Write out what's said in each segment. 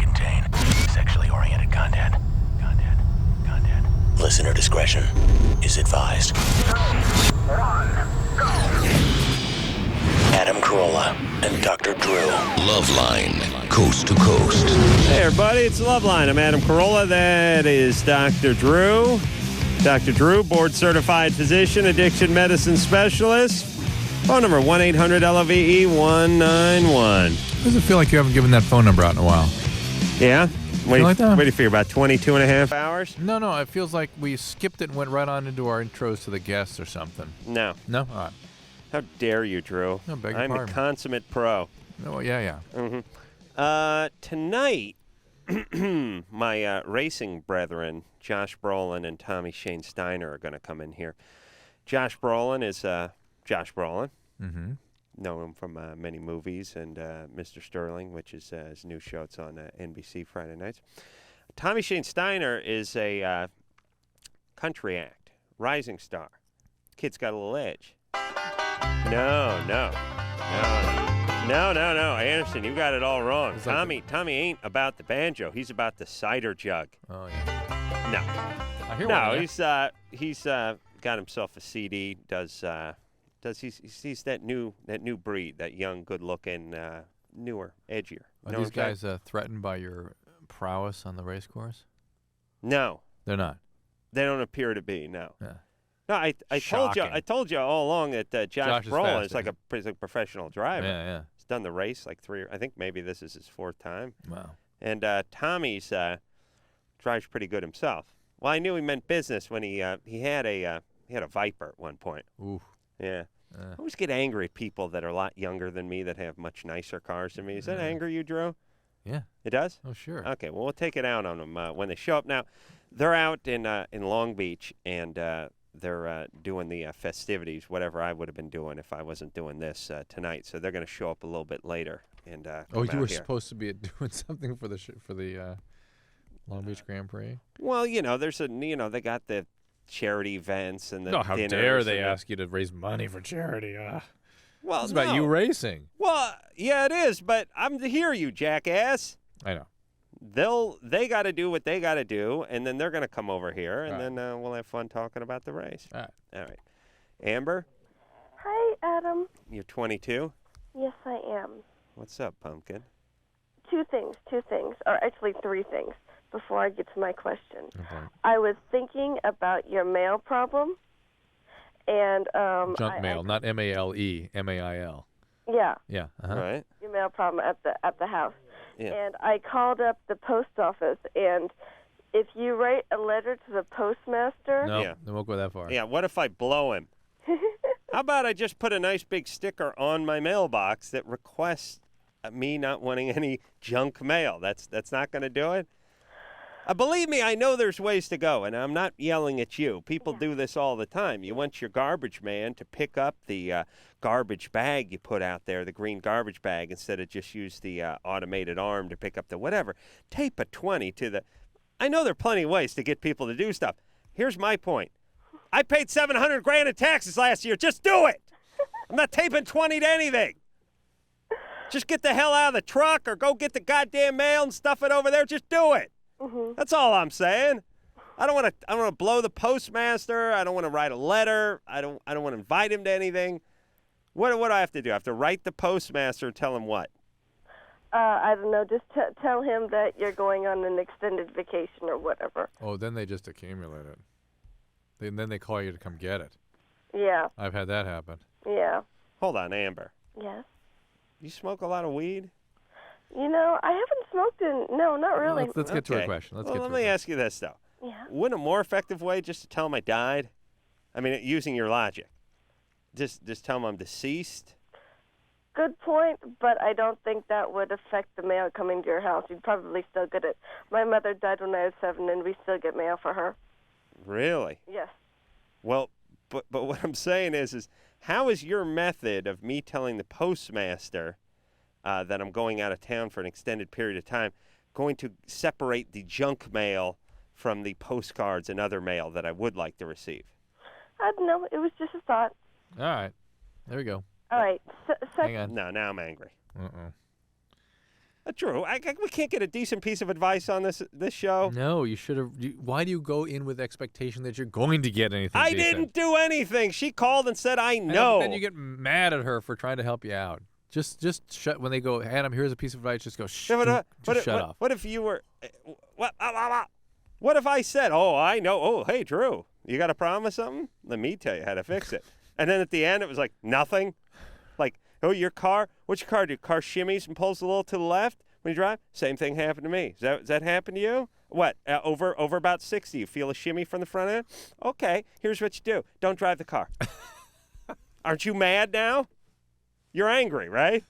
contain sexually oriented content. Listener discretion is advised. 2, 1, go! Adam Carolla and Dr. Drew. LoveLine, coast to coast. Hey, everybody, it's LoveLine. I'm Adam Carolla. That is Dr. Drew. Dr. Drew, board-certified physician, addiction medicine specialist. Phone number 1-800-LOVE-191. Does it feel like you haven't given that phone number out in a while? Yeah? What do like you that? figure, about 22 and a half hours? No, it feels like we skipped it and went right on into our intros to the guests or something. No. No? All right. How dare you, Drew? No, beg your I'm a pardon. consummate pro. No, yeah. Tonight, my racing brethren, Josh Brolin and Tommy Shane Steiner, are going to come in here. Josh Brolin is Josh Brolin. Mm-hmm. Know him from many movies and Mr. Sterling, which is his new show. It's on NBC Friday nights. Tommy Shane Steiner is a country act, rising star. Kid's got a little edge. No. Anderson, you got it all wrong. Tommy ain't about the banjo. He's about the cider jug. Oh, yeah. No. I hear No, one he's got himself a CD. He's that new breed, that young, good-looking, newer, edgier. Are these guys threatened by your prowess on the race course? No, They're not. they don't appear to be. No. Yeah. No, I told you all along that Josh is Brolin fast, is like a professional driver. Yeah. He's done the race like I think maybe this is his fourth time. Wow. And Tommy's drives pretty good himself. Well, I knew he meant business when he had a Viper at one point. Ooh. Yeah. I always get angry at people that are a lot younger than me that have much nicer cars than me. Does that anger you, Drew? Yeah. It does? Oh, sure. Okay, well, we'll take it out on them when they show up. Now, they're out in Long Beach, and they're doing the festivities, whatever I would have been doing if I wasn't doing this tonight. So they're going to show up a little bit later. And you were here. supposed to be doing something for the Long Beach Grand Prix? Well, they got the charity events and the No, how dinners dare they and ask you to raise money for charity? Well, it's about you racing. Well, yeah, it is, but I'm to hear you, jackass. I know. They got to do what they got to do, and then they're going to come over here, and Right. then we'll have fun talking about the race. All right. Amber, Hi, Adam. you're 22. Yes, I am. What's up, pumpkin? Two things, or actually three things before I get to my question. Okay. I was thinking about your mail problem, and Junk mail, not M-A-L-E, M-A-I-L. Yeah, Yeah. Uh-huh. Right. your mail problem at the house. Yeah. And I called up the post office, and if you write a letter to the postmaster, No, Yeah. they won't go that far. Yeah, what if I blow him? How about I just put a nice big sticker on my mailbox that requests me not wanting any junk mail? That's not going to do it? Believe me, I know there's ways to go, and I'm not yelling at you. People do this all the time. You want your garbage man to pick up the garbage bag you put out there, the green garbage bag, instead of just use the automated arm to pick up the whatever. Tape a 20 to the... I know there are plenty of ways to get people to do stuff. Here's my point. I paid $700,000 in taxes last year. Just do it. I'm not taping 20 to anything. Just get the hell out of the truck or go get the goddamn mail and stuff it over there. Just do it. Mm-hmm. That's all I'm saying. I don't want to blow the postmaster. I don't want to write a letter. I don't want to invite him to anything. What do I have to do? I have to write the postmaster and tell him what? I don't know, just tell him that you're going on an extended vacation or whatever. Oh, then they just accumulate it. Then they call you to come get it. Yeah, I've had that happen. yeah. Hold on, Amber. Yes. You smoke a lot of weed? You know, I haven't smoked no, not really. Let's get to Okay. a question. Let me ask you this, though. Yeah. Wouldn't a more effective way just to tell him I died? I mean, using your logic. Just tell him I'm deceased? Good point, but I don't think that would affect the mail coming to your house. You'd probably still get it. My mother died when I was 7, and we still get mail for her. Really? Yes. Well, but what I'm saying is how is your method of me telling the postmaster that I'm going out of town for an extended period of time going to separate the junk mail from the postcards and other mail that I would like to receive? I don't know. It was just a thought. All right. There we go. All right. Hang on. No, now I'm angry. Uh-oh. Drew, we can't get a decent piece of advice on this show. No, you should have. Why do you go in with expectation that you're going to get anything I decent? didn't do anything. She called and said, I I know, know. but then you get mad at her for trying to help you out. Just shut. When they go, Adam, here's a piece of advice. Just go, shh. Just shut off. What if you were, what if I said, oh, I know. Oh, hey, Drew, you got a problem with something? Let me tell you how to fix it. And then at the end, it was like nothing. Like, oh, your car, what's your car do? Car shimmies and pulls a little to the left when you drive? Same thing happened to me. Does that happen to you? What, over about 60, you feel a shimmy from the front end? Okay, here's what you do. Don't drive the car. Aren't you mad now? You're angry, right?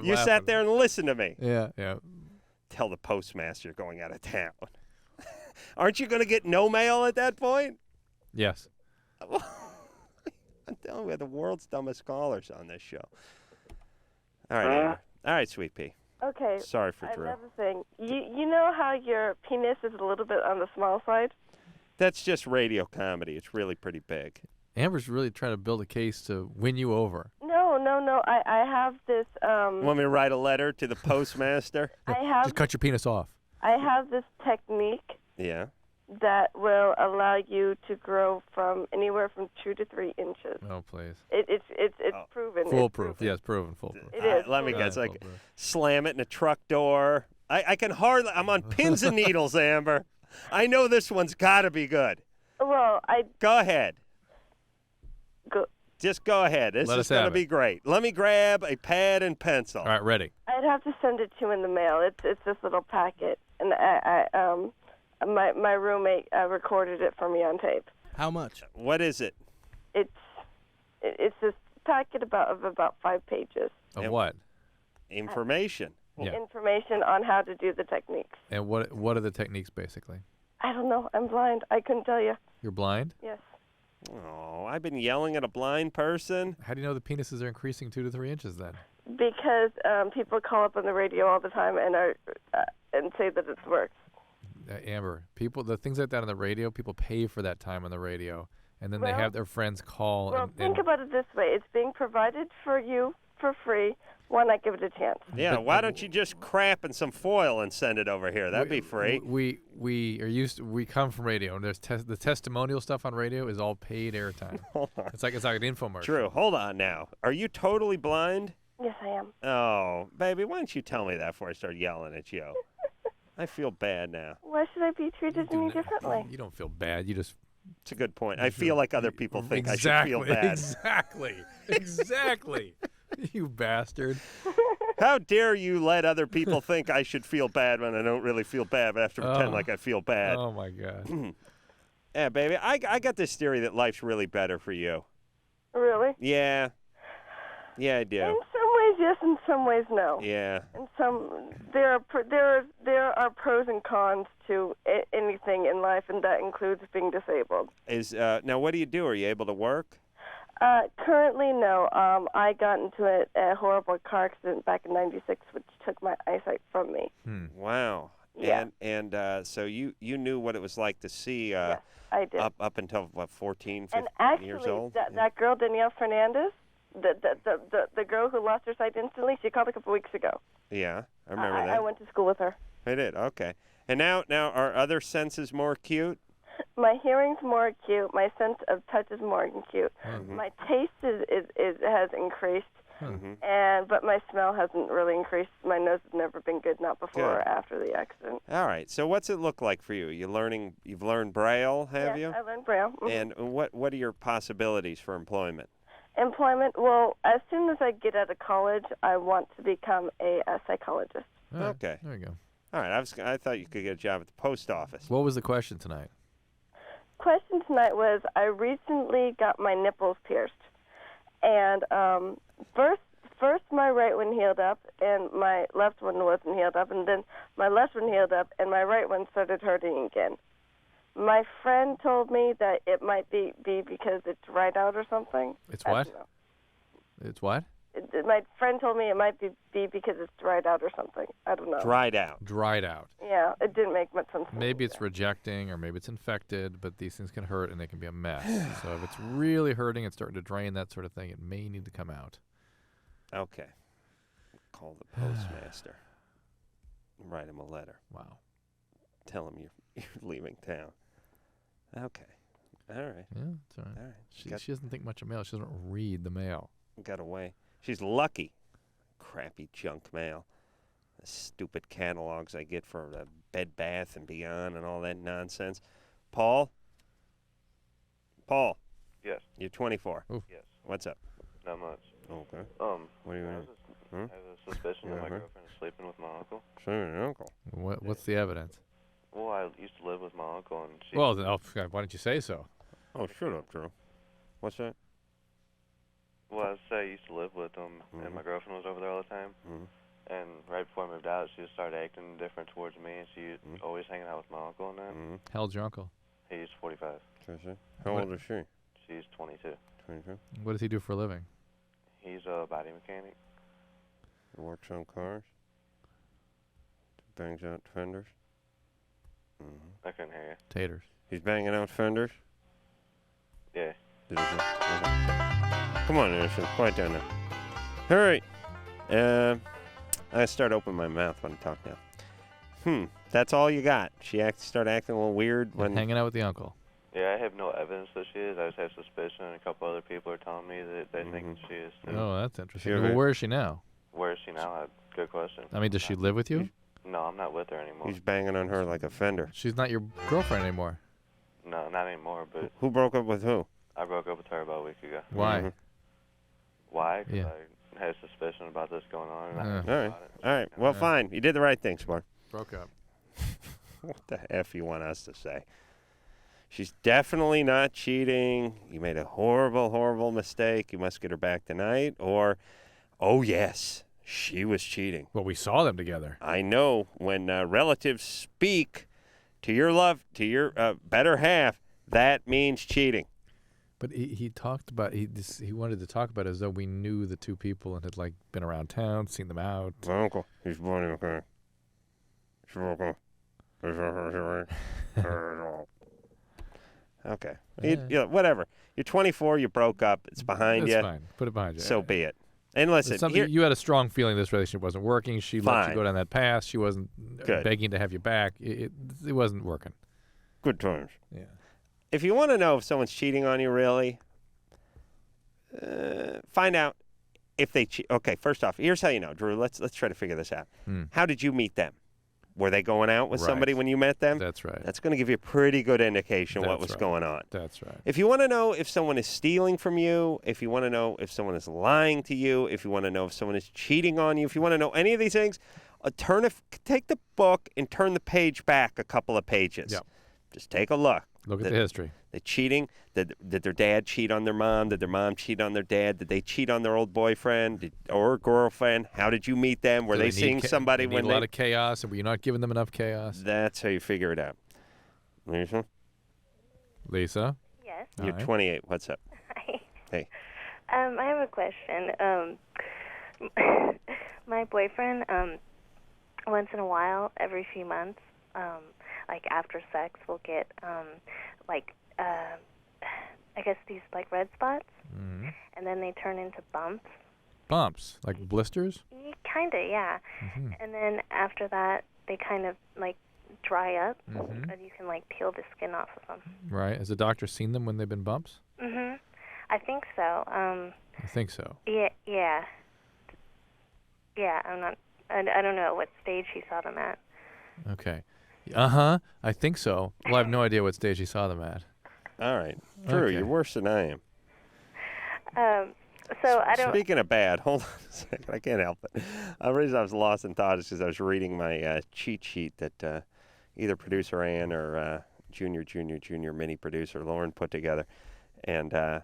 You sat there and listened to me. Yeah. Tell the postmaster you're going out of town. Aren't you going to get no mail at that point? Yes. I'm telling you, we have the world's dumbest callers on this show. All right, Amber. All right, Sweet Pea. Okay. Sorry for Drew. Another thing. You know how your penis is a little bit on the small side? That's just radio comedy. It's really pretty big. Amber's really trying to build a case to win you over. No. I have this. Want me to write a letter to the postmaster? Just cut your penis off. I have this technique. Yeah. That will allow you to grow from anywhere from 2 to 3 inches. Oh, please. It's proven. Foolproof. Yes, proven. Foolproof. It is. Let me guess. Like, slam it in a truck door. I can hardly. I'm on pins and needles, Amber. I know this one's got to be good. Well, Go ahead. Go. Just go ahead. This is going to be great. Let me grab a pad and pencil. All right, ready. I'd have to send it to you in the mail. It's this little packet, and my roommate recorded it for me on tape. How much? What is it? It's this packet of about 5 pages. Of what? Information. Yeah. Information on how to do the techniques. And what are the techniques, basically? I don't know. I'm blind. I couldn't tell you. You're blind? Yes. Oh, I've been yelling at a blind person. How do you know the penises are increasing 2 to 3 inches then? Because people call up on the radio all the time and say that it works. Amber, the things like that on the radio, people pay for that time on the radio, and then they Well- have their friends call. Well, think about it this way. It's being provided for you for free. Why not give it a chance? Yeah, why don't you just crap in some foil and send it over here? That'd be free. We are used to, we come from radio, and there's the testimonial stuff on radio is all paid airtime. Hold on. It's like an infomercial. Drew, hold on now. Are you totally blind? Yes, I am. Oh, baby, why don't you tell me that before I start yelling at you? I feel bad now. Why should I be treated any differently? You don't feel bad. You just. It's a good point. I feel like other people think I should feel bad. Exactly. You bastard. How dare you let other people think I should feel bad when I don't really feel bad, but I have to pretend like I feel bad. Oh, my God. Yeah, baby, I got this theory that life's really better for you. Really? Yeah. Yeah, I do. In some ways, yes. In some ways, no. Yeah. In some, there are pros and cons to anything in life, and that includes being disabled. Now, what do you do? Are you able to work? Currently, no. I got into a horrible car accident back in '96, which took my eyesight from me. Wow. Yeah. And so you knew what it was like to see Yes, I did. up until, what, 14, 15 and actually, years old? that girl, Danielle Fernandez, the girl who lost her sight instantly, she called a couple weeks ago. Yeah, I remember that. I went to school with her. I did, okay. And now are other senses more acute? My hearing's more acute. My sense of touch is more acute. Mm-hmm. My taste has increased, but my smell hasn't really increased. My nose has never been good, not before or after the accident. All right. So what's it look like for you? You've learned Braille, have you? Yes, I learned Braille. Mm-hmm. And what are your possibilities for employment? Employment, well, as soon as I get out of college, I want to become a psychologist. All right, Okay. There you go. All right. I thought you could get a job at the post office. What was the question tonight? Question tonight was, I recently got my nipples pierced, and first my right one healed up, and my left one wasn't healed up, and then my left one healed up, and my right one started hurting again. My friend told me that it might be because it's dried out or something. It's I what? don't know. It's what? My friend told me it might be because it's dried out or something. I don't know. Dried out. Dried out. Yeah, it didn't make much sense. Maybe it's rejecting or maybe it's infected, but these things can hurt and they can be a mess. So if it's really hurting and starting to drain, that sort of thing, it may need to come out. Okay. Call the postmaster. Write him a letter. Wow. Tell him you're leaving town. Okay. All right. Yeah, that's all right. All right. She doesn't think much of mail. She doesn't read the mail. Got away. She's lucky. Crappy junk mail. The stupid catalogs I get for Bed Bath and Beyond and all that nonsense. Paul? Paul? Yes. You're 24. Ooh. Yes. What's up? Not much. Okay. What do you I want? have a suspicion that my girlfriend is sleeping with my uncle. Your uncle. What's the evidence? Well, I used to live with my uncle, and she. Well, then, why don't you say so? Oh, shut up, Drew. What's that? Well, I say I used to live with him, and my girlfriend was over there all the time. Mhm. And right before I moved out, she just started acting different towards me, and she was always hanging out with my uncle and that. Mm-hmm. How old's your uncle? He's 45. How old is she? She's 22. 22. What does he do for a living? He's a body mechanic. He works on cars. Bangs out fenders. Mm-hmm. I couldn't hear you. Taters. He's banging out fenders. Yeah. Come on, Anderson. Quiet down now. All right. I start opening my mouth when I talk now. That's all you got. She started acting a little weird when Hanging out with the uncle. Yeah, I have no evidence that she is. I just have suspicion, and a couple other people are telling me that they think she is too. Oh, that's interesting. Sure. Well, where is she now? Where is she now? Good question. I mean, does she live with you? No, I'm not with her anymore. he's banging on her like a fender. She's not your girlfriend anymore. No, not anymore, but Who broke up with who? I broke up with her about a week ago. Why? Mhm. Why? Because Yeah. I had a suspicion about this going on. And I Yeah. didn't All know right. about it. All right. Well, fine. You did the right thing, Smart. Broke up. What the F you want us to say? She's definitely not cheating. You made a horrible, horrible mistake. You must get her back tonight. Or, oh, yes, she was cheating. Well, we saw them together. I know when relatives speak to your better half, that means cheating. But he talked about he wanted to talk about it as though we knew the two people and had like been around town, seen them out. My uncle, he's born okay. Okay. Yeah. Whatever. You're 24. You broke up. It's behind That's you. fine. Put it behind you. So be it. And listen, You had a strong feeling this relationship wasn't working. She let Fine. you go down that path. She wasn't Good. begging to have you back. It wasn't working. good times. Yeah. If you want to know if someone's cheating on you, really, find out if they cheat. Okay, first off, here's how you know, Drew. Let's try to figure this out. How did you meet them? Were they going out with somebody Right. when you met them? That's right. That's going to give you a pretty good indication of what That's was right. going on. That's right. If you want to know if someone is stealing from you, if you want to know if someone is lying to you, if you want to know if someone is cheating on you, if you want to know any of these things, take the book and turn the page back a couple of pages. Yep. Just take a look. Look at the history. The cheating, did their dad cheat on their mom? Did their mom cheat on their dad? Did they cheat on their old boyfriend or girlfriend? How did you meet them? Were Do they need seeing somebody they when need a lot of chaos, and were you not giving them enough chaos? That's how you figure it out. Lisa? Yes. All You're right. 28. What's up? Hi. Hey. I have a question. My boyfriend, once in a while, every few months, like after sex, will get I guess these like red spots, Mm-hmm. and then they turn into bumps. Bumps, like blisters? Kinda, yeah. Mm-hmm. And then after that, they kind of like dry up, Mhm. and you can like peel the skin off of them. Right. Has the doctor seen them when they've been bumps? Mhm. I think so. I think so. Yeah. I'm not. I don't know at what stage he saw them at. Okay. Uh-huh. I think so. Well, I have no idea what stage he saw them at. All right. Drew, Okay. you're worse than I am. So I don't. Speaking of bad, hold on a second. I can't help it. The reason I was lost in thought is because I was reading my cheat sheet that either producer Ann or junior mini producer Lauren put together, and there's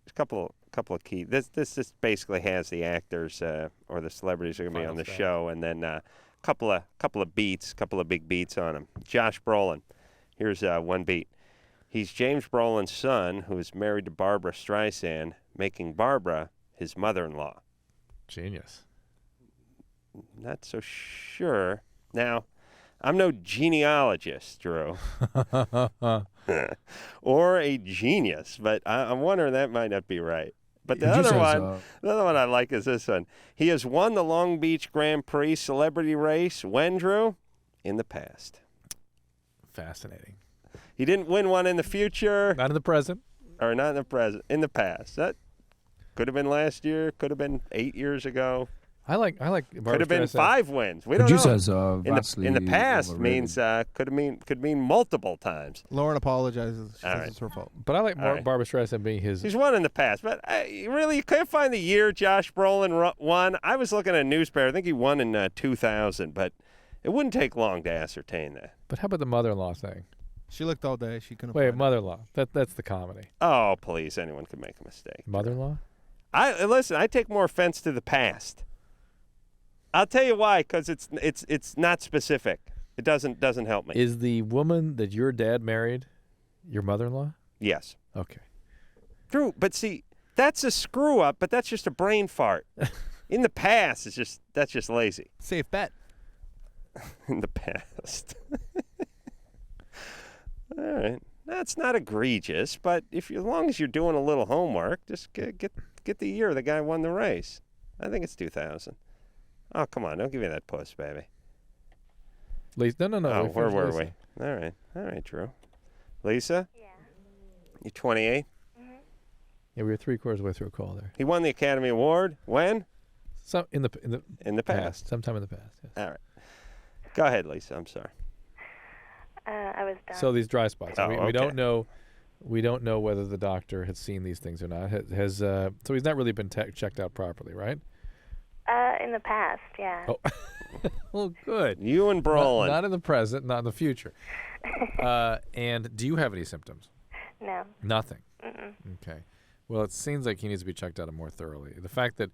a couple of key. This basically has the actors or the celebrities who are going to be Final on the stuff. show, and then couple of big beats on them. Josh Brolin. Here's one beat. He's James Brolin's son, who is married to Barbara Streisand, making Barbara his mother-in-law. Genius. Not so sure. Now, I'm no genealogist, Drew, or a genius, but I'm wondering that might not be right. But the other one I like is this one. He has won the Long Beach Grand Prix celebrity race. When, Drew? In the past. Fascinating. He didn't win one in the future. Not in the present. Or not in the present. In the past. That could have been last year. Could have been 8 years ago. I like. Could have been 5 wins. We don't know. In the past means could mean multiple times. Lauren apologizes. She says it's her fault. But I like Barbara Streisand being his. He's won in the past, but you can't find the year Josh Brolin won. I was looking at a newspaper. I think he won in 2000, but it wouldn't take long to ascertain that. But how about the mother-in-law thing? She looked all day. She couldn't. Wait, mother-in-law. That's the comedy. Oh, please! Anyone could make a mistake. Mother-in-law. Listen. I take more offense to the past. I'll tell you why, because it's not specific. It doesn't help me. Is the woman that your dad married your mother-in-law? Yes. Okay. Drew, but see, that's a screw up, but that's just a brain fart. In the past, that's just lazy. Safe bet. In the past. All right. That's not egregious, but as long as you're doing a little homework, just get the year the guy won the race. I think it's 2000. Oh, come on. Don't give me that puss, baby. Lisa, no. Oh, where were we? All right, Drew. Lisa? Yeah. You're 28? Mm-hmm. Yeah, we were 3/4 way through a call there. He won the Academy Award. When? In the past. Sometime in the past. Yes. All right. Go ahead, Lisa. I'm sorry. I was done. So these dry spots. Oh, we don't know. We don't know whether the doctor had seen these things or not. So he's not really been checked out properly, right? In the past, yeah. Oh, well, good. You and Brolin. Not in the present, not in the future. And do you have any symptoms? No. Nothing. Mm-mm. Okay. Well, it seems like he needs to be checked out more thoroughly. The fact that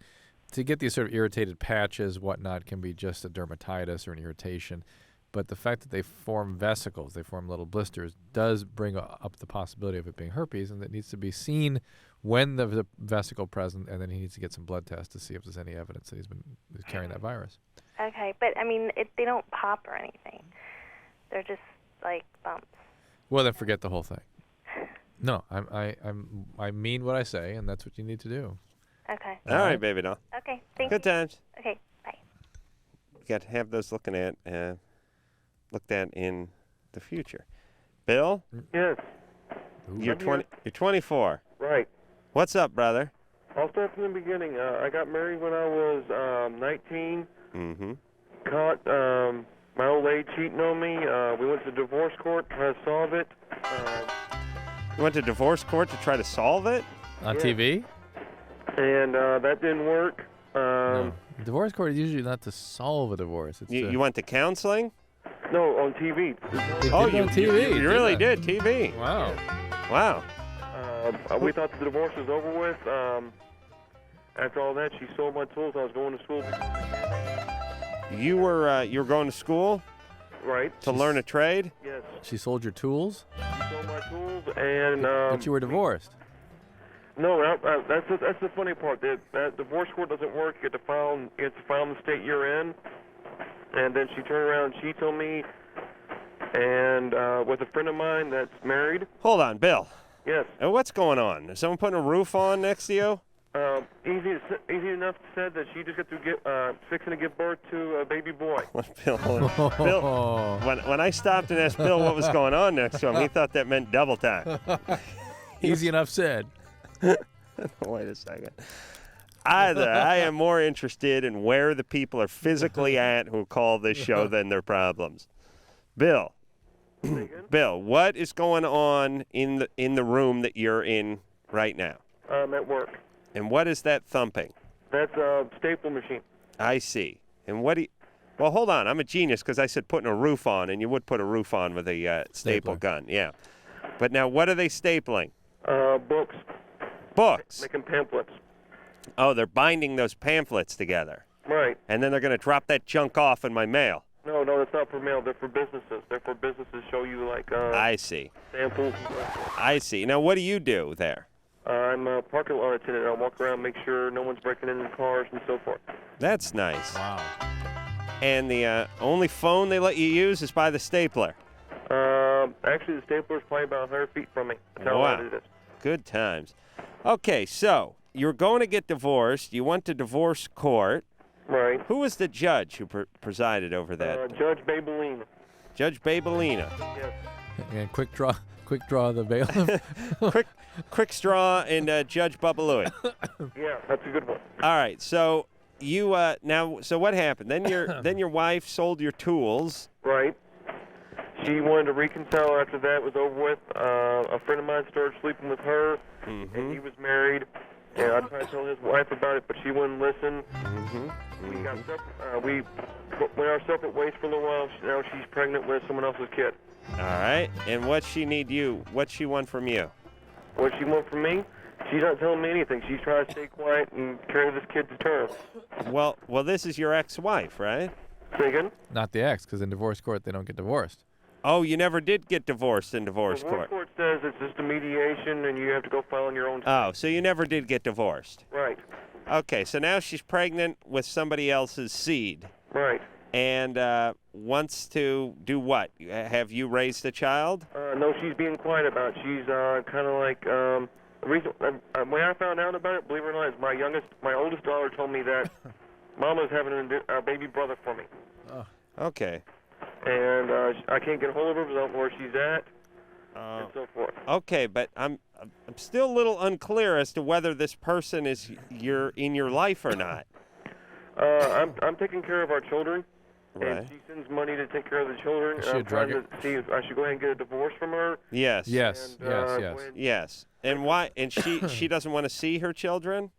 to get these sort of irritated patches, whatnot, can be just a dermatitis or an irritation. But the fact that they form vesicles, they form little blisters, does bring up the possibility of it being herpes, and that needs to be seen when the vesicle present, and then he needs to get some blood tests to see if there's any evidence that he's carrying that virus. Okay, but I mean, they don't pop or anything. They're just like bumps. Well, then forget the whole thing. No, I mean what I say, and that's what you need to do. Okay. All right, baby doll. Okay, thank Good you. times. Okay, bye. You got to have those looked at in the future. Bill? Yes. You're 20. You're 24. Right. What's up, brother? I'll start from the beginning. I got married when I was 19. Mm-hmm. Caught my old lady cheating on me. We went to divorce court, tried to solve it. You went to divorce court to try to solve it? On Yeah. TV? And that didn't work. No. Divorce court is usually not to solve a divorce. It's You went to counseling? No, on TV. Oh, did it you on TV. You really did TV. Wow. Wow. We thought the divorce was over with. After all that, she sold my tools. I was going to school. You were going to school Right. to learn a trade? Yes. She sold your tools, She sold my tools, and but you were divorced. No, that's the funny part. That divorce court doesn't work. You have to file in the state you're in, and then she turned around and cheats on me, and with a friend of mine that's married. Hold on, Bill. Yes. What's going on? Is someone putting a roof on next to you? Easy enough said that she just got to fixing to give birth to a baby boy. Bill, when I stopped and asked Bill what was going on next to him, he thought that meant double time. Easy enough said. Wait a second. I am more interested in where the people are physically at who call this show than their problems. Bill, what is going on in the room that you're in right now? I'm at work. And what is that thumping? That's a staple machine. I see. And what do you... Well, hold on. I'm a genius because I said putting a roof on, and you would put a roof on with a staple gun. Yeah. But now, what are they stapling? Books. Books? Making pamphlets. Oh, they're binding those pamphlets together. Right. And then they're going to drop that junk off in my mail. No, that's not for mail. They're for businesses. They're for businesses show you, like, I see. samples and stuff. I see. Now, what do you do there? I'm a parking lot attendant. I walk around, make sure no one's breaking into the cars and so forth. That's nice. Wow. And the only phone they let you use is by the stapler. Actually, the stapler's probably about 100 feet from me. That's how Wow. loud it is. Good times. Okay, so you're going to get divorced. You went to divorce court. Right. Who was the judge who presided over that? Judge Babelina. Judge Babelina. Yes. And quick draw the bailiff. quick straw and Judge Bubbalooey. Yeah, that's a good one. All right, so you so what happened? Then your wife sold your tools. Right. She wanted to reconcile after that was over with. A friend of mine started sleeping with her, and he was married. And I tried to tell his wife about it, but she wouldn't listen. We got separate. We went our separate ways for a little while. Now she's pregnant with someone else's kid. All right. And what she need you? What she want from you? What she want from me? She's not telling me anything. She's trying to stay quiet and carry this kid to term. Well, this is your ex-wife, right? Say again? Not the ex, because in divorce court they don't get divorced. Oh, you never did get divorced in divorce court. Divorce court says it's just a mediation, and you have to go file on your own. Oh, so you never did get divorced. Right. Okay, so now she's pregnant with somebody else's seed. Right. And wants to do what? Have you raised a child? No, she's being quiet about it. She's kind of like, the reason, when I found out about it, believe it or not, is my oldest daughter told me that Mama's having a baby brother for me. Okay. And I can't get a hold of her because I don't know where she's at, and so forth. Okay, but I'm still a little unclear as to whether this person is in your life or not. I'm taking care of our children, right. And she sends money to take care of the children. Is she a I'm trying drug to see if I should go ahead and get a divorce from her. Yes. Yes. And, Yes. And why? And she doesn't want to see her children?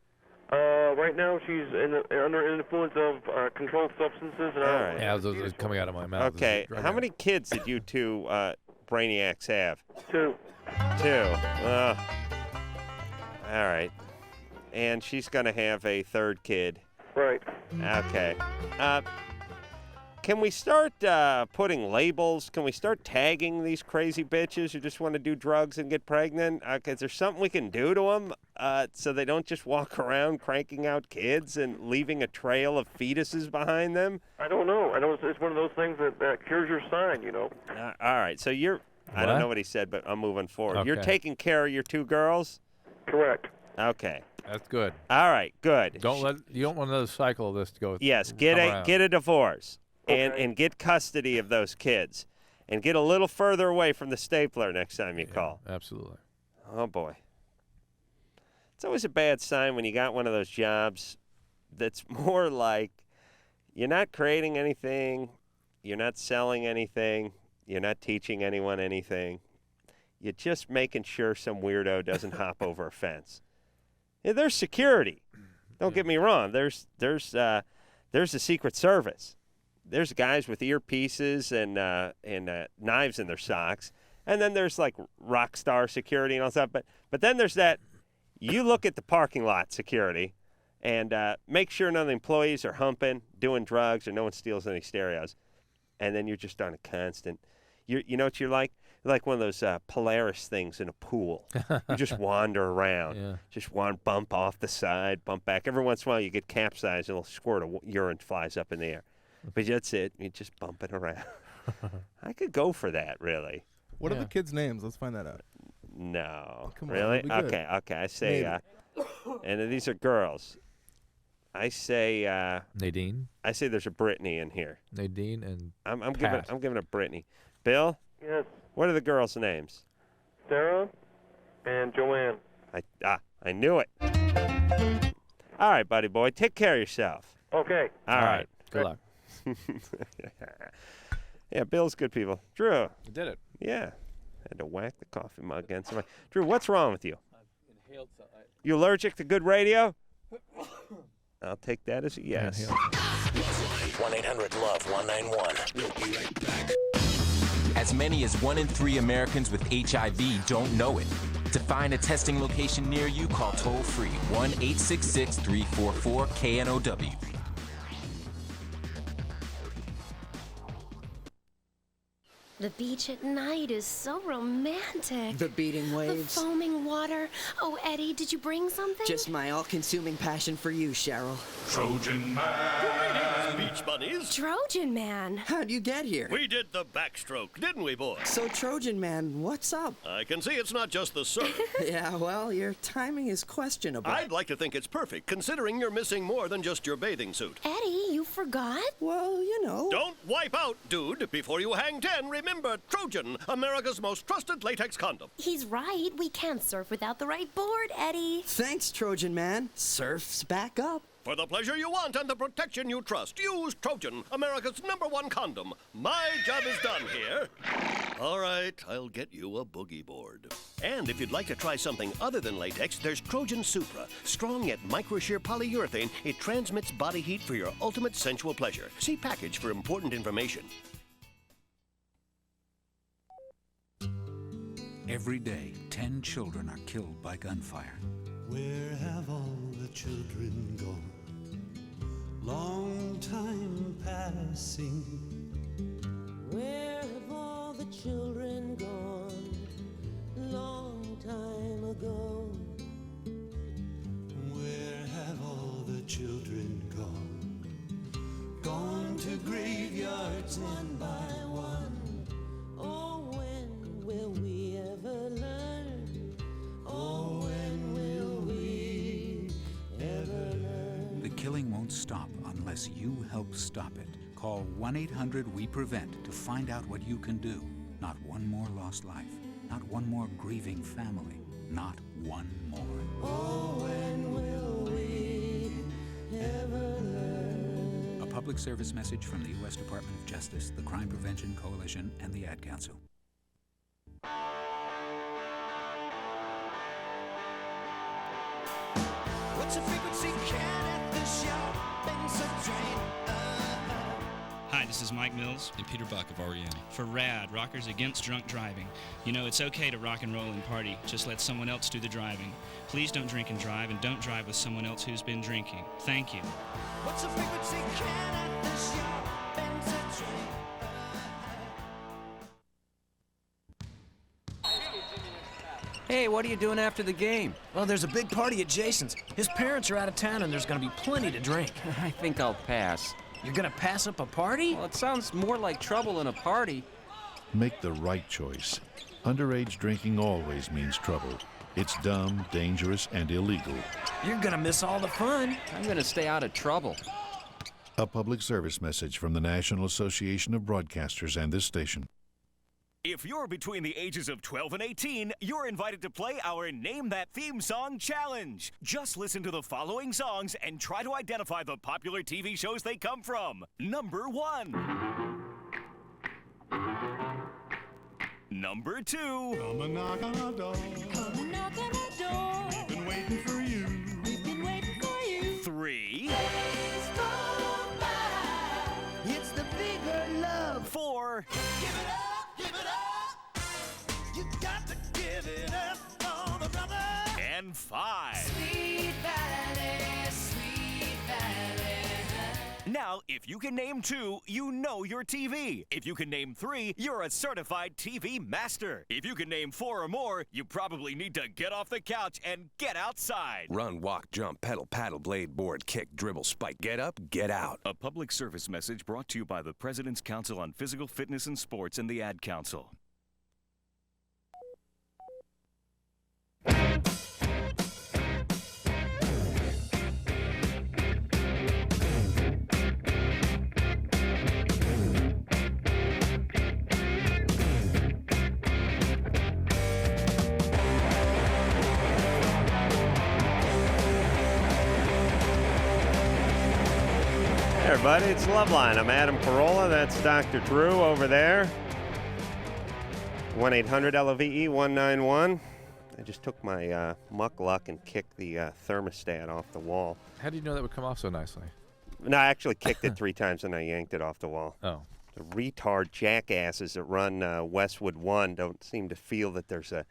Right now she's under influence of controlled substances. And all right. Yeah, those are coming out of my mouth. Okay. How many kids did you two brainiacs have? 2. 2. All right. And she's going to have a third kid. Right. Okay. Can we start putting labels? Can we start tagging these crazy bitches who just want to do drugs and get pregnant? Is there something we can do to them so they don't just walk around cranking out kids and leaving a trail of fetuses behind them? I don't know. It's one of those things that here's your sign, you know. All right. So I don't know what he said, but I'm moving forward. Okay. You're taking care of your 2 girls? Correct. Okay. That's good. All right. Good. You don't want another cycle of this to go. Yes. Get a divorce. Okay. And get custody of those kids. And get a little further away from the stapler next time you call. Absolutely. Oh, boy. It's always a bad sign when you got one of those jobs that's more like you're not creating anything, you're not selling anything, you're not teaching anyone anything. You're just making sure some weirdo doesn't hop over a fence. Yeah, there's security. Don't get me wrong. There's the Secret Service. There's guys with earpieces and knives in their socks, and then there's like rock star security and all that. But then there's that. You look at the parking lot security, and make sure none of the employees are humping, doing drugs, or no one steals any stereos, and then you're just on a constant. You know what you're like? You're like one of those Polaris things in a pool. You just wander around, just bump off the side, bump back. Every once in a while, you get capsized, and a squirt of urine flies up in the air. But that's it. You're just bumping around. I could go for that, really. What are the kids' names? Let's find that out. No. Come on, really? that'll be good. Okay. I say, and these are girls. I say, Nadine. I say there's a Brittany in here. Nadine and I'm Pat. giving a Brittany. Bill? Yes. What are the girls' names? Sarah and Joanne. I knew it. All right, buddy boy. Take care of yourself. Okay. All right. Good luck. Yeah, Bill's good people. Drew. You did it. Yeah. Had to whack the coffee mug against somebody. Drew, what's wrong with you? I've inhaled something. You allergic to good radio? I'll take that as a yes. 1-800-LOVE-191. We'll be right back. As many as 1 in 3 Americans with HIV don't know it. To find a testing location near you, call toll-free 1-866-344-KNOW. The beach at night is so romantic. The beating waves. The foaming water. Oh, Eddie, did you bring something? Just my all-consuming passion for you, Cheryl. Trojan Man. Greetings, beach bunnies. Trojan Man. How'd you get here? We did the backstroke, didn't we, boys? So, Trojan Man, what's up? I can see it's not just the surf. Yeah, well, your timing is questionable. I'd like to think it's perfect, considering you're missing more than just your bathing suit. Eddie, you forgot? Well, you know. Don't wipe out, dude. Before you hang 10, remember Trojan, America's most trusted latex condom. He's right. We can't surf without the right board, Eddie. Thanks, Trojan Man. Surf's back up. For the pleasure you want and the protection you trust, use Trojan, America's #1 condom. My job is done here. All right, I'll get you a boogie board. And if you'd like to try something other than latex, there's Trojan Supra. Strong yet micro-shear polyurethane, it transmits body heat for your ultimate sensual pleasure. See package for important information. Every day, 10 children are killed by gunfire. Where have all the children gone? Long time passing. Where have all the children gone? Long time ago. Where have all the children gone? Gone to graveyards one by one. Oh, when will we ever learn? Oh, when will we ever learn? The killing won't stop unless you help stop it. Call 1-800-WE-PREVENT to find out what you can do. Not one more lost life. Not one more grieving family. Not one more. Oh, when will we ever learn? A public service message from the U.S. Department of Justice, the Crime Prevention Coalition, and the Ad Council. What's the frequency can at the shop and some train? Hi, this is Mike Mills and Peter Buck of REM. For RAD, Rockers Against Drunk Driving. You know, it's okay to rock and roll and party. Just let someone else do the driving. Please don't drink and drive, and don't drive with someone else who's been drinking. Thank you. What's the frequency can at the shop and some train? Hey, what are you doing after the game? Well, there's a big party at Jason's. His parents are out of town and there's gonna be plenty to drink. I think I'll pass. You're gonna pass up a party? Well, it sounds more like trouble than a party. Make the right choice. Underage drinking always means trouble. It's dumb, dangerous, and illegal. You're gonna miss all the fun. I'm gonna stay out of trouble. A public service message from the National Association of Broadcasters and this station. If you're between the ages of 12 and 18, you're invited to play our Name That Theme Song Challenge. Just listen to the following songs and try to identify the popular TV shows they come from. Number 1. Number 2. Come and knock on our door. Come and knock on our door. We've been waiting for you. We've been waiting for you. 3. Days go by. It's the bigger love. 4. Give it up. Give it up! You got to give it up for the brother! And 5. Sweet Valley, Sweet Valley. Now, if you can name 2, you know your TV. If you can name 3, you're a certified TV master. If you can name 4 or more, you probably need to get off the couch and get outside. Run, walk, jump, pedal, paddle, blade, board, kick, dribble, spike, get up, get out. A public service message brought to you by the President's Council on Physical Fitness and Sports and the Ad Council. Hey everybody, it's LoveLine. I'm Adam Carolla. That's Dr. Drew over there. 1-800-LOVE-191. I just took my muck luck and kicked the thermostat off the wall. How do you know that would come off so nicely? No, I actually kicked it 3 times and I yanked it off the wall. Oh. The retard jackasses that run Westwood 1 don't seem to feel that there's a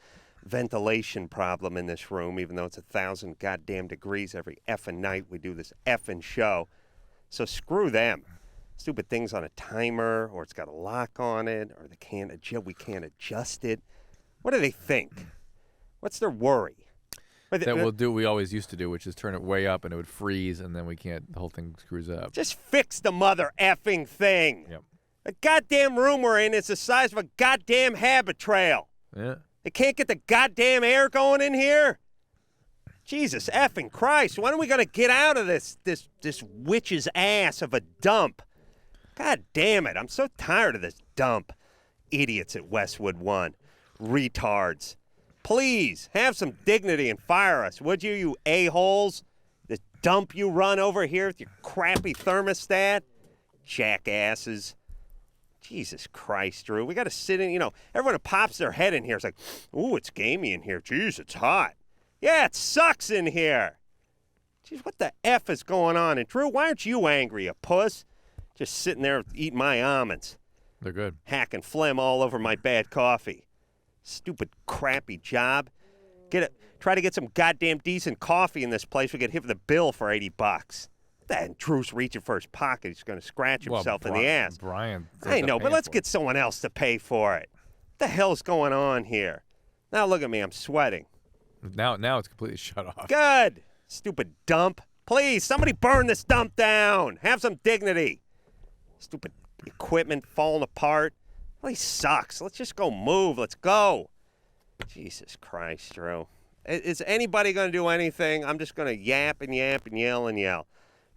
ventilation problem in this room, even though it's 1,000 goddamn degrees every effing night we do this effing show. So screw them. Stupid things on a timer, or it's got a lock on it, or we can't adjust it. What do they think? What's their worry? That we'll do what we always used to do, which is turn it way up and it would freeze, and then the whole thing screws up. Just fix the mother effing thing. Yep. The goddamn room we're in is the size of a goddamn habit trail. Yeah. They can't get the goddamn air going in here? Jesus effing Christ. When are we going to get out of this witch's ass of a dump? God damn it. I'm so tired of this dump. Idiots at Westwood One. Retards. Please, have some dignity and fire us, would you, you a-holes? This dump you run over here with your crappy thermostat? Jackasses. Jesus Christ, Drew. We got to sit in, everyone who pops their head in here is like, ooh, it's gamey in here. Jeez, it's hot. Yeah, it sucks in here. Jeez, what the F is going on? And Drew, why aren't you angry, you puss? Just sitting there eating my almonds. They're good. Hacking phlegm all over my bad coffee. Stupid, crappy job. Try to get some goddamn decent coffee in this place. We get hit with a bill for $80. Then Drew's reaching for his pocket. He's going to scratch himself in the ass. Brian. I know, but let's get someone else to pay for it. What the hell's going on here? Now look at me. I'm sweating. Now it's completely shut off. Good. Stupid dump. Please, somebody burn this dump down. Have some dignity. Stupid equipment falling apart. Well, he sucks. Let's just go move. Let's go. Jesus Christ, Drew. Is anybody going to do anything? I'm just going to yap and yap and yell and yell.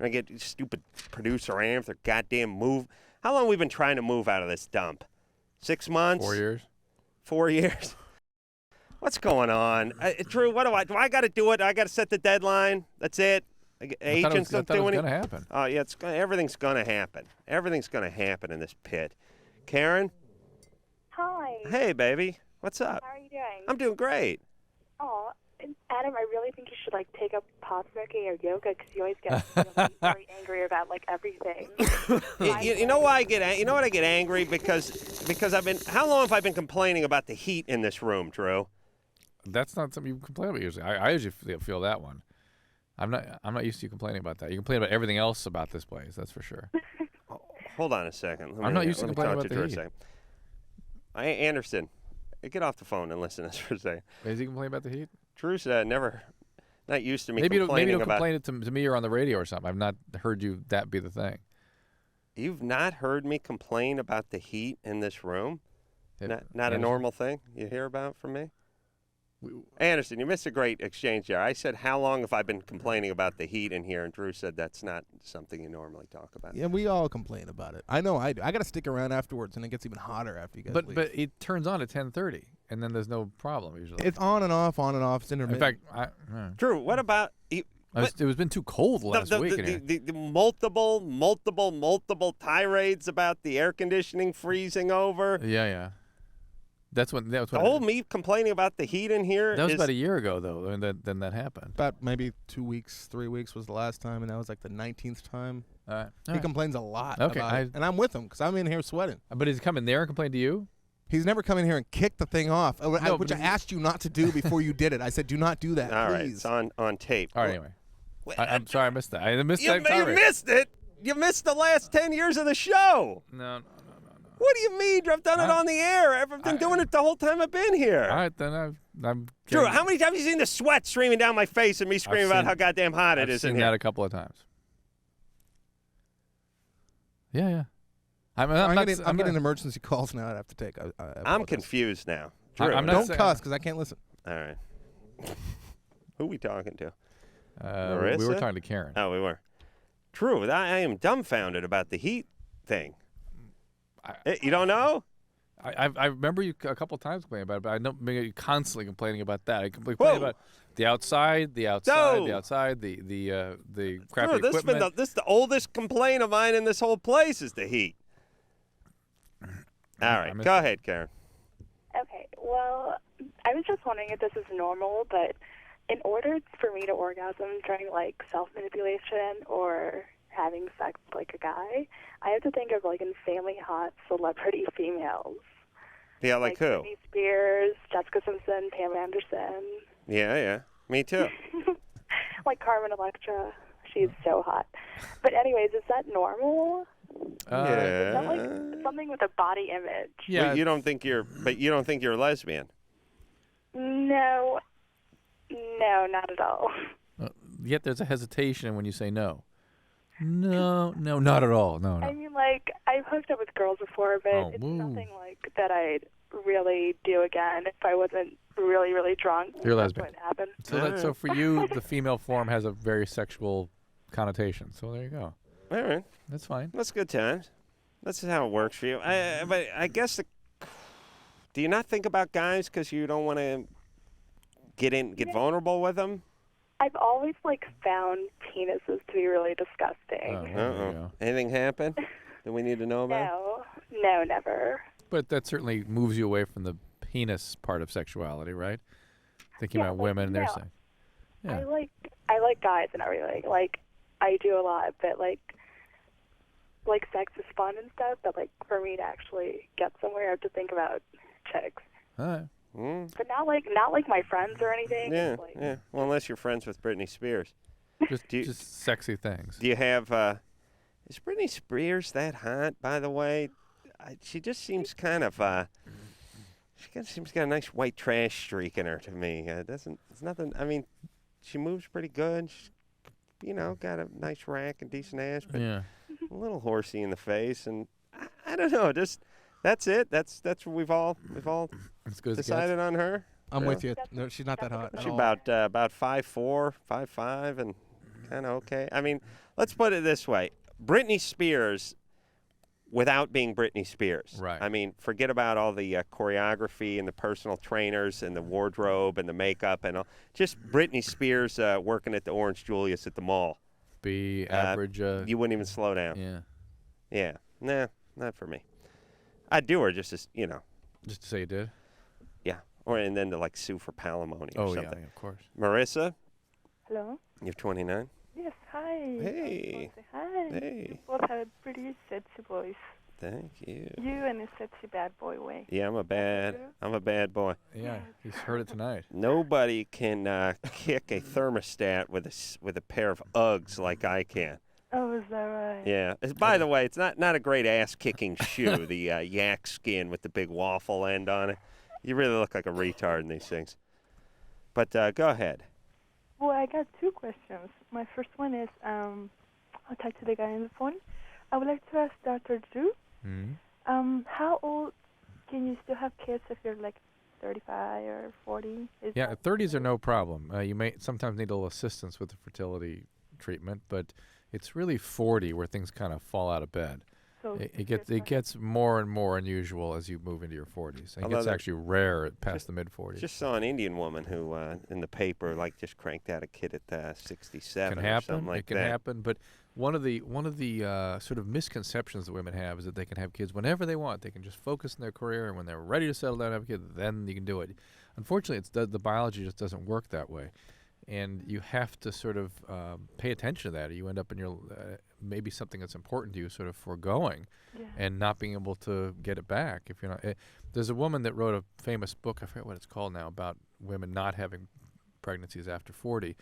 I'm going to get stupid producer Ann with their goddamn move. How long have we been trying to move out of this dump? 6 months? 4 years. 4 years? What's going on? Drew, what do I got to do it? I got to set the deadline? That's it? Agents don't do anything? It's going to happen. Oh, yeah, everything's going to happen. Everything's going to happen in this pit. Karen? Hi. Hey, baby. What's up? How are you doing? I'm doing great. Oh, Adam, I really think you should take up pot smoking or yoga because you always get very angry about everything. you know why I get? You know what I get angry because I've been. How long have I been complaining about the heat in this room, Drew? That's not something you complain about usually. I usually feel that one. I'm not used to you complaining about that. You complain about everything else about this place. That's for sure. Hold on a second. I'm not used to complaining about the heat. Anderson, get off the phone and listen to this for a second. Is he complaining about the heat? Drew's not used to me maybe complaining don't about... complain it to me or on the radio or something. I've not heard you that be the thing. You've not heard me complain about the heat in this room? Not a normal thing you hear about from me? Anderson, you missed a great exchange there. I said, how long have I been complaining about the heat in here? And Drew said that's not something you normally talk about. Yeah, we all complain about it. I know I do. I got to stick around afterwards, and it gets even hotter after you guys leave. But it turns on at 10:30, and then there's no problem usually. It's on and off, on and off. It's intermittent. In fact, Drew, what about... It was been too cold last week. The multiple tirades about the air conditioning freezing over. Yeah. That's when me complaining about the heat in here. That was about a year ago, though, and then that happened. About maybe 2 weeks, 3 weeks was the last time, and that was the 19th time. All right. He complains a lot. Okay, about it, and I'm with him because I'm in here sweating. But he's come in there and complained to you? He's never come in here and kicked the thing off, which I asked you not to do before you did it. I said, do not do that, All please. right, it's on tape. All right, anyway. I'm sorry I missed that. I missed that. You missed it. You missed the last 10 years of the show. No. What do you mean? I've done it on the air. I've been doing it the whole time I've been here. All right, then I'm Drew, how many times have you seen the sweat streaming down my face and me screaming about how goddamn hot it is in here? I've seen that a couple of times. Yeah. I'm getting emergency calls now I have to take. I'm confused now. Drew, don't cuss because I can't listen. All right. Who are we talking to? We were talking to Karen. Oh, we were. Drew, I am dumbfounded about the heat thing. You don't know? I remember you a couple of times complaining about it, but I don't remember you constantly complaining about that. I complain about the outside, the crappy Drew, equipment. This is the oldest complaint of mine in this whole place is the heat. All right, go ahead, Karen. Okay, well, I was just wondering if this is normal, but in order for me to orgasm during self-manipulation or having sex like a guy, I have to think of insanely hot celebrity females. Yeah, like who? Britney Spears, Jessica Simpson, Pam Anderson. Yeah, me too. Like Carmen Electra. She's so hot. But anyways, is that normal? Is that like something with a body image? Yeah. But you don't think you're a lesbian. No, not at all. Yet there's a hesitation when you say no. No, not at all. No. I mean, like, I've hooked up with girls before, but it's nothing like that I'd really do again if I wasn't really, really drunk. You're That's lesbian. what happened. So for you, the female form has a very sexual connotation. So there you go. All right. That's fine. That's good times. That's how it works for you. But I guess, do you not think about guys because you don't want to get vulnerable with them? I've always, like, found penises to be really disgusting. Uh-oh. Anything happen that we need to know about? No, never. But that certainly moves you away from the penis part of sexuality, right? Thinking about women and their sex. Yeah. I like guys and everything. Like, I do a lot, but like sex is fun and stuff. But like for me to actually get somewhere, I have to think about chicks. All right. But not like my friends or anything. Yeah, It's like, yeah. Well, unless you're friends with Britney Spears. Just sexy things. Do you have? Is Britney Spears that hot? By the way, she just seems kind of. She's got a nice white trash streak in her to me. It's nothing. I mean, she moves pretty good. She's, got a nice rack and decent ass, but a little horsey in the face, and I don't know. Just that's it. That's what we've all decided on her. I'm with you. No, she's not that hot. She's about 5'4", 5'5", and kind of okay. I mean, let's put it this way: Britney Spears, without being Britney Spears. Right. I mean, forget about all the choreography and the personal trainers and the wardrobe and the makeup and all. Just Britney Spears working at the Orange Julius at the mall. Be average. You wouldn't even slow down. Yeah. Yeah. Nah, not for me. I'd do her just as, Just to say you did? Yeah. And then to, like, sue for palimony or something. Yeah, of course. Marissa? Hello? You're 29? Yes, hi. Hey. Hi. Hey. You both have a pretty sexy voice. Thank you. You and a sexy bad boy way. Yeah, I'm a bad boy. Yeah, he's heard it tonight. Nobody can kick a thermostat with a pair of Uggs like I can. Oh, is that right? Yeah. By the way, it's not a great ass-kicking shoe, the yak skin with the big waffle end on it. You really look like a retard in these things. But go ahead. Well, I got two questions. My first one is, I'll talk to the guy on the phone. I would like to ask Dr. Drew, how old can you still have kids if you're like 35 or 40? Yeah, 30s are no problem. You may sometimes need a little assistance with the fertility treatment, but it's really 40 where things kind of fall out of bed. So it gets more and more unusual as you move into your 40s. It gets actually rare past the mid-40s. Just saw an Indian woman who, in the paper, just cranked out a kid at 67 Can or happen. something like it can that. happen, but one of the sort of misconceptions that women have is that they can have kids whenever they want. They can just focus on their career, and when they're ready to settle down and have a kid, then you can do it. Unfortunately, the biology just doesn't work that way. And you have to sort of pay attention to that, or you end up in your maybe something that's important to you sort of foregoing and not being able to get it back. If you're not, there's a woman that wrote a famous book, I forget what it's called now, about women not having pregnancies after 40.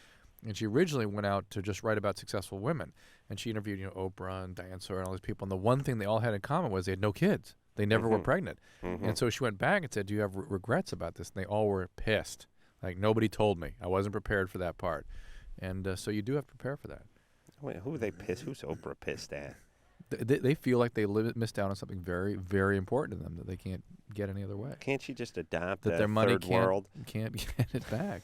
And she originally went out to just write about successful women. And she interviewed, Oprah and Diane Sawyer and all these people. And the one thing they all had in common was they had no kids. They never were pregnant. And so she went back and said, do you have regrets about this? And they all were pissed. Like, nobody told me. I wasn't prepared for that part. And so you do have to prepare for that. Wait, who are they pissed? Who's Oprah pissed at? They feel like they missed out on something very, very important to them that they can't get any other way. Can't she just adopt that their money third world? Can't get it back.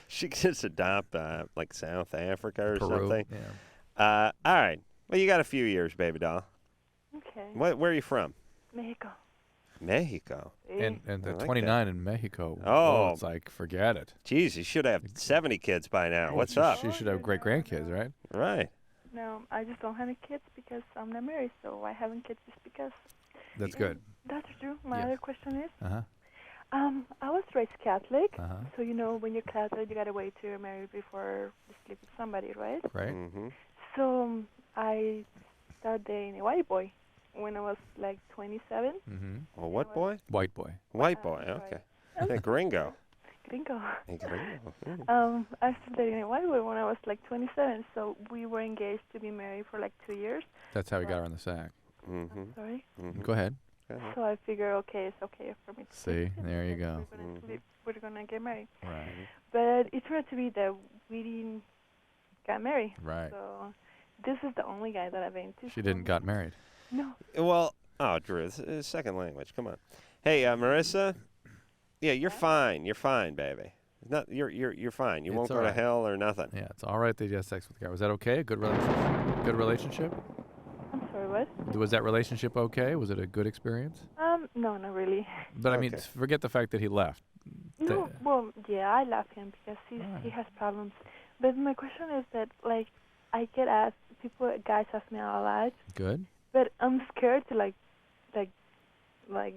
She can just adopt like South Africa or Peru, something. Yeah. All right. Well, you got a few years, baby doll. Okay. Where are you from? Mexico. Mexico. And the like 29 in Mexico. Oh, it's like, forget it. Geez, you should have 70 kids by now. What's up? She should have great grandkids, right? Right. No, I just don't have any kids because I'm not married, so I haven't kids just because. That's good. That's true. My other question is, Uh-huh. I was raised Catholic, Uh-huh. so when you're Catholic, you gotta wait till you're married before you sleep with somebody, right? Right. Mm-hmm. So I started dating a white boy when I was like 27. Mm-hmm. A what boy? White boy. White boy. Okay. A gringo. Gringo. A gringo. I started dating a white boy when I was like 27, so we were engaged to be married for like 2 years. That's how he got her on the sack. Mm-hmm. I'm sorry. Mm-hmm. Go ahead. So I figure, okay, it's okay for me to See, there you go. we're gonna get married. Right. But it turned out to be that we didn't get married. Right. So this is the only guy that I've been to. She didn't got married. No. Well, Drew, this is second language. Come on. Hey, Marissa. Yeah, you're fine. You're fine, baby. Not you're fine. You won't go to hell or nothing. Yeah, it's all right that you had sex with the guy. Was that okay? A good relationship? Good relationship? I'm sorry, what? Was that relationship okay? Was it a good experience? No, not really. But I mean, forget the fact that he left. No, well, yeah, I love him because he has problems. But my question is that, like, I get asked, guys ask me a lot. Good. But I'm scared to like,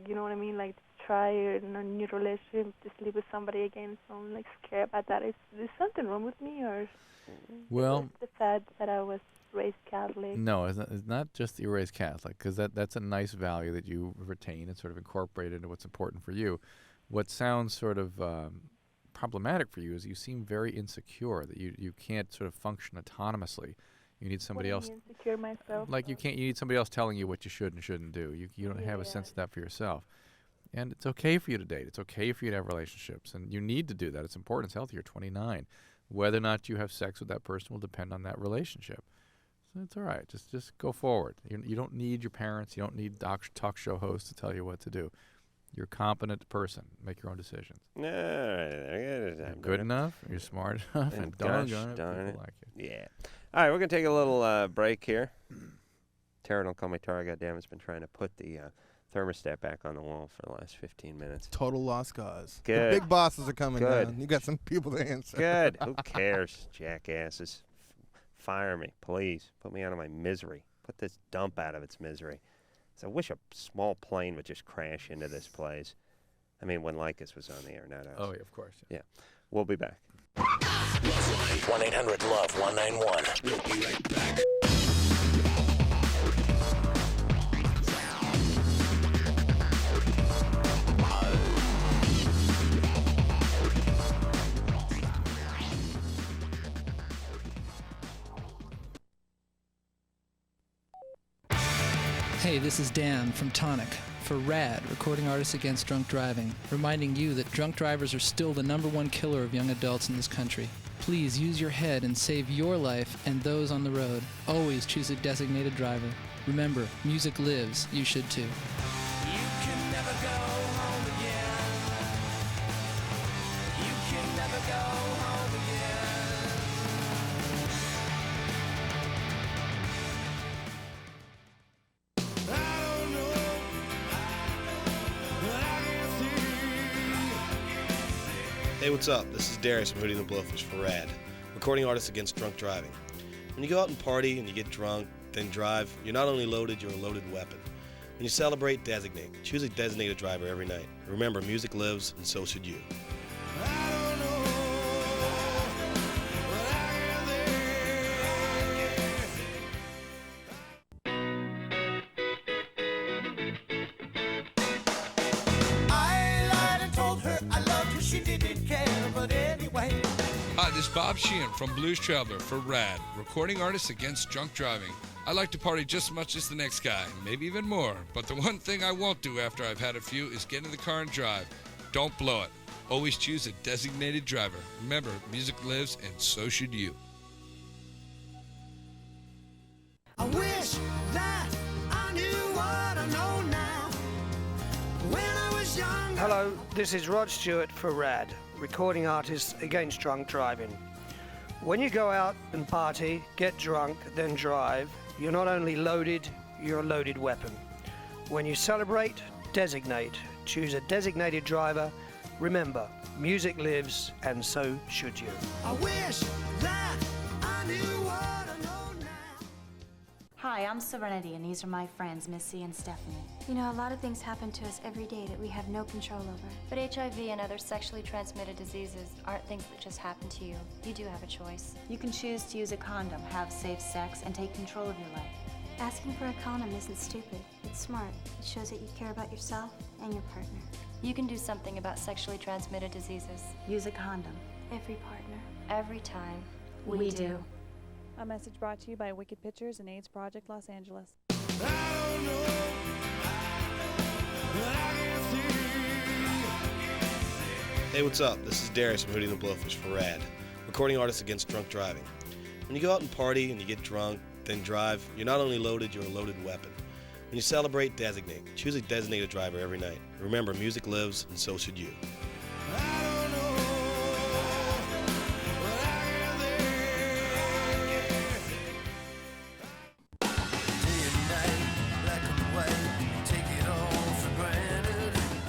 you know what I mean? Like, try a new relationship, to sleep with somebody again. So I'm, like, scared about that. Is something wrong with me, or Well, the fact that I was raised Catholic? no, it's not just that you raised Catholic, because that's a nice value that you retain and sort of incorporate into what's important for you. What sounds sort of problematic for you is you seem very insecure, that you can't sort of function autonomously. You need somebody else. Insecure myself. Like you need somebody else telling you what you should and shouldn't do. You don't have a sense of that for yourself. And it's okay for you to date. It's okay for you to have relationships. And you need to do that. It's important. It's healthy. You're 29. Whether or not you have sex with that person will depend on that relationship. So it's all right. Just go forward. You don't need your parents. You don't need talk show hosts to tell you what to do. You're a competent person. Make your own decisions. You're good enough. You're smart enough. And doggone it, people like you. Yeah. All right, we're going to take a little break here. Taryn will call me Tara. Goddamn, it's been trying to put the thermostat back on the wall for the last 15 minutes. Total lost cause. Good. The big bosses are coming Good. down. You got some people to answer. Good. Who cares, jackasses? Fire me, please. Put me out of my misery. Put this dump out of its misery. So I wish a small plane would just crash into this place. I mean, when Lycus was on the air, not us. Oh, yeah, of course. Yeah. We'll be back. 1-800-LOVE-191. We'll be right back. Hey, this is Dan from Tonic for RAD, Recording Artists Against Drunk Driving, reminding you that drunk drivers are still the #1 killer of young adults in this country. Please use your head and save your life and those on the road. Always choose a designated driver. Remember, music lives. You should too. Hey, what's up? This is Darius from Hootie and the Blowfish for RAD, Recording Artists Against Drunk Driving. When you go out and party and you get drunk, then drive, you're not only loaded, you're a loaded weapon. When you celebrate, designate. Choose a designated driver every night. Remember, music lives, and so should you. Hi, this is Bob Sheehan from Blues Traveler for RAD, Recording Artists Against Drunk Driving. I like to party just as much as the next guy, maybe even more. But the one thing I won't do after I've had a few is get in the car and drive. Don't blow it. Always choose a designated driver. Remember, music lives, and so should you. I wish that I knew what I know now. When I was young. Hello, this is Rod Stewart for RAD, Recording Artists Against Drunk Driving. When you go out and party, get drunk, then drive, you're not only loaded, you're a loaded weapon. When you celebrate, designate. Choose a designated driver. Remember, music lives, and so should you. I wish that I knew what I know now. Hi, I'm Serenity, and these are my friends, Missy and Stephanie. You know, a lot of things happen to us every day that we have no control over. But HIV and other sexually transmitted diseases aren't things that just happen to you. You do have a choice. You can choose to use a condom, have safe sex, and take control of your life. Asking for a condom isn't stupid. It's smart. It shows that you care about yourself and your partner. You can do something about sexually transmitted diseases. Use a condom. Every partner. Every time. We do. A message brought to you by Wicked Pictures and AIDS Project Los Angeles. Hey, what's up? This is Darius from Hootie and the Blowfish for RAD, recording artists against drunk driving. When you go out and party and you get drunk, then drive, you're not only loaded, you're a loaded weapon. When you celebrate, designate. Choose a designated driver every night. Remember, music lives, and so should you.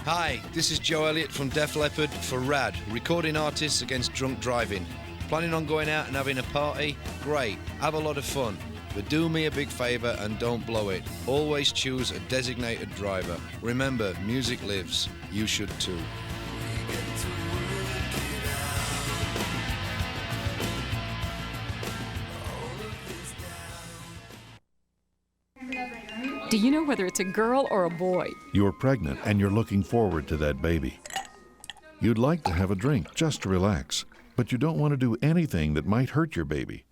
Hi, this is Joe Elliott from Def Leppard for RAD, recording artists against drunk driving. Planning on going out and having a party? Great, have a lot of fun. But do me a big favour and don't blow it. Always choose a designated driver. Remember, music lives. You should too. Do you know whether it's a girl or a boy? You're pregnant and you're looking forward to that baby. You'd like to have a drink just to relax, but you don't want to do anything that might hurt your baby.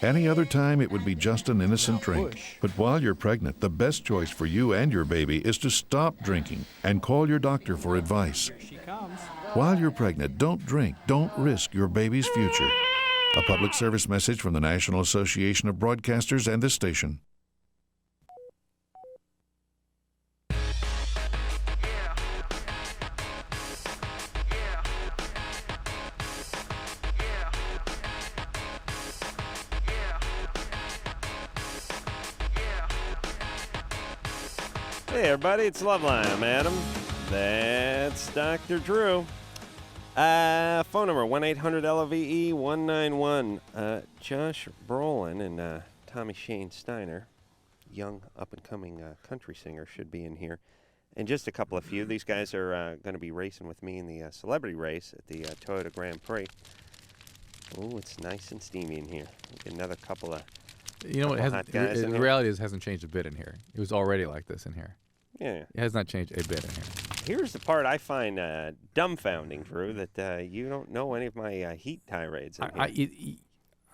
Any other time, it would be just an innocent drink. But while you're pregnant, the best choice for you and your baby is to stop drinking and call your doctor for advice. While you're pregnant, don't drink. Don't risk your baby's future. A public service message from the National Association of Broadcasters and this station. Hey everybody, it's LoveLine. I'm Adam. That's Dr. Drew. Phone number 1-800-LOVE-191. Josh Brolin and Tommy Shane Steiner, young up-and-coming country singer, should be in here. And just a couple of few. These guys are going to be racing with me in the celebrity race at the Toyota Grand Prix. Oh, it's nice and steamy in here. Get another couple of You know what? The reality is, it hasn't changed a bit in here. It was already like this in here. Yeah. It has not changed a bit in here. Here's the part I find dumbfounding, Drew, that you don't know any of my heat tirades. I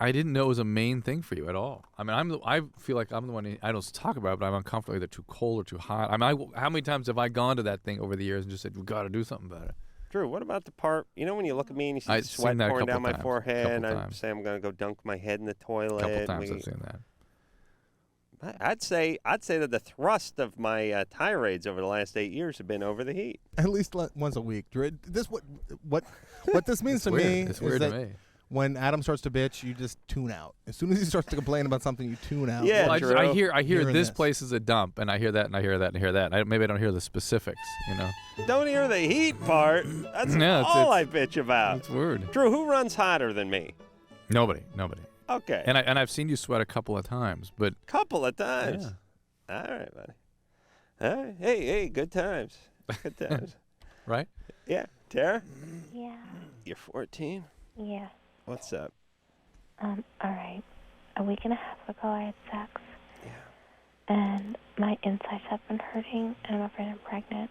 didn't know it was a main thing for you at all. I mean, I feel like I'm the one I don't talk about it, but I'm uncomfortable either too cold or too hot. I mean, how many times have I gone to that thing over the years and just said, we've got to do something about it? Drew, what about the part, when you look at me and you see the sweat pouring down my forehead, and I say I'm going to go dunk my head in the toilet. A couple times I've seen that. I'd say that the thrust of my tirades over the last 8 years have been over the heat. At least once a week, Drew. This what this means to me it's is weird that to me. When Adam starts to bitch, you just tune out. As soon as he starts to complain about something, you tune out. Yeah, well, I hear this place is a dump, and I hear that, and I hear that, and I hear that. Maybe I don't hear the specifics, Don't hear the heat part. That's all I bitch about. It's weird. Drew, who runs hotter than me? Nobody. Okay. And I've seen you sweat a couple of times, but couple of times. Yeah. All right, buddy. All right. Hey, good times. Good times. Right? Yeah. Tara? Yeah. You're 14? Yeah. What's up? All right. A week and a half ago, I had sex. Yeah. And my insides have been hurting, and I'm afraid I'm pregnant.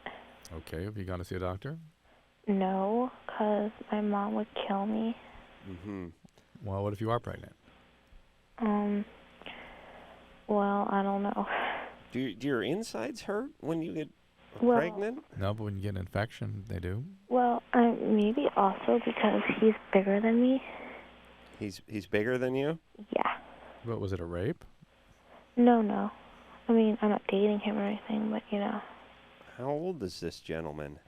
Okay. Have you gone to see a doctor? No, because my mom would kill me. Mm-hmm. Well, what if you are pregnant? Well, I don't know. Do your insides hurt when you get pregnant? No, but when you get an infection, they do. Well, maybe also because he's bigger than me. He's bigger than you? Yeah. What, was it a rape? No. I mean, I'm not dating him or anything, but, How old is this gentleman?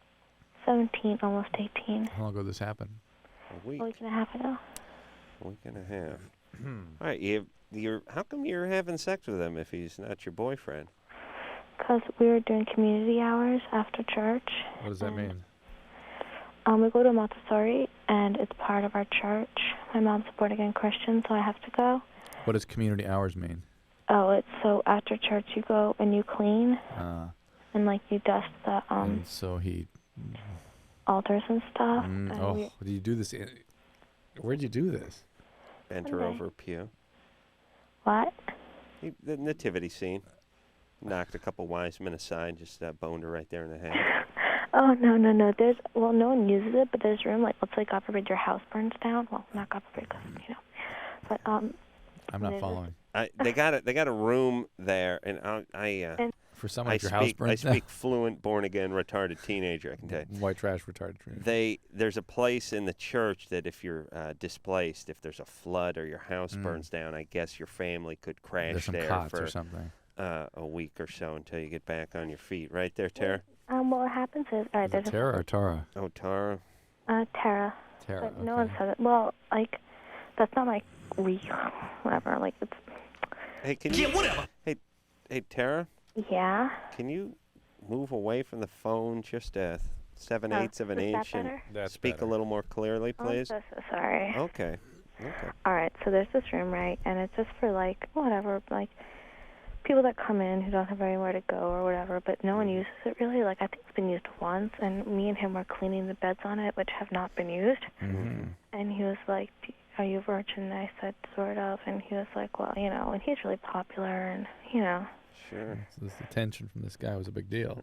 17, almost 18. How long ago did this happen? A week. A week and a half ago. A week and a half. All right, how come you're having sex with him if he's not your boyfriend? Because we were doing community hours after church. What does that mean? We go to Montessori, and it's part of our church. My mom's a born-again Christian, so I have to go. What does community hours mean? Oh, it's so after church you go and you clean, and you dust the and so he altars and stuff. Do you do this? Where'd you do this? Enter over pew. What? The nativity scene. Knocked a couple wise men aside, just boned her right there in the head. Oh, no. No one uses it, but there's room. Let's say, God forbid, your house burns down. Well, not God forbid, because, But, I'm not following. They got a room there, and for someone if your house burns I speak fluent, born-again, retarded teenager, I can tell you. White trash retarded teenager. There's a place in the church that if you're displaced, if there's a flood or your house burns down, I guess your family could crash There's some there cots for or something. A week or so until you get back on your feet. Right there, Tara? What happens is, all right, there's Tara or Tara? Oh, Tara. Tara. Tara. But no one says it. Well, like, that's not my whatever. Like, it's. Hey, can you? Yeah, whatever. Hey, Tara. Yeah. Can you move away from the phone just 7/8 of an is that inch and better? speak a little more clearly, please? I'm so sorry. Okay. All right, so there's this room, right, and it's just for, like, whatever, like, people that come in who don't have anywhere to go or whatever, but no one uses it really. Like, I think it's been used once, and me and him were cleaning the beds on it, which have not been used. Mm-hmm. And he was like, are you a virgin? And I said, sort of, and he was like, well, you know, and he's really popular, and, you know. Sure. So this attention from this guy was a big deal.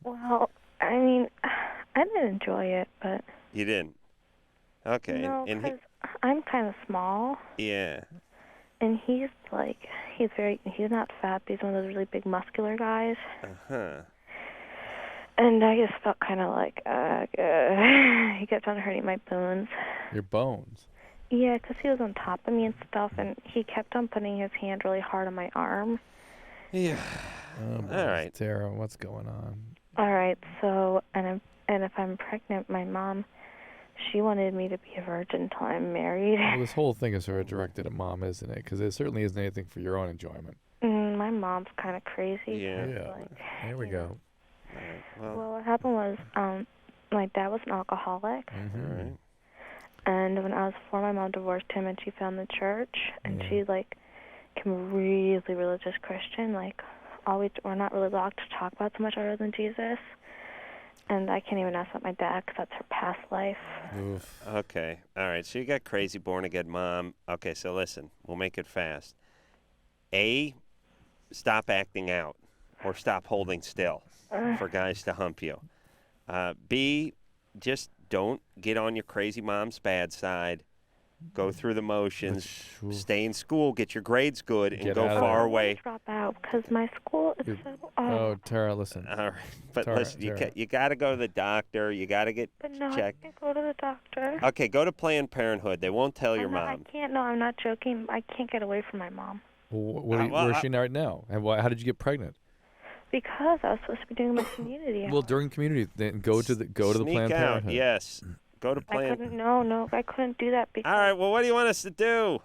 Well, I mean, I didn't enjoy it, but... You didn't? Okay. No, and because I'm kind of small. Yeah. And he's like, he's not fat, but he's one of those really big muscular guys. Uh-huh. And I just felt kind of like, he kept on hurting my bones. Your bones? Yeah, because he was on top of me and stuff, and he kept on putting his hand really hard on my arm. Yeah. All right. Tara, what's going on? All right, so, and if I'm pregnant, my mom, she wanted me to be a virgin until I'm married. Well, this whole thing is sort of directed at mom, isn't it? Because it certainly isn't anything for your own enjoyment. My mom's kind of crazy. Yeah. Like, There we go. well, what happened was, my dad was an alcoholic. Mm-hmm. Right. And when I was 4, my mom divorced him, and she found the church, and she, like, became a really religious Christian. Like, we're not really allowed to talk about so much other than Jesus. And I can't even ask about my dad because that's her past life. Oof. Okay. All right. So you got crazy born-again mom. Okay, so listen. We'll make it fast. A, stop acting out or stop holding still for guys to hump you. B, just don't get on your crazy mom's bad side. Go through the motions. Stay in school. Get your grades good and go far away. Drop out because my school is so. Oh, Tara, listen. All right, but Tara, listen, Tara. you got to go to the doctor. You got to get But no, checked. I can't go to the doctor. Okay, go to Planned Parenthood. They won't tell your mom. I can't. No, I'm not joking. I can't get away from my mom. Where is she right now? And how did you get pregnant? Because I was supposed to be doing my community. Well, during community, then go to the Sneak Planned out, Parenthood. yes. Go to I Planned. couldn't. No, I couldn't do that because All right. Well, what do you want us to do?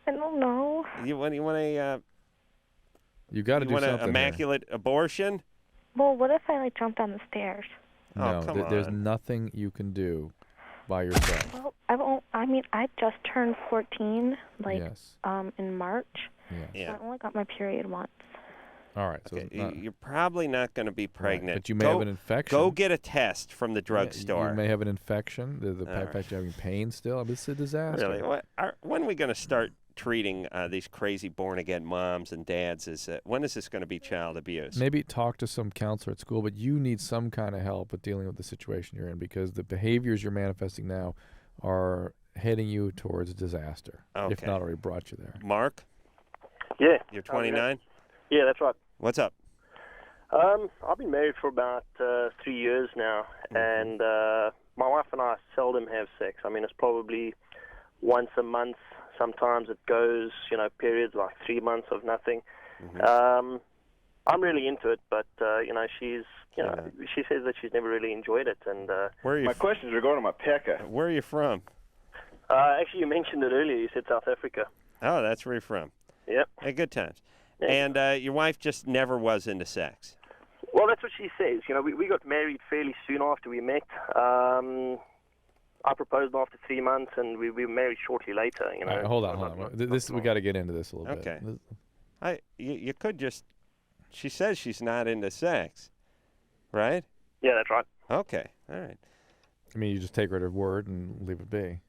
I don't know. You want a You got to do want something. an immaculate abortion? Well, what if I jumped down the stairs? No, come there's on. nothing you can do by yourself. Well, I just turned 14, Yes. in March. Yeah. So I only got my period once. All right. So Okay, you're probably not going to be pregnant. but you may have an infection. Go get a test from the Yeah, drugstore. You may have an infection. The All fact right. you're having pain still. I mean, it's a disaster. Really? When are we going to start treating these crazy born-again moms and dads? When is this going to be child abuse? Maybe talk to some counselor at school, but you need some kind of help with dealing with the situation you're in because the behaviors you're manifesting now are heading you towards disaster, if Okay. not already brought you there. Mark? Yeah. You're 29? Yeah, that's right. What's up? I've been married for about 3 years now, and my wife and I seldom have sex. I mean, it's probably once a month. Sometimes it goes, periods like 3 months of nothing. I'm really into it, but she's, she says that she's never really enjoyed it. And Where are you my questions regarding my pecker. Where are you from? Actually, you mentioned it earlier. You said South Africa. Oh, that's where you're from. Yep. Hey, good times. Yeah. And your wife just never was into sex. Well, that's what she says. We got married fairly soon after we met. I proposed after 3 months, and we were married shortly later. All right, hold on. We got to get into this a little Okay. bit. You could just. She says she's not into sex, right? Yeah, that's right. Okay, all right. I mean, you just take her at her word and leave it be.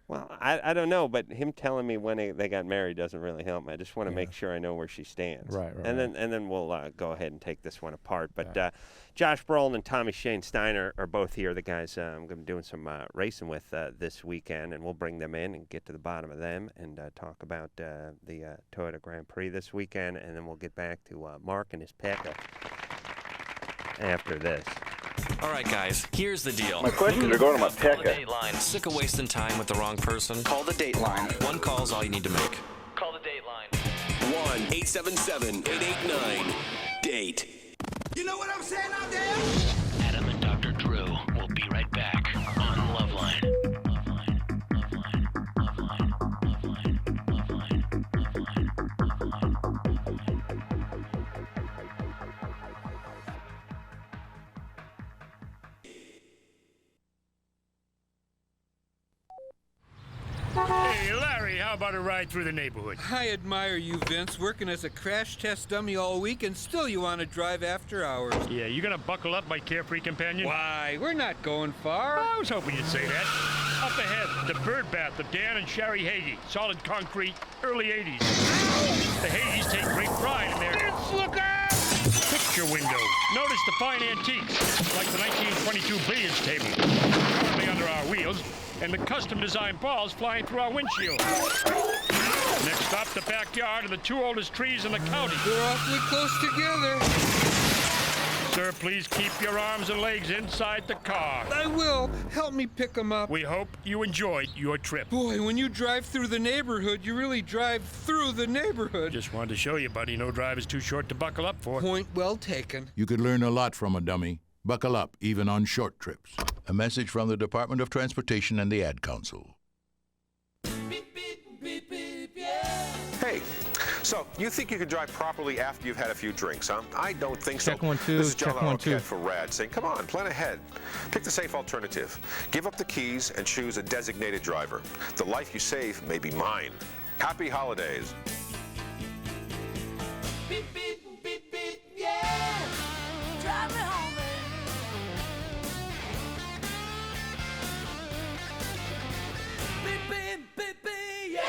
Well, I don't know, but him telling me when they got married doesn't really help me. I just want to make sure I know where she stands. Right. And then we'll go ahead and take this one apart. But Josh Brolin and Tommy Shane Steiner are both here. The guys I'm going to be doing some racing with this weekend, and we'll bring them in and get to the bottom of them and talk about the Toyota Grand Prix this weekend, and then we'll get back to Mark and his pickup after this. All right, guys, here's the deal. My questions are going to my Call the pickup. Dateline. Sick of wasting time with the wrong person? Call the Dateline. One call's all you need to make. Call the Dateline. 1-877-889-DATE. You know what I'm saying out there? Adam and Dr. Drew will be right back on LoveLine. Hey, Larry, how about a ride through the neighborhood? I admire you, Vince, working as a crash test dummy all week, and still you want to drive after hours. Yeah, you gonna buckle up, my carefree companion? Why, we're not going far. I was hoping you'd say that. Up ahead, the bird bath of Dan and Sherry Hagee. Solid concrete, early 80s. The Hagees take great pride in their... Vince, look out! Picture window. Notice the fine antiques, like the 1922 billiards table, currently under our wheels, and the custom-designed balls flying through our windshield. Next stop, the backyard of the two oldest trees in the county. They're awfully close together. Sir, please keep your arms and legs inside the car. I will. Help me pick them up. We hope you enjoyed your trip. Boy, when you drive through the neighborhood, you really drive through the neighborhood. Just wanted to show you, buddy, no drive is too short to buckle up for. Point well taken. You could learn a lot from a dummy. Buckle up, even on short trips. A message from the Department of Transportation and the Ad Council. Hey, so you think you can drive properly after you've had a few drinks, huh? I don't think so. Check 1 2. This is John Check 1 2. Arquette for RAD saying, come on, plan ahead. Pick the safe alternative. Give up the keys and choose a designated driver. The life you save may be mine. Happy holidays. Beep, beep, beep, beep, yeah. Drive me home, baby. Beep, beep, beep, beep, yeah.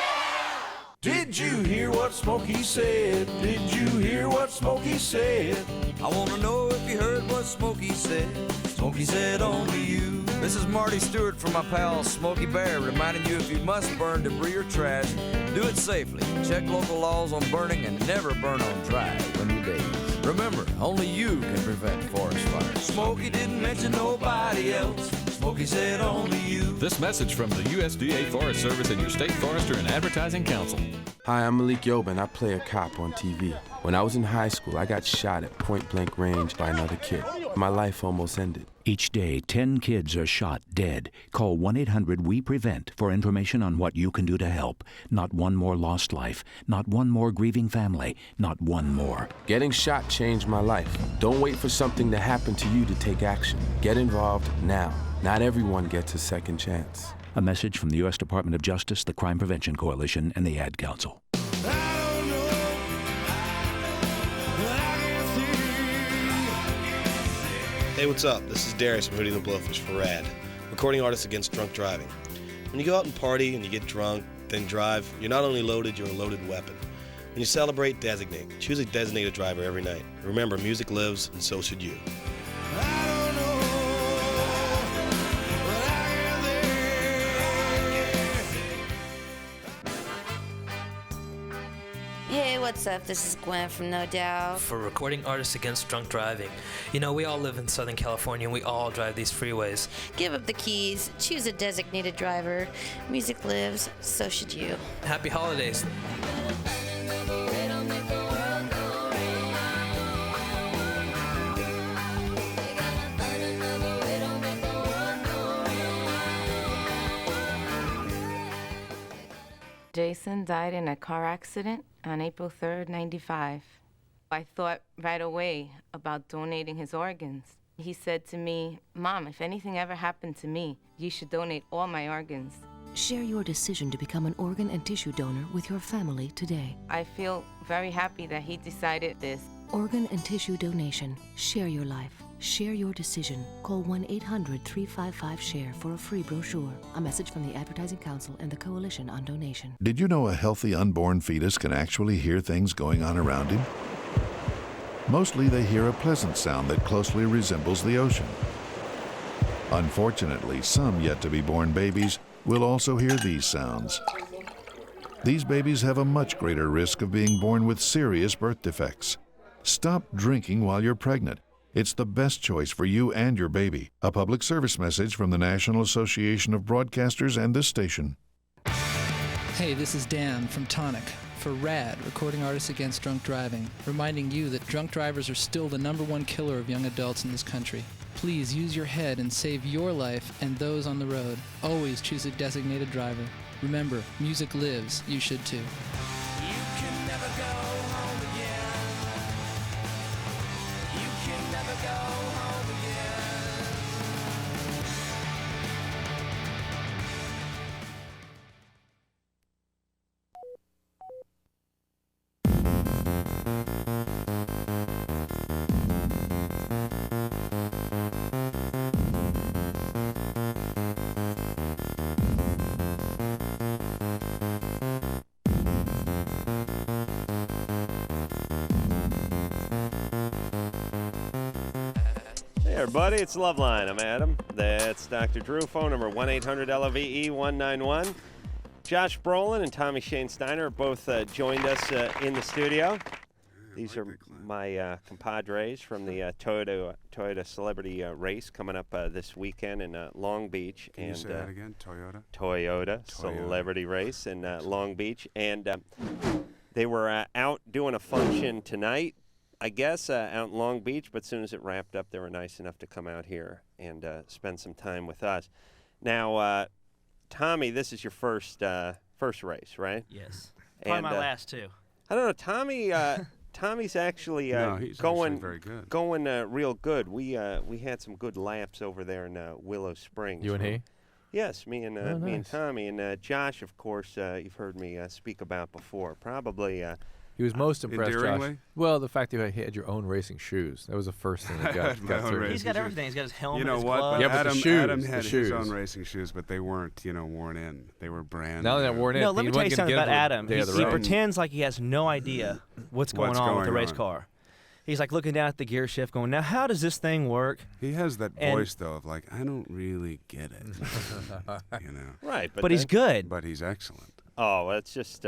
Did you hear what Smokey said? Did you hear what Smokey said? I want to know if you heard what Smokey said. Smokey said only you. This is Marty Stewart from my pal Smokey Bear, reminding you if you must burn debris or trash, do it safely. Check local laws on burning and never burn on dry when you days. Remember, only you can prevent forest fires. Smokey didn't mention nobody else. Smokey said only you. This message from the USDA Forest Service and your state forester and advertising council. Hi, I'm Malik Yobin. I play a cop on TV. When I was in high school, I got shot at point-blank range by another kid. My life almost ended. Each day, 10 kids are shot dead. Call 1-800-WE-PREVENT for information on what you can do to help. Not one more lost life. Not one more grieving family. Not one more. Getting shot changed my life. Don't wait for something to happen to you to take action. Get involved now. Not everyone gets a second chance. A message from the U.S. Department of Justice, the Crime Prevention Coalition, and the Ad Council. Hey, what's up? This is Darius from Hootie and the Blowfish for RAD, recording artists against drunk driving. When you go out and party and you get drunk, then drive, you're not only loaded, you're a loaded weapon. When you celebrate, designate. Choose a designated driver every night. Remember, music lives, and so should you. Hey, what's up? This is Gwen from No Doubt. For recording artists against drunk driving. You know, we all live in Southern California and we all drive these freeways. Give up the keys, choose a designated driver. Music lives, so should you. Happy holidays. Jason died in a car accident on April 3rd, 95. I thought right away about donating his organs. He said to me, "Mom, if anything ever happened to me, you should donate all my organs." Share your decision to become an organ and tissue donor with your family today. I feel very happy that he decided this. Organ and tissue donation. Share your life. Share your decision. Call 1-800-355-SHARE for a free brochure. A message from the Advertising Council and the Coalition on Donation. Did you know a healthy unborn fetus can actually hear things going on around him? Mostly they hear a pleasant sound that closely resembles the ocean. Unfortunately, some yet-to-be-born babies will also hear these sounds. These babies have a much greater risk of being born with serious birth defects. Stop drinking while you're pregnant. It's the best choice for you and your baby. A public service message from the National Association of Broadcasters and this station. Hey, this is Dan from Tonic for RAD, Recording Artists Against Drunk Driving, reminding you that drunk drivers are still the #1 killer of young adults in this country. Please use your head and save your life and those on the road. Always choose a designated driver. Remember, music lives. You should too. Hey everybody, it's LoveLine. I'm Adam. That's Dr. Drew. Phone number 1-800-LOVE-191. Josh Brolin and Tommy Shane Steiner both joined us in the studio. These are my compadres from the Toyota Celebrity Race coming up this weekend in Long Beach. Can you say that again? Toyota Celebrity Race in Long Beach. And they were out doing a function tonight, I guess, out in Long Beach, but as soon as it wrapped up, they were nice enough to come out here and spend some time with us. Now, Tommy, this is your first race, right? Yes. Probably my last, too. I don't know. Tommy's actually going very good. Going real good. We had some good laps over there in Willow Springs. You and he? Yes, me and nice. me and Tommy and Josh. Of course, you've heard me speak about before. Probably. He was most impressed, Josh. Endearingly? Well, the fact that he had your own racing shoes. That was the first thing that got through. He's got everything. He's got his helmet, You know his what? gloves. But Yeah, but the shoes, Adam had the his shoes. own racing shoes, but they weren't, worn in. They were brand Now they're not worn in. No, let me tell you something about Adam. He Right. pretends like he has no idea what's going on with the race car. He's like looking down at the gear shift going, now how does this thing work? He has that voice, though, of like, I don't really get it. Right. But he's good. But he's excellent. Oh, it's just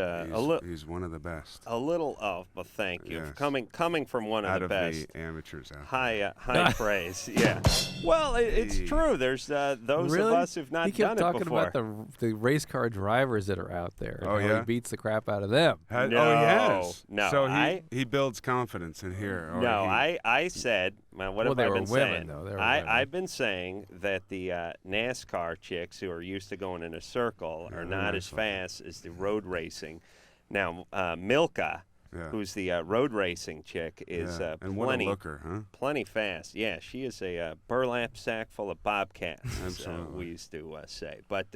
he's one of the best. A little. Oh, well, thank you. Yes. Coming from one of out the of best. the amateurs out High praise. Yeah. Well, it's true. There's those Really? of us who've not he kept done it talking before. about the race car drivers that are out there. Oh, and how yeah? he beats the crap out of them. Oh, he has. No, So he builds confidence in here. Or No, he, I said, what have they I were been women, saying? though. They were I've been saying that the NASCAR chicks who are used to going in a circle are not as fast as the road racing. Now, Milka, who's the road racing chick, is and what a looker, huh? plenty fast. Yeah, she is a burlap sack full of bobcats, Absolutely. we used to say. But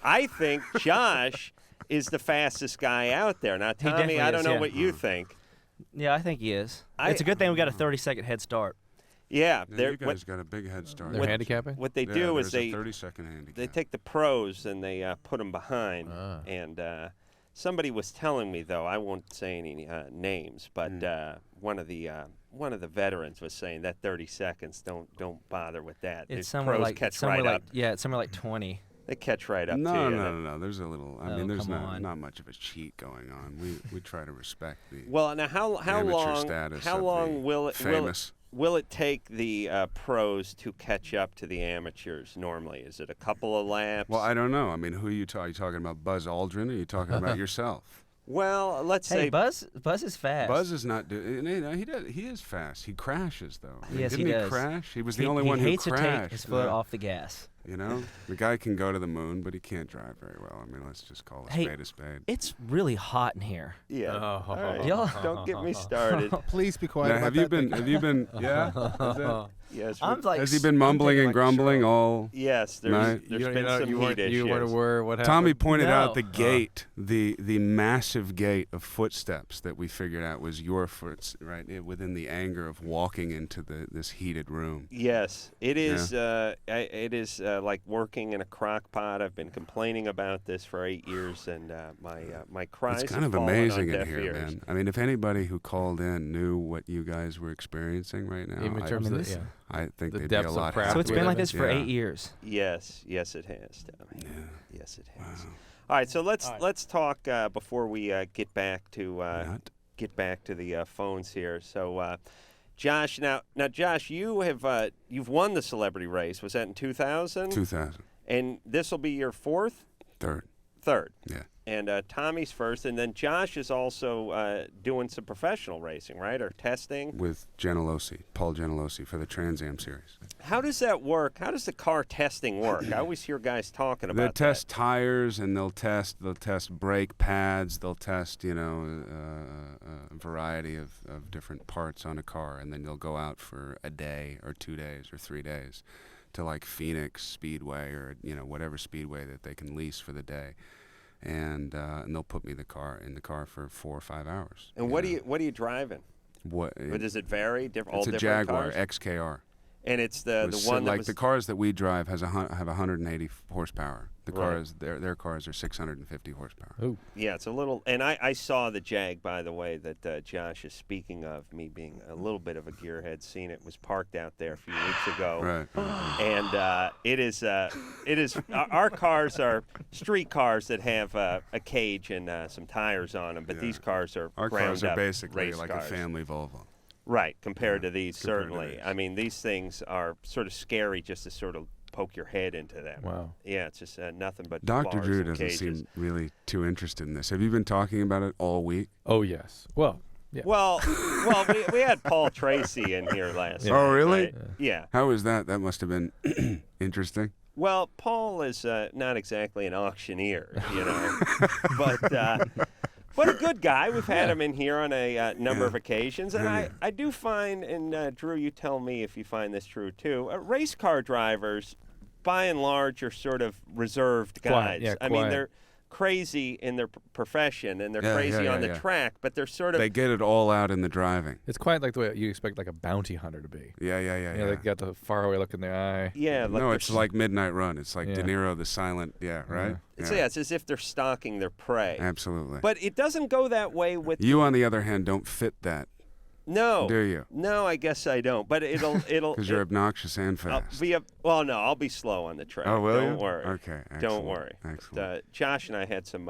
I think Josh is the fastest guy out there. Now, Tommy, definitely I don't is, know yeah. what you think. Yeah, I think he is. It's a good thing we got a 30-second head start. Yeah, you guys got a big head start. They're handicapping? What they do is there's a 30-second handicap. they take the pros and they put them behind. And somebody was telling me, though, I won't say any names, but one of the veterans was saying that 30 seconds don't bother with that. It's These somewhere pros like catch right up. Yeah, it's somewhere like 20. They catch right up to you. No. There's a little. I mean, there's not much of a cheat going on. We try to respect the. Well, now how amateur long status how of long the will it famous. will it take the pros to catch up to the amateurs normally? Is it a couple of laps? Well, I don't know. I mean, who are you talking about? Buzz Aldrin? Or are you talking about yourself? Well, let's say Buzz is fast. Buzz is not doing. He is fast. He crashes though. Yes, Didn't he does. Crash? He was the only one who hates crashed. to take his foot off the gas. You know, the guy can go to the moon, but he can't drive very well. I mean, let's just call a spade a spade. It's really hot in here. Yeah. All right. Y'all don't get me started. Please be quiet. Now, about have you that been? thing. Have you been? Yeah. Yes. I'm like, Has he been mumbling and grumbling all? Yes. There's night? been some heat issues. You weren't aware what happened? Tommy pointed out the gate, the massive gate of footsteps that we figured out was your foot, right, within the anger of walking into this heated room. Yes, it is. It is like working in a crock pot. I've been complaining about this for 8 years, and my cries. It's kind of have fallen amazing on in deaf here, ears. man. I mean, if anybody who called in knew what you guys were experiencing right now, Even in terms of this, I think the they'd be depths a of lot crap happier. So it's been like this for 8 years. Yes, it has, Tommy. Yeah. Yes, it has. All right, so let's talk before we get back to the phones here. So, Josh, now, Josh, you've won the celebrity race. Was that in 2000? 2000. And this will be your fourth? Third. Yeah. And Tommy's first, and then Josh is also doing some professional racing, right, or testing? With Paul Gentilossi for the Trans Am Series. How does that work? How does the car testing work? I always hear guys talking about that. They test tires, and they'll test brake pads. They'll test, a variety of different parts on a car, and then they'll go out for a day or 2 days or 3 days to like Phoenix Speedway or whatever speedway that they can lease for the day. And they'll put me in the car for 4 or 5 hours. And what are you driving? What? Does it vary? It's a Jaguar XKR. And it's the one that was the cars that we drive have 180 horsepower. The cars, their cars are 650 horsepower. Ooh. Yeah, it's a little. And I saw the Jag, by the way, that Josh is speaking of. Me being a little bit of a gearhead, seen it was parked out there a few weeks ago. Right. And it is. Our cars are street cars that have a cage and some tires on them, but these cars are our ground cars are up basically race like cars. a family Volvo. Right, compared to these, certainly. I mean, these things are sort of scary just to sort of poke your head into them. Wow. Yeah, it's just nothing but Dr. bars Drew and doesn't cages. seem really too interested in this. Have you been talking about it all week? Oh, yes. Well, yeah. Well, we had Paul Tracy in here last week. Oh, really? Right? Yeah. How was that? That must have been interesting. Well, Paul is not exactly an auctioneer, but a good guy. We've had him in here on a number of occasions. And I do find, and Drew, you tell me if you find this true too, race car drivers, by and large, are sort of reserved guys. I mean, they're crazy in their profession, and they're crazy on the track, but they're sort of... They get it all out in the driving. It's quite like the way you expect like a bounty hunter to be. Yeah. They got the faraway look in their eye. Yeah. Like no, it's like Midnight Run. It's like De Niro, the silent, right? It's as if they're stalking their prey. Absolutely. But it doesn't go that way with... You, on the other hand, don't fit that. No. Do you? No, I guess I don't. But it'll... Because you're obnoxious and fast. I'll be slow on the track. Oh, will Don't you? worry. Okay, excellent. Don't worry. Excellent. But, Josh and I had some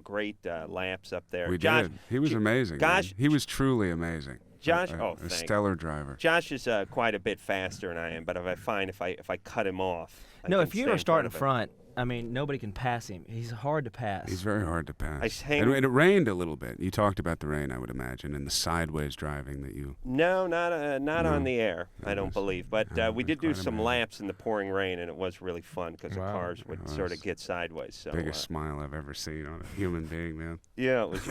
great laps up there. We Josh, did. He was amazing. Gosh, he was truly amazing. Josh, a stellar driver. Josh is quite a bit faster than I am, but if I cut him off. If you ever start in front, I mean, nobody can pass him. He's hard to pass. He's very hard to pass. And it rained a little bit. You talked about the rain, I would imagine, and the sideways driving that you... No, not on the air, I don't believe. But we did do some laps in the pouring rain, and it was really fun because the cars would sort of get sideways. So, biggest smile I've ever seen on a human being, man. Yeah, it was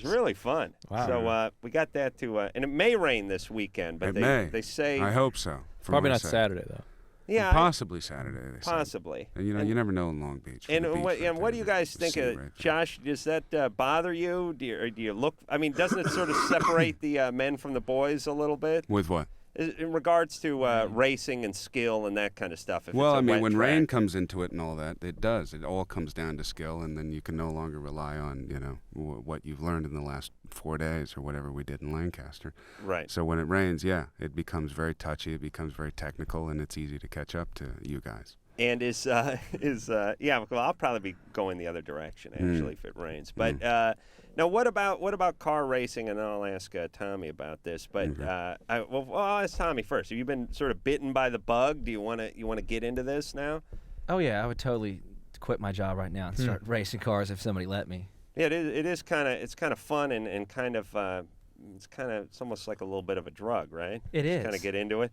really fun. Wow. So we got that to... and it may rain this weekend, but they say... I hope so. Probably not Saturday, though. Yeah, possibly Saturday. They say. Possibly. And you never know in Long Beach. And what do you guys think of Josh? Does that bother you? Do you look? I mean, doesn't it sort of separate the men from the boys a little bit? With what? In regards to racing and skill and that kind of stuff. Well, I mean, when rain comes into it and all that, it does. It all comes down to skill, and then you can no longer rely on what you've learned in the last 4 days or whatever we did in Lancaster. Right. So when it rains, it becomes very touchy. It becomes very technical, and it's easy to catch up to you guys. And well, I'll probably be going the other direction actually if it rains. But now, what about car racing? And then I'll ask Tommy about this. But I'll ask Tommy first. Have you been sort of bitten by the bug? Do you want to get into this now? Oh yeah, I would totally quit my job right now and start racing cars if somebody let me. Yeah, it is kind of fun and kind of it's almost like a little bit of a drug, right? It is. Kind of get into it.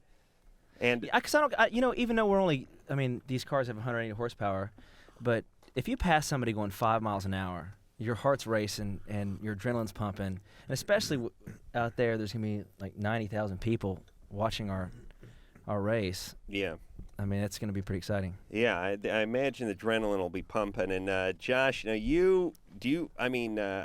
And because even though these cars have 180 horsepower, but if you pass somebody going 5 miles an hour, your heart's racing and your adrenaline's pumping, and especially out there's gonna be like 90,000 people watching our race. Yeah. I mean, it's gonna be pretty exciting. Yeah, I imagine the adrenaline will be pumping. And Josh, now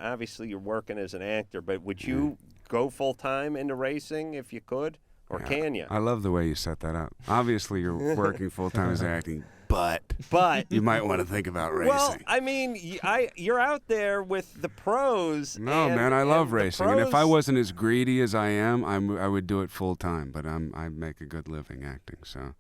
obviously you're working as an actor, but would you go full time into racing if you could, or can you? I love the way you set that up. Obviously, you're working full time as acting, but you might want to think about racing. Well, I mean, you're out there with the pros. No, man, I love racing, and if I wasn't as greedy as I am, I would do it full time. But I make a good living acting, so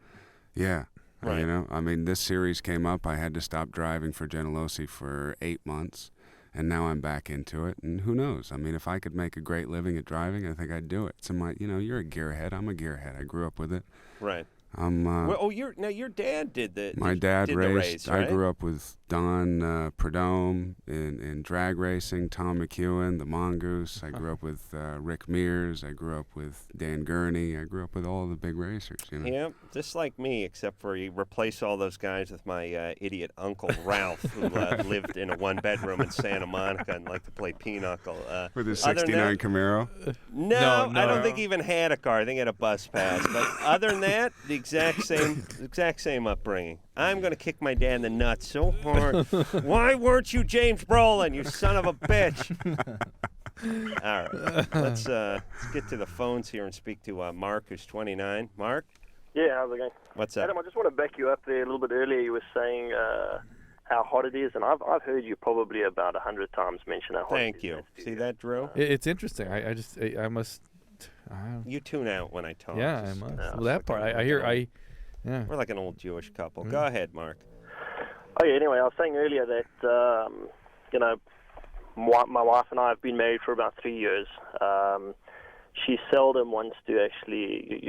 yeah. Right. I mean, this series came up. I had to stop driving for Genelosi for 8 months. And now I'm back into it, and who knows? I mean, if I could make a great living at driving, I think I'd do it. So you're a gearhead. I'm a gearhead. I grew up with it. Right. Your dad did the. My dad did raced. The race, right? I grew up with Don Perdome in drag racing, Tom McEwen, the Mongoose. I grew up with Rick Mears. I grew up with Dan Gurney. I grew up with all the big racers. Yeah, just like me, except for you replace all those guys with my idiot uncle Ralph, who lived in a one-bedroom in Santa Monica and liked to play pinochle. With his '69 Camaro. No, I don't think he even had a car. I think he had a bus pass. But other than that, the exact same upbringing. I'm going to kick my dad in the nuts so hard. Why weren't you James Brolin, you son of a bitch? All right. Let's get to the phones here and speak to Mark, who's 29. Mark? Yeah, how's it going? What's up? Adam, I just want to back you up there a little bit earlier. You were saying how hot it is, and I've heard you probably about 100 times mention how hot it is. Thank you. See that, Drew? It's interesting. I must... You tune out when I talk. Yeah, I must. Well, that part, I hear... Yeah. We're like an old Jewish couple. Go ahead, Mark. Oh, yeah, anyway, I was saying earlier that, my wife and I have been married for about 3 years. She seldom wants to actually,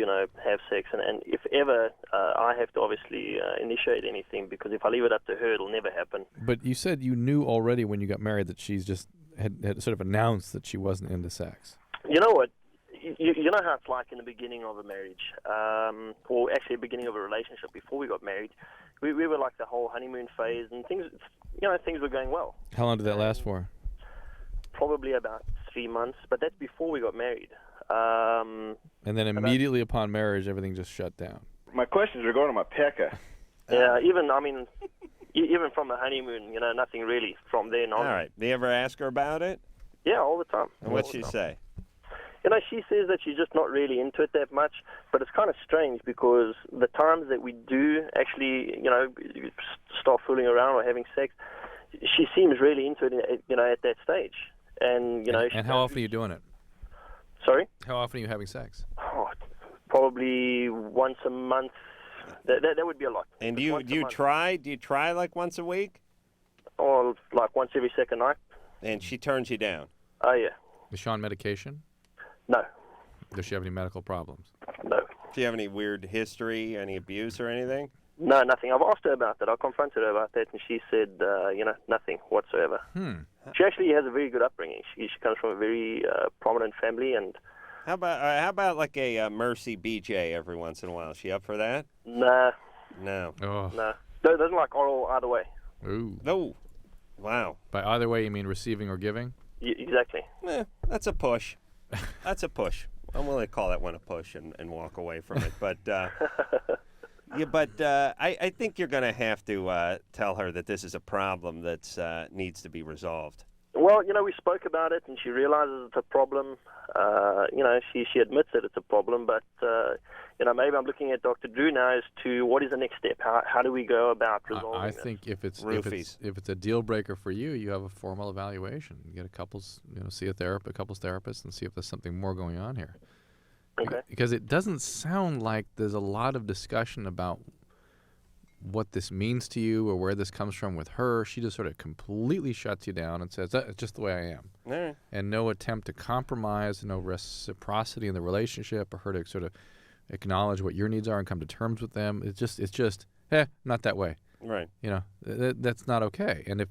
have sex. And if ever, I have to obviously initiate anything, because if I leave it up to her, it'll never happen. But you said you knew already when you got married that she's just had sort of announced that she wasn't into sex. You know what? You know how it's like in the beginning of a marriage, or actually the beginning of a relationship before we got married. We were like the whole honeymoon phase, and things were going well. How long did that last for? Probably about 3 months, but that's before we got married. And then immediately upon marriage, everything just shut down. My questions are going to my pecker. Yeah, even from the honeymoon, nothing really from then on. All right. Do you ever ask her about it? Yeah, all the time. And what'd she say? She says that she's just not really into it that much, but it's kind of strange because the times that we do actually, start fooling around or having sex, she seems really into it, at that stage. And, And how often are you doing it? Sorry? How often are you having sex? Oh, probably once a month. That would be a lot. And do you try? Do you try like once a week? Or like once every second night. And she turns you down? Oh, yeah. Is she on medication? No. Does she have any medical problems? No. Do you have any weird history, any abuse or anything? No, nothing. I've asked her about that. I confronted her about that, and she said, nothing whatsoever. She actually has a very good upbringing. She comes from a very prominent family, and... How about like a Mercy BJ every once in a while? Is she up for that? Nah. No. Oh. No. Doesn't like oral either way. Ooh. No. Wow. By either way, you mean receiving or giving? Exactly. That's a push. That's a push. I'm willing to call that one a push and walk away from it. But I think you're going to have to tell her that this is a problem that needs to be resolved. Well, we spoke about it, and she realizes it's a problem. She admits that it's a problem, but, maybe I'm looking at Dr. Drew now as to what is the next step. How do we go about resolving I think this? if it's a deal breaker for you, you have a formal evaluation. You get a couples, see a couples therapist, and see if there's something more going on here. Okay. Because it doesn't sound like there's a lot of discussion about what this means to you or where this comes from with her. She just sort of completely shuts you down and says, it's just the way I am. Right. And no attempt to compromise, no reciprocity in the relationship, or her to sort of acknowledge what your needs are and come to terms with them. It's just not that way. Right. That's not okay. And if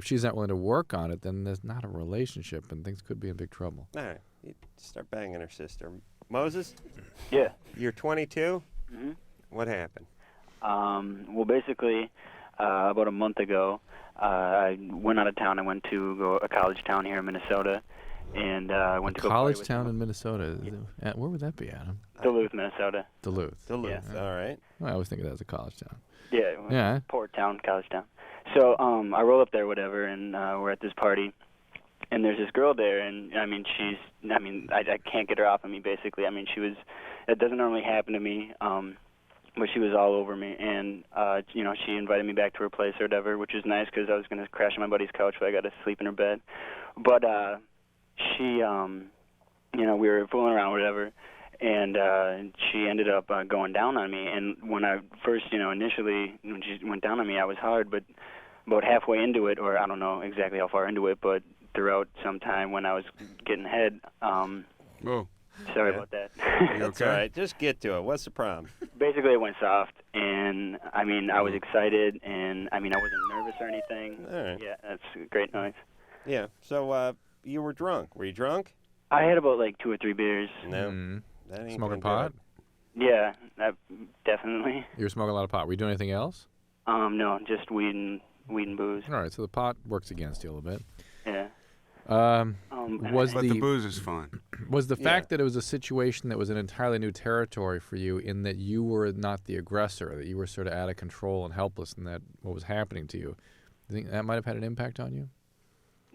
she's not willing to work on it, then there's not a relationship, and things could be in big trouble. All right. You start banging her sister. Moses? Yeah. You're 22? Mm-hmm. What happened? Well, basically, about a month ago, I went out of town. I went to a college town here in Minnesota, and I went to go college party with town in Minnesota. Where would that be, Adam? Duluth, Minnesota. Duluth. Duluth. Yeah. All right. Well, I always think of that as a college town. Yeah. Yeah. Port town, college town. So I roll up there, whatever, and we're at this party, and there's this girl there, and I can't get her off of me. Basically, it doesn't normally happen to me. But she was all over me, and she invited me back to her place or whatever, which was nice because I was going to crash on my buddy's couch, but I got to sleep in her bed. But she, we were fooling around, whatever, and she ended up going down on me. And when I first, initially when she went down on me, I was hard, but about halfway into it, or I don't know exactly how far into it, but throughout some time when I was getting head. Whoa. Sorry about that. That's all right. Just get to it. What's the problem? Basically, it went soft, and I was excited, and I wasn't nervous or anything. All right. Yeah, that's a great noise. Yeah. So you were drunk. Were you drunk? I had about like 2 or 3 beers. No. That ain't Smoking gonna pot? do it. Yeah, definitely. You were smoking a lot of pot. Were you doing anything else? No, just weed and booze. All right, so the pot works against you a little bit. Yeah. But the booze is fine. Was the fact that it was a situation that was an entirely new territory for you, in that you were not the aggressor, that you were sort of out of control and helpless, and that what was happening to you, do you think that might have had an impact on you?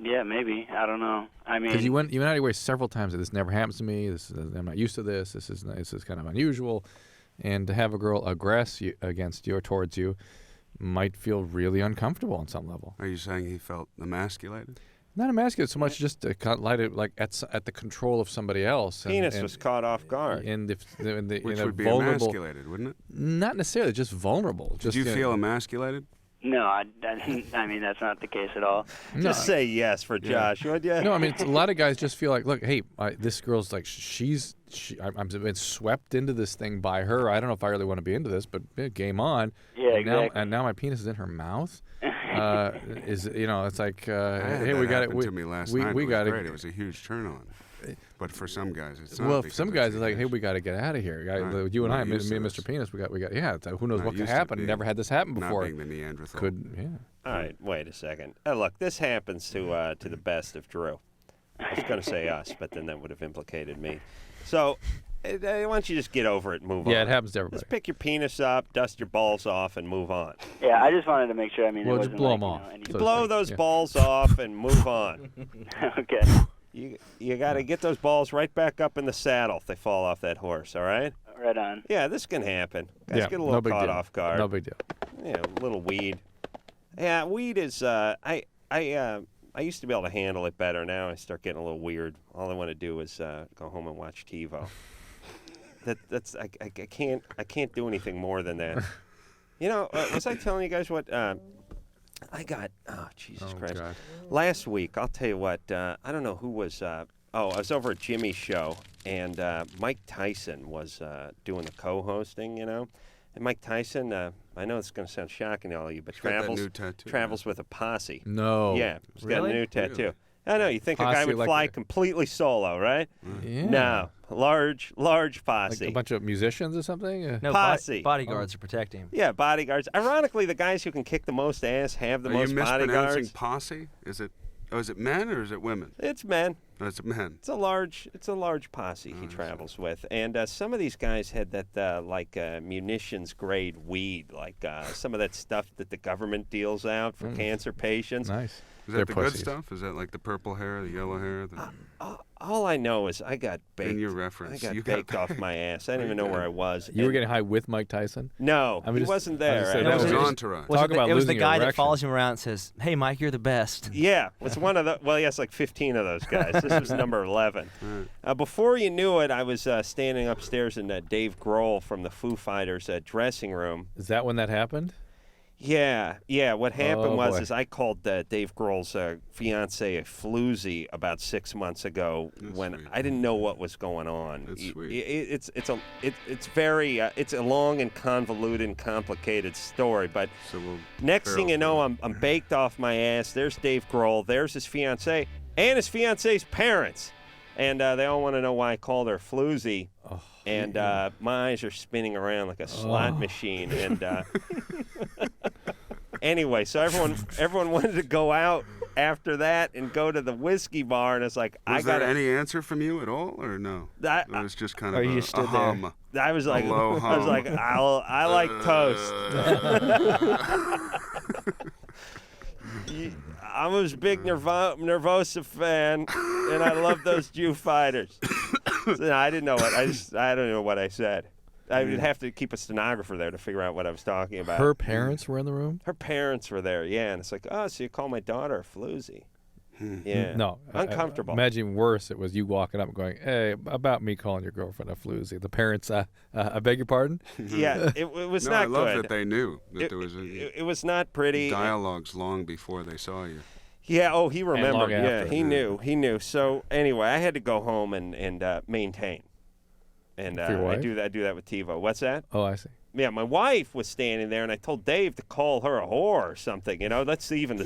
Yeah, maybe. I don't know. Because you went out of your way several times that this never happens to me. I'm not used to this. This is kind of unusual, and to have a girl aggress against you or towards you might feel really uncomfortable on some level. Are you saying he felt emasculated? Not emasculated so much, just lighted like at the control of somebody else. Penis was caught off guard. Which would be vulnerable, emasculated, wouldn't it? Not necessarily, just vulnerable. Did you feel emasculated? No, that's not the case at all. Just say yes for Josh, would you? No, a lot of guys just feel like, look, hey, this girl's like, I'm been swept into this thing by her. I don't know if I really want to be into this, but game on. Yeah, exactly. And now my penis is in her mouth. It's like, hey, we got it. To me last night. We got it. It was a huge turn on. But for some guys, it's not. Well, some guys are like, hey, we got to get out of here. Right. You and I, me and Mr. Penis, we got. Yeah. Who knows what could happen? Never had this happen before. Not being the Neanderthal. All right, wait a second. Look, this happens to the best of Drew. I was going to say us, but then that would have implicated me. So, why don't you just get over it and move on? Yeah, it happens to everybody. Just pick your penis up, dust your balls off, and move on. Yeah, I just wanted to make sure. Well, just blow them off. You blow those balls off and move on. Okay. You got to get those balls right back up in the saddle if they fall off that horse, all right? Right on. Yeah, this can happen. Guys get a little caught off guard. No big deal. Yeah, a little weed. Yeah, weed is, I used to be able to handle it better. Now I start getting a little weird. All I want to do is go home and watch TiVo. I can't do anything more than that. Was I telling you guys what I got? Oh, Jesus Christ. God. Last week, I'll tell you what, I don't know who was, I was over at Jimmy's show, and Mike Tyson was doing the co-hosting, And Mike Tyson, I know it's going to sound shocking to all of you, but travels with a posse. No. Yeah, he's got a Really? new tattoo. Really? I know, you think a guy Posse would like fly a- completely solo, right? Yeah. No, large Like posse. a bunch of musicians or something? No, Posse. bodyguards to protect him. Yeah, bodyguards. Ironically, the guys who can kick the most ass have the Are most you mispronouncing bodyguards. posse? Is it men or is it women? It's men. No, it's men. It's a large posse he travels with, and some of these guys had that munitions grade weed, like some of that stuff that the government deals out for cancer patients. Nice. Is that the good stuff? Is that like the purple hair, the yellow hair? All I know is I got baked. In your reference, I got baked off my ass. I didn't even know where I was. You were getting high with Mike Tyson? No, he wasn't there. That was entourage. Talk about it was the losing your guy that erection. follows him around and says, "Hey, Mike, you're the best." Yeah, it's one of the. Well, yes, like 15 of those guys. This was number 11. Before you knew it, I was standing upstairs in Dave Grohl from the Foo Fighters dressing room. Is that when that happened? Yeah. What happened boy. was I called Dave Grohl's fiance a floozy about 6 months ago when I didn't know what was going on. That's sweet. It's a long and convoluted and complicated story. But next thing you know, I'm baked off my ass. There's Dave Grohl. There's his fiance and his fiance's parents. And they all want to know why I called her Floozy. And my eyes are spinning around like a slot machine. And anyway, so everyone wanted to go out after that and go to the whiskey bar, and it's like, Was there any answer from you at all, or no? It was just kind of you stood there? hum. I was like, low hum. I like toast. I'm a big Nervosa fan, and I love those Jew fighters. So, I didn't know what I don't know what I said. I would have to keep a stenographer there to figure out what I was talking about. Her parents were in the room? Her parents were there, yeah. And it's like, oh, so you call my daughter a Floozy. Yeah. No. Uncomfortable. Imagine worse, it was you walking up and going, hey, about me calling your girlfriend a Floozy. The parents, I beg your pardon? Yeah, it was not good. I love that they knew that there was it was not pretty. Dialogues long before they saw you. Yeah, he remembered. Yeah, after. he knew. So anyway, I had to go home and maintain. And I do that with TiVo. What's that? Oh, I see. Yeah, my wife was standing there, and I told Dave to call her a whore or something. Let's even the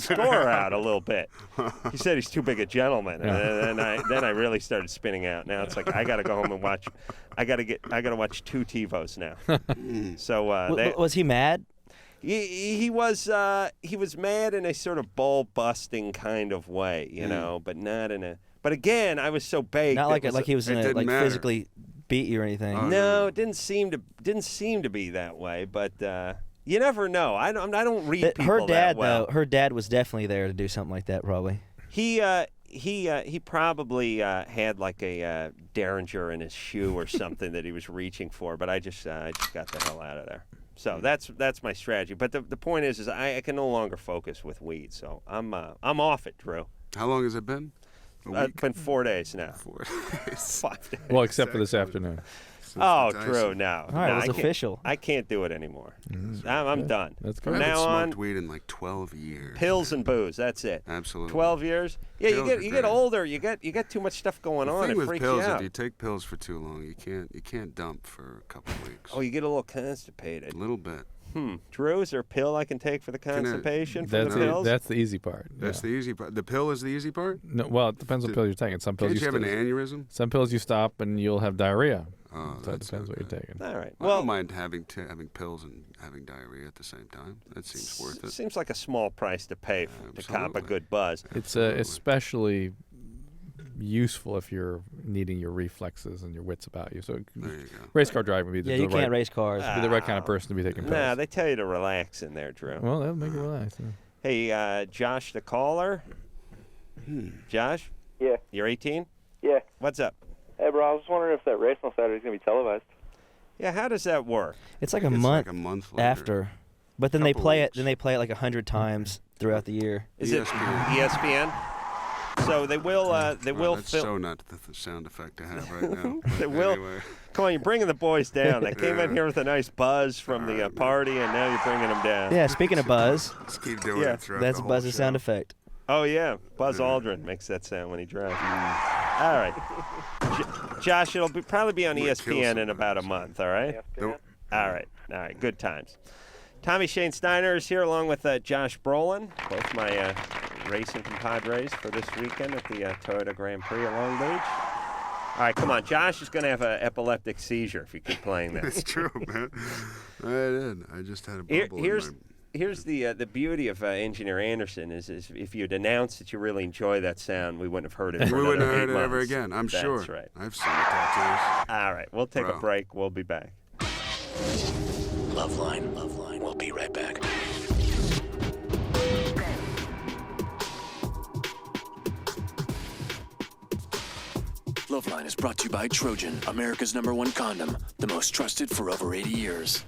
score out a little bit. He said he's too big a gentleman, and then I really started spinning out. Now it's like I got to go home and watch. I got to watch 2 TiVos now. So was he mad? He was mad in a sort of ball busting kind of way, but not in a. But again, I was so baked. Not like he was gonna physically beat you or anything. No, it didn't seem to be that way. But you never know. I don't read people that well. Her dad was definitely there to do something like that. Probably. He probably had like a Derringer in his shoe or something that he was reaching for. But I just got the hell out of there. So that's my strategy. But the point is I can no longer focus with weed. So I'm off it, Drew. How long has it been? It's been 4 days now. 4 days. 5 days. Well, except for this afternoon. Drew, no. All right, no, it's official. I can't do it anymore. I'm done. That's From good. I now haven't on, smoked weed in like 12 years. pills and booze. That's it. Absolutely. 12 years. Yeah, Pills you get older. You get too much stuff going The on. thing It with freaks pills, you out. if you take pills for too long, you can't dump for a couple of weeks. Oh, you get a little constipated. A little bit. Drew, is there a pill I can take for the constipation from the pills? That's the easy part. That's the easy part. The pill is the easy part? No, well, it depends what pill you're taking. Some pills Can't you have an aneurysm? Some pills you stop and you'll have diarrhea. Oh, So it depends what you're taking. All right. I don't mind having pills and having diarrhea at the same time. That seems worth it. Seems like a small price to pay to cop a good buzz. It's especially useful if you're needing your reflexes and your wits about you. So There you go. race car driving would be You can't race cars. be the right kind of person to be taking pills. Nah, they tell you to relax in there, Drew. Well, that'll make you relax. Yeah. Hey, Josh the caller. Josh? Yeah. You're 18? Yeah. What's up? Hey, bro, I was wondering if that race on Saturday is going to be televised. Yeah, how does that work? It's like a month after, but then they play it. Then they play it like 100 times throughout the year. Is it ESPN? So they will. They will That's film. so not the sound effect to have right now. They But will. anyway. Come on, you're bringing the boys down. They came in here with a nice buzz from the party, and now you're bringing them down. Yeah. Speaking of buzz, Just keep doing Yeah. it throughout that's the whole Buzz's show. sound effect. Oh yeah, Buzz Aldrin makes that sound when he drives. All right, Josh, it'll probably be on ESPN in about a month. All right. Nope. All right. Good times. Tommy Shane Steiner is here along with Josh Brolin, both my racing compadres for this weekend at the Toyota Grand Prix at Long Beach. All right, come on. Josh is going to have an epileptic seizure if you keep playing that. It's true, man. I did. I just had a bubble Here's the beauty of Engineer Anderson is if you'd announced that you really enjoy that sound, we wouldn't have heard it. We wouldn't have heard it months. ever again. I'm sure. That's right. I've seen the tattoos. All right, we'll take a break. We'll be back. LoveLine. We'll be right back. LoveLine is brought to you by Trojan, America's #1 condom, the most trusted for over 80 years.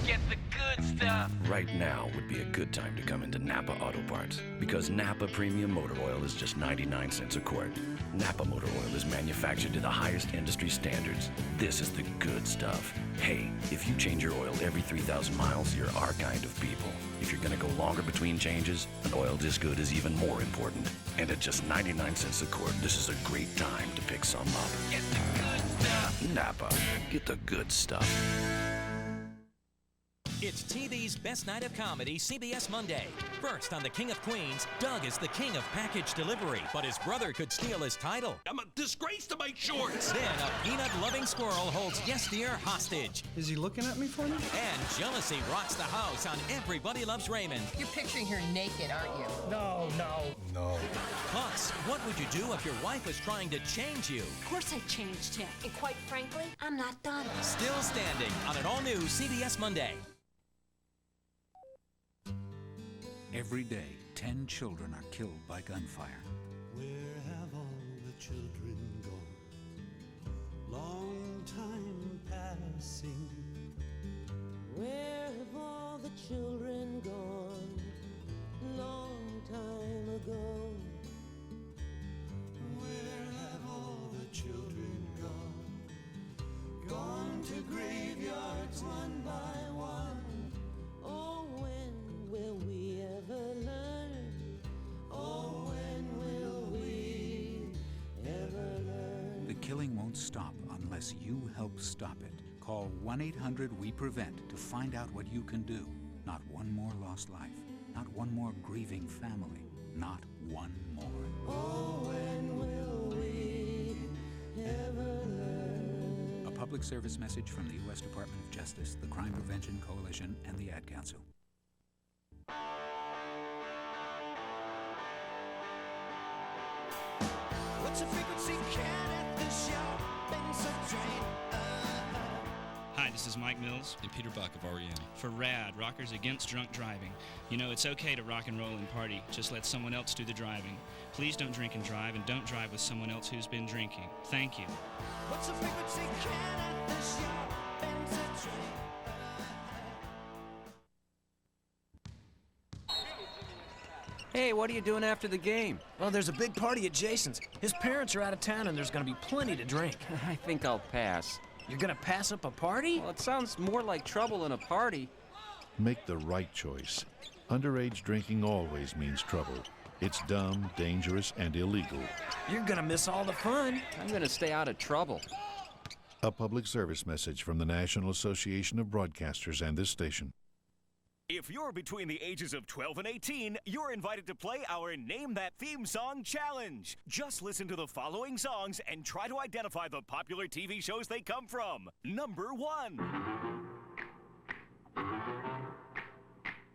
Get the good stuff. Right now would be a good time to come into Napa Auto Parts because Napa Premium Motor Oil is just 99 cents a quart. Napa Motor Oil is manufactured to the highest industry standards. This is the good stuff. Hey, if you change your oil every 3,000 miles, you're our kind of people. If you're going to go longer between changes, an oil this good is even more important. And at just 99 cents a quart, this is a great time to pick some up. Get the good stuff. Napa, get the good stuff. It's TV's best night of comedy, CBS Monday. First, on The King of Queens, Doug is the king of package delivery, but his brother could steal his title. I'm a disgrace to my shorts. Then, a peanut-loving squirrel holds Yes Dear hostage. Is he looking at me funny? And jealousy rocks the house on Everybody Loves Raymond. You're picturing her naked, aren't you? No. Plus, what would you do if your wife was trying to change you? Of course I changed him. And quite frankly, I'm not done. Still standing on an all-new CBS Monday. Every day, 10 children are killed by gunfire. Where have all the children gone? Long time passing. Where have all the children gone? Long time ago. Where have all the children gone? Gone to graveyards one by one. Oh, when will we ever learn? Oh, when will we ever learn? The killing won't stop unless you help stop it. Call 1-800-WE-PREVENT to find out what you can do. Not one more lost life. Not one more grieving family. Not one more. Oh, when will we ever learn? A public service message from the U.S. Department of Justice, the Crime Prevention Coalition, and the Ad Council. What's a frequency cat at the shop? Been so drained. Hi, this is Mike Mills and Peter Buck of REM for RAD, Rockers Against Drunk Driving. You know, it's okay to rock and roll and party. Just let someone else do the driving. Please don't drink and drive, and don't drive with someone else who's been drinking. Thank you. What's a frequency cat at the shop? Been so drained. Hey, what are you doing after the game? Well, there's a big party at Jason's. His parents are out of town, and there's gonna be plenty to drink. I think I'll pass. You're gonna pass up a party? Well, it sounds more like trouble than a party. Make the right choice. Underage drinking always means trouble. It's dumb, dangerous, and illegal. You're gonna miss all the fun. I'm gonna stay out of trouble. A public service message from the National Association of Broadcasters and this station. If you're between the ages of 12 and 18, you're invited to play our Name That Theme Song Challenge. Just listen to the following songs and try to identify the popular TV shows they come from. Number 1.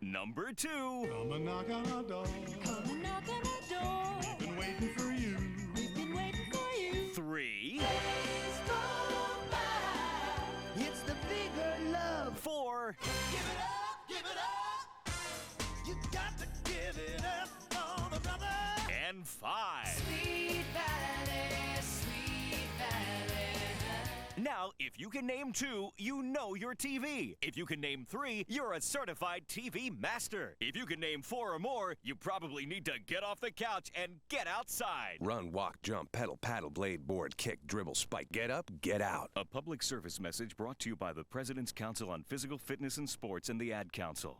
Number 2. Come and knock on our door. Come and knock on our door. We've been waiting for you. We've been waiting for you. 3. Days go by. It's the bigger love. 4. Give it up. Give it up! You got to give it up for the brother! And 5. Sweet Valley, Sweet Valley. Now, if you can name 2, you know your TV. If you can name 3, you're a certified TV master. If you can name 4 or more, you probably need to get off the couch and get outside. Run, walk, jump, pedal, paddle, blade, board, kick, dribble, spike. Get up, get out. A public service message brought to you by the President's Council on Physical Fitness and Sports and the Ad Council.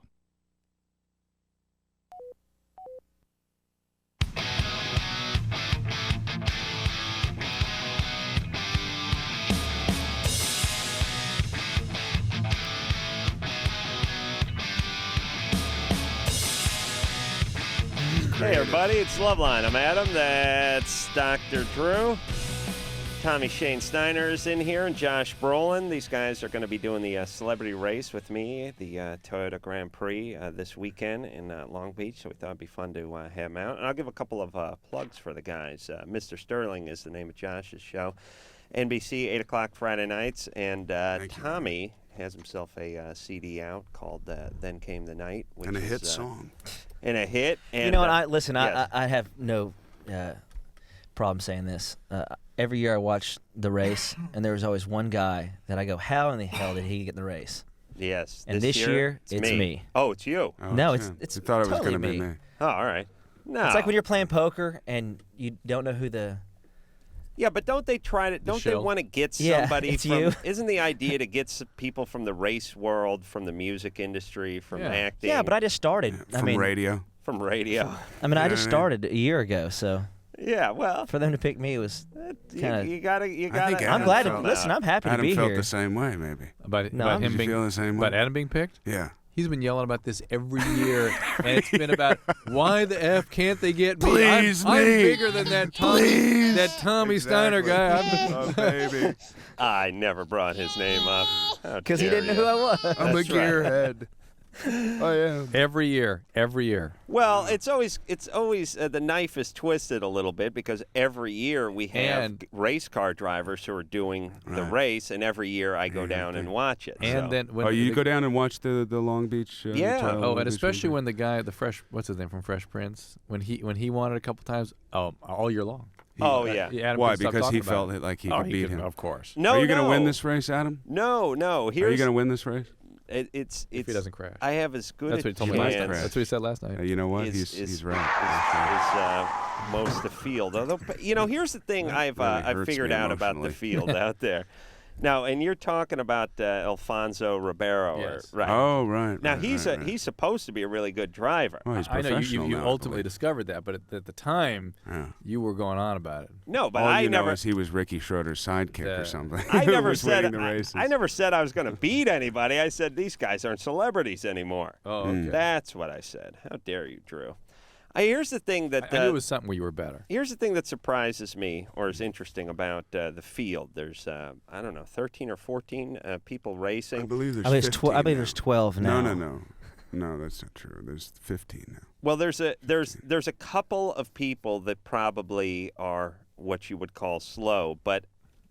Hey everybody, it's LoveLine. I'm Adam. That's Dr. Drew. Tommy Shane Steiner is in here, and Josh Brolin. These guys are going to be doing the celebrity race with me, the Toyota Grand Prix, this weekend in Long Beach. So we thought it'd be fun to have them out. And I'll give a couple of plugs for the guys. Mr. Sterling is the name of Josh's show. NBC, 8 o'clock Friday nights. And Tommy has himself a CD out called Then Came the Night. Which And a is, hit song. And a hit. And, you know what? Listen, yes. I have no problem saying this. Every year I watch the race, and there was always one guy that I go, how in the hell did he get in the race? Yes. And this year it's me. Oh, it's you. Oh, no, it's it's you thought it was totally going to be me. Oh, all right. No. It's like when you're playing poker and you don't know who the... Yeah, but don't they try to? Don't they want to get somebody it's from? you. Isn't the idea to get people from the race world, from the music industry, from acting? Yeah, but I just started. From radio. From radio. I mean, I just started a year ago, so. Yeah, well. For them to pick me was kind of. You gotta. I think I'm glad to listen. I'm happy to be Adam felt here. the same way, maybe. About Did him you being feel the same way? About Adam being picked? Yeah. He's been yelling about this every year, and it's been about why the F can't they get me? Please, I'm me. bigger than that Tommy Steiner guy. Oh, baby. I never brought his name up. Because he didn't know who I was. I'm a That's right. gearhead. I am. Every year. Well, it's always the knife is twisted a little bit because every year we have And- race car drivers who are doing the race, and every year I go down and watch it. And so. then when You go down and watch the Long Beach. Yeah. trial Oh, Long and Beach especially Grand when the guy, what's his name from Fresh Prince, when he won it a couple times, all year long. Oh, yeah. Adam Why? couldn't stop Because he talking about felt it. like he Oh, could beat him. Of course. No, Are you going to no. win this race, Adam? No. Are you going to win this race? It's If he doesn't crash. I have as good That's a what he told me last chance night. That's what he said last night. You know what? is He's right. most the field. Although, here's the thing I've hurts figured me out about the emotionally. field out there. Now, and you're talking about Alfonso Ribeiro, Yes. right? Oh, right. Now right, he's right. he's supposed to be a really good driver. Oh, he's I know professional you now, I ultimately believe. discovered that, but at the time, Yeah. you were going on about it. No, but All I you know never. is he was Ricky Schroeder's sidekick Yeah. or something. I who never was said winning the races. I never said I was going to beat anybody. I said these guys aren't celebrities anymore. Oh, okay. That's what I said. How dare you, Drew? Here's the thing that I knew it was something where you were better. Here's the thing that surprises me or is interesting about the field. There's, 13 or 14 people racing. I believe there's I believe 15 I believe now. there's 12 now. No, that's not true. There's 15 now. Well, there's a couple of people that probably are what you would call slow, but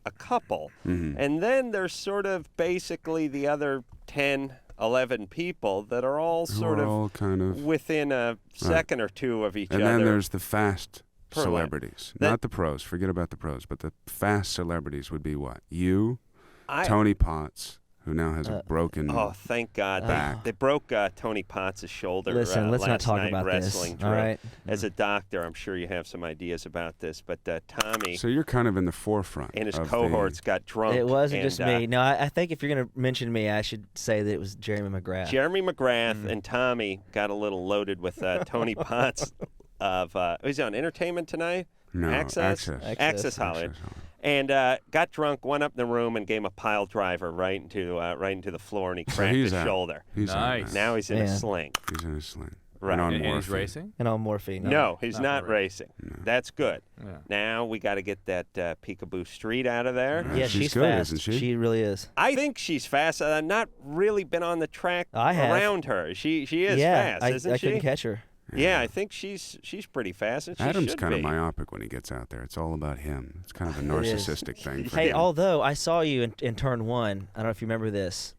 a couple. Mm-hmm. And then there's sort of basically the other 10, 11 people that are all sort of all kind of within a second or two of each and other. then there's the fast per lap. celebrities, That- not the pros. Forget about the pros, but the fast celebrities would be what? You, I- Tony Potts, who now has a broken. Oh, thank God. They broke Tony Potts' shoulder Listen, let's not last talk night about this, wrestling. all Drew. right? As a doctor, I'm sure you have some ideas about this, but Tommy So you're kind of in the forefront. and his of cohorts got drunk. It wasn't and, just me. No, I think if you're going to mention me, I should say that it was Jeremy McGrath. Jeremy McGrath and Tommy got a little loaded with Tony Potts of was he on Entertainment Tonight? No, Access Access. Hollywood. And got drunk, went up in the room, and gave him a pile driver right into the floor, and he So cracked he's his out. shoulder. He's out Nice. Now he's in a Yeah. sling. He's in a sling. Right. And on And he's morphine. racing? And on morphine. No, he's not not racing. That's good. Yeah. Now we got to get that Peekaboo Street out of there. Yeah, She's she's good, fast. isn't she? really is. I think she's fast. I've not really been on the track I have. around her. She is yeah, fast, isn't I she? couldn't catch her. Yeah, I think she's pretty fast, and she Adam's should kind be. of myopic when he gets out there. It's all about him. It's kind of a It is. narcissistic thing for Hey, him. although I saw you in turn one, I don't know if you remember this.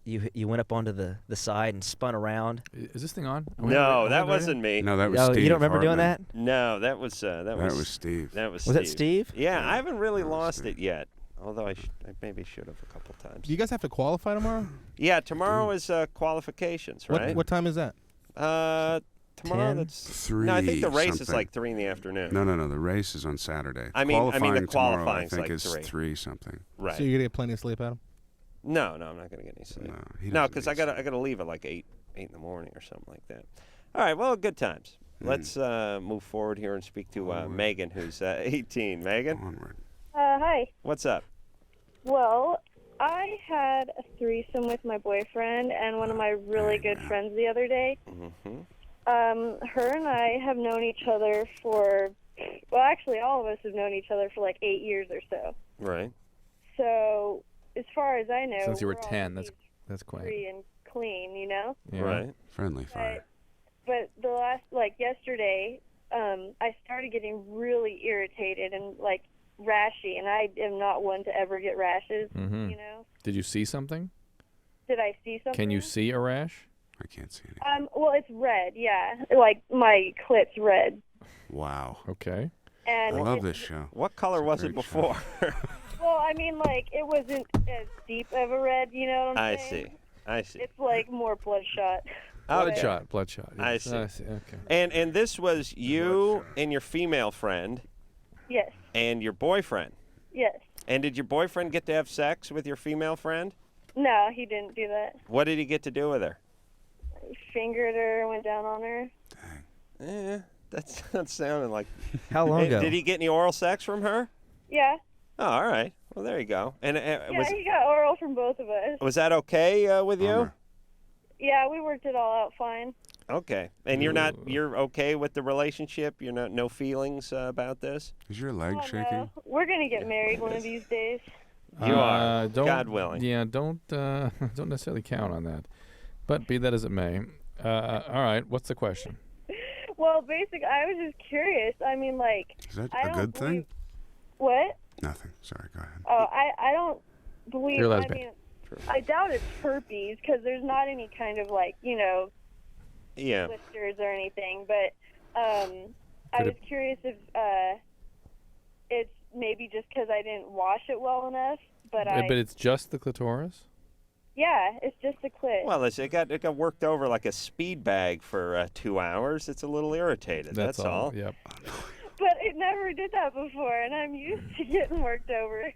You went up onto the side and spun around. Is this thing on? No, that wasn't me. No, that was Oh, Steve you don't remember doing Hartman. that? No, that was That was Steve. That was Was Steve. that Steve? Yeah, I haven't really lost it yet. Although I maybe should have a couple times. Do you guys have to qualify tomorrow? Yeah, tomorrow is qualifications, right? What time is that? Tomorrow 10? that's no. I think the race is something. like 3 in the afternoon. No. The race is on Saturday. I mean the Qualifying tomorrow, I qualifying's think like is 3. 3 something. Right. So you're gonna get plenty of sleep, Adam? No, I'm not gonna get any sleep. No, he No, doesn't because need I gotta leave at like 8 in the morning or something like that. All right. Well, good times. Let's move forward here and speak to Megan, who's 18. Megan, Onward. Hi. what's up? Well, I had a threesome with my boyfriend and one of my really good friends the other day. Mm-hmm. Her and I have known each other for, well, actually, all of us have known each other for like 8 years or so. Right. So, as far as I know, Since you were we're all 10, that's quite. free and clean, you know? Yeah. Right. Friendly fire. But the last, like yesterday, I started getting really irritated and like rashy, and I am not one to ever get rashes, Mm-hmm. you know? Did you see something? Did I see something? Can you see a rash? I can't see anything. Well, it's red, yeah. Like my clip's red. Wow. Okay. And I love it's- this show. What color was it great show. before? Well, I mean, like it wasn't as deep of a red, you know what I'm I saying? see. I see. It's like more bloodshot. Okay. Bloodshot. I yes. see. Okay. And this was you and your female friend Yes, and your boyfriend. yes. And did your boyfriend get to have sex with your female friend? No, he didn't do that. What did he get to do with her? Fingered her, went down on her. That's not sounding like. How long ago? Did he get any oral sex from her? Yeah, Oh, all right. Well, there you go. And yeah. He got oral from both of us. was that okay with you? Bummer. Yeah, we worked it all out fine. Okay. And you're okay with the relationship? You're no feelings about this? Is your leg Oh, shaking? no. We're gonna get married one of these days. You are, don't, God willing. Yeah, don't necessarily count on that. But be that as it may. All right, what's the question? Well, basically, I was just curious. I mean, like, Is that I a don't good believe... thing? What? Nothing. Sorry, go ahead. Oh, I don't believe... You're I lesbian. mean, I doubt it's herpes because there's not any kind of, like, Yeah. blisters or anything. But I was curious if it's maybe just because I didn't wash it well enough. But it's just the clitoris? Yeah, it's just a clit. Well, it got worked over like a speed bag for 2 hours. It's a little irritated. That's all. Yep. But it never did that before, and I'm used to getting worked over.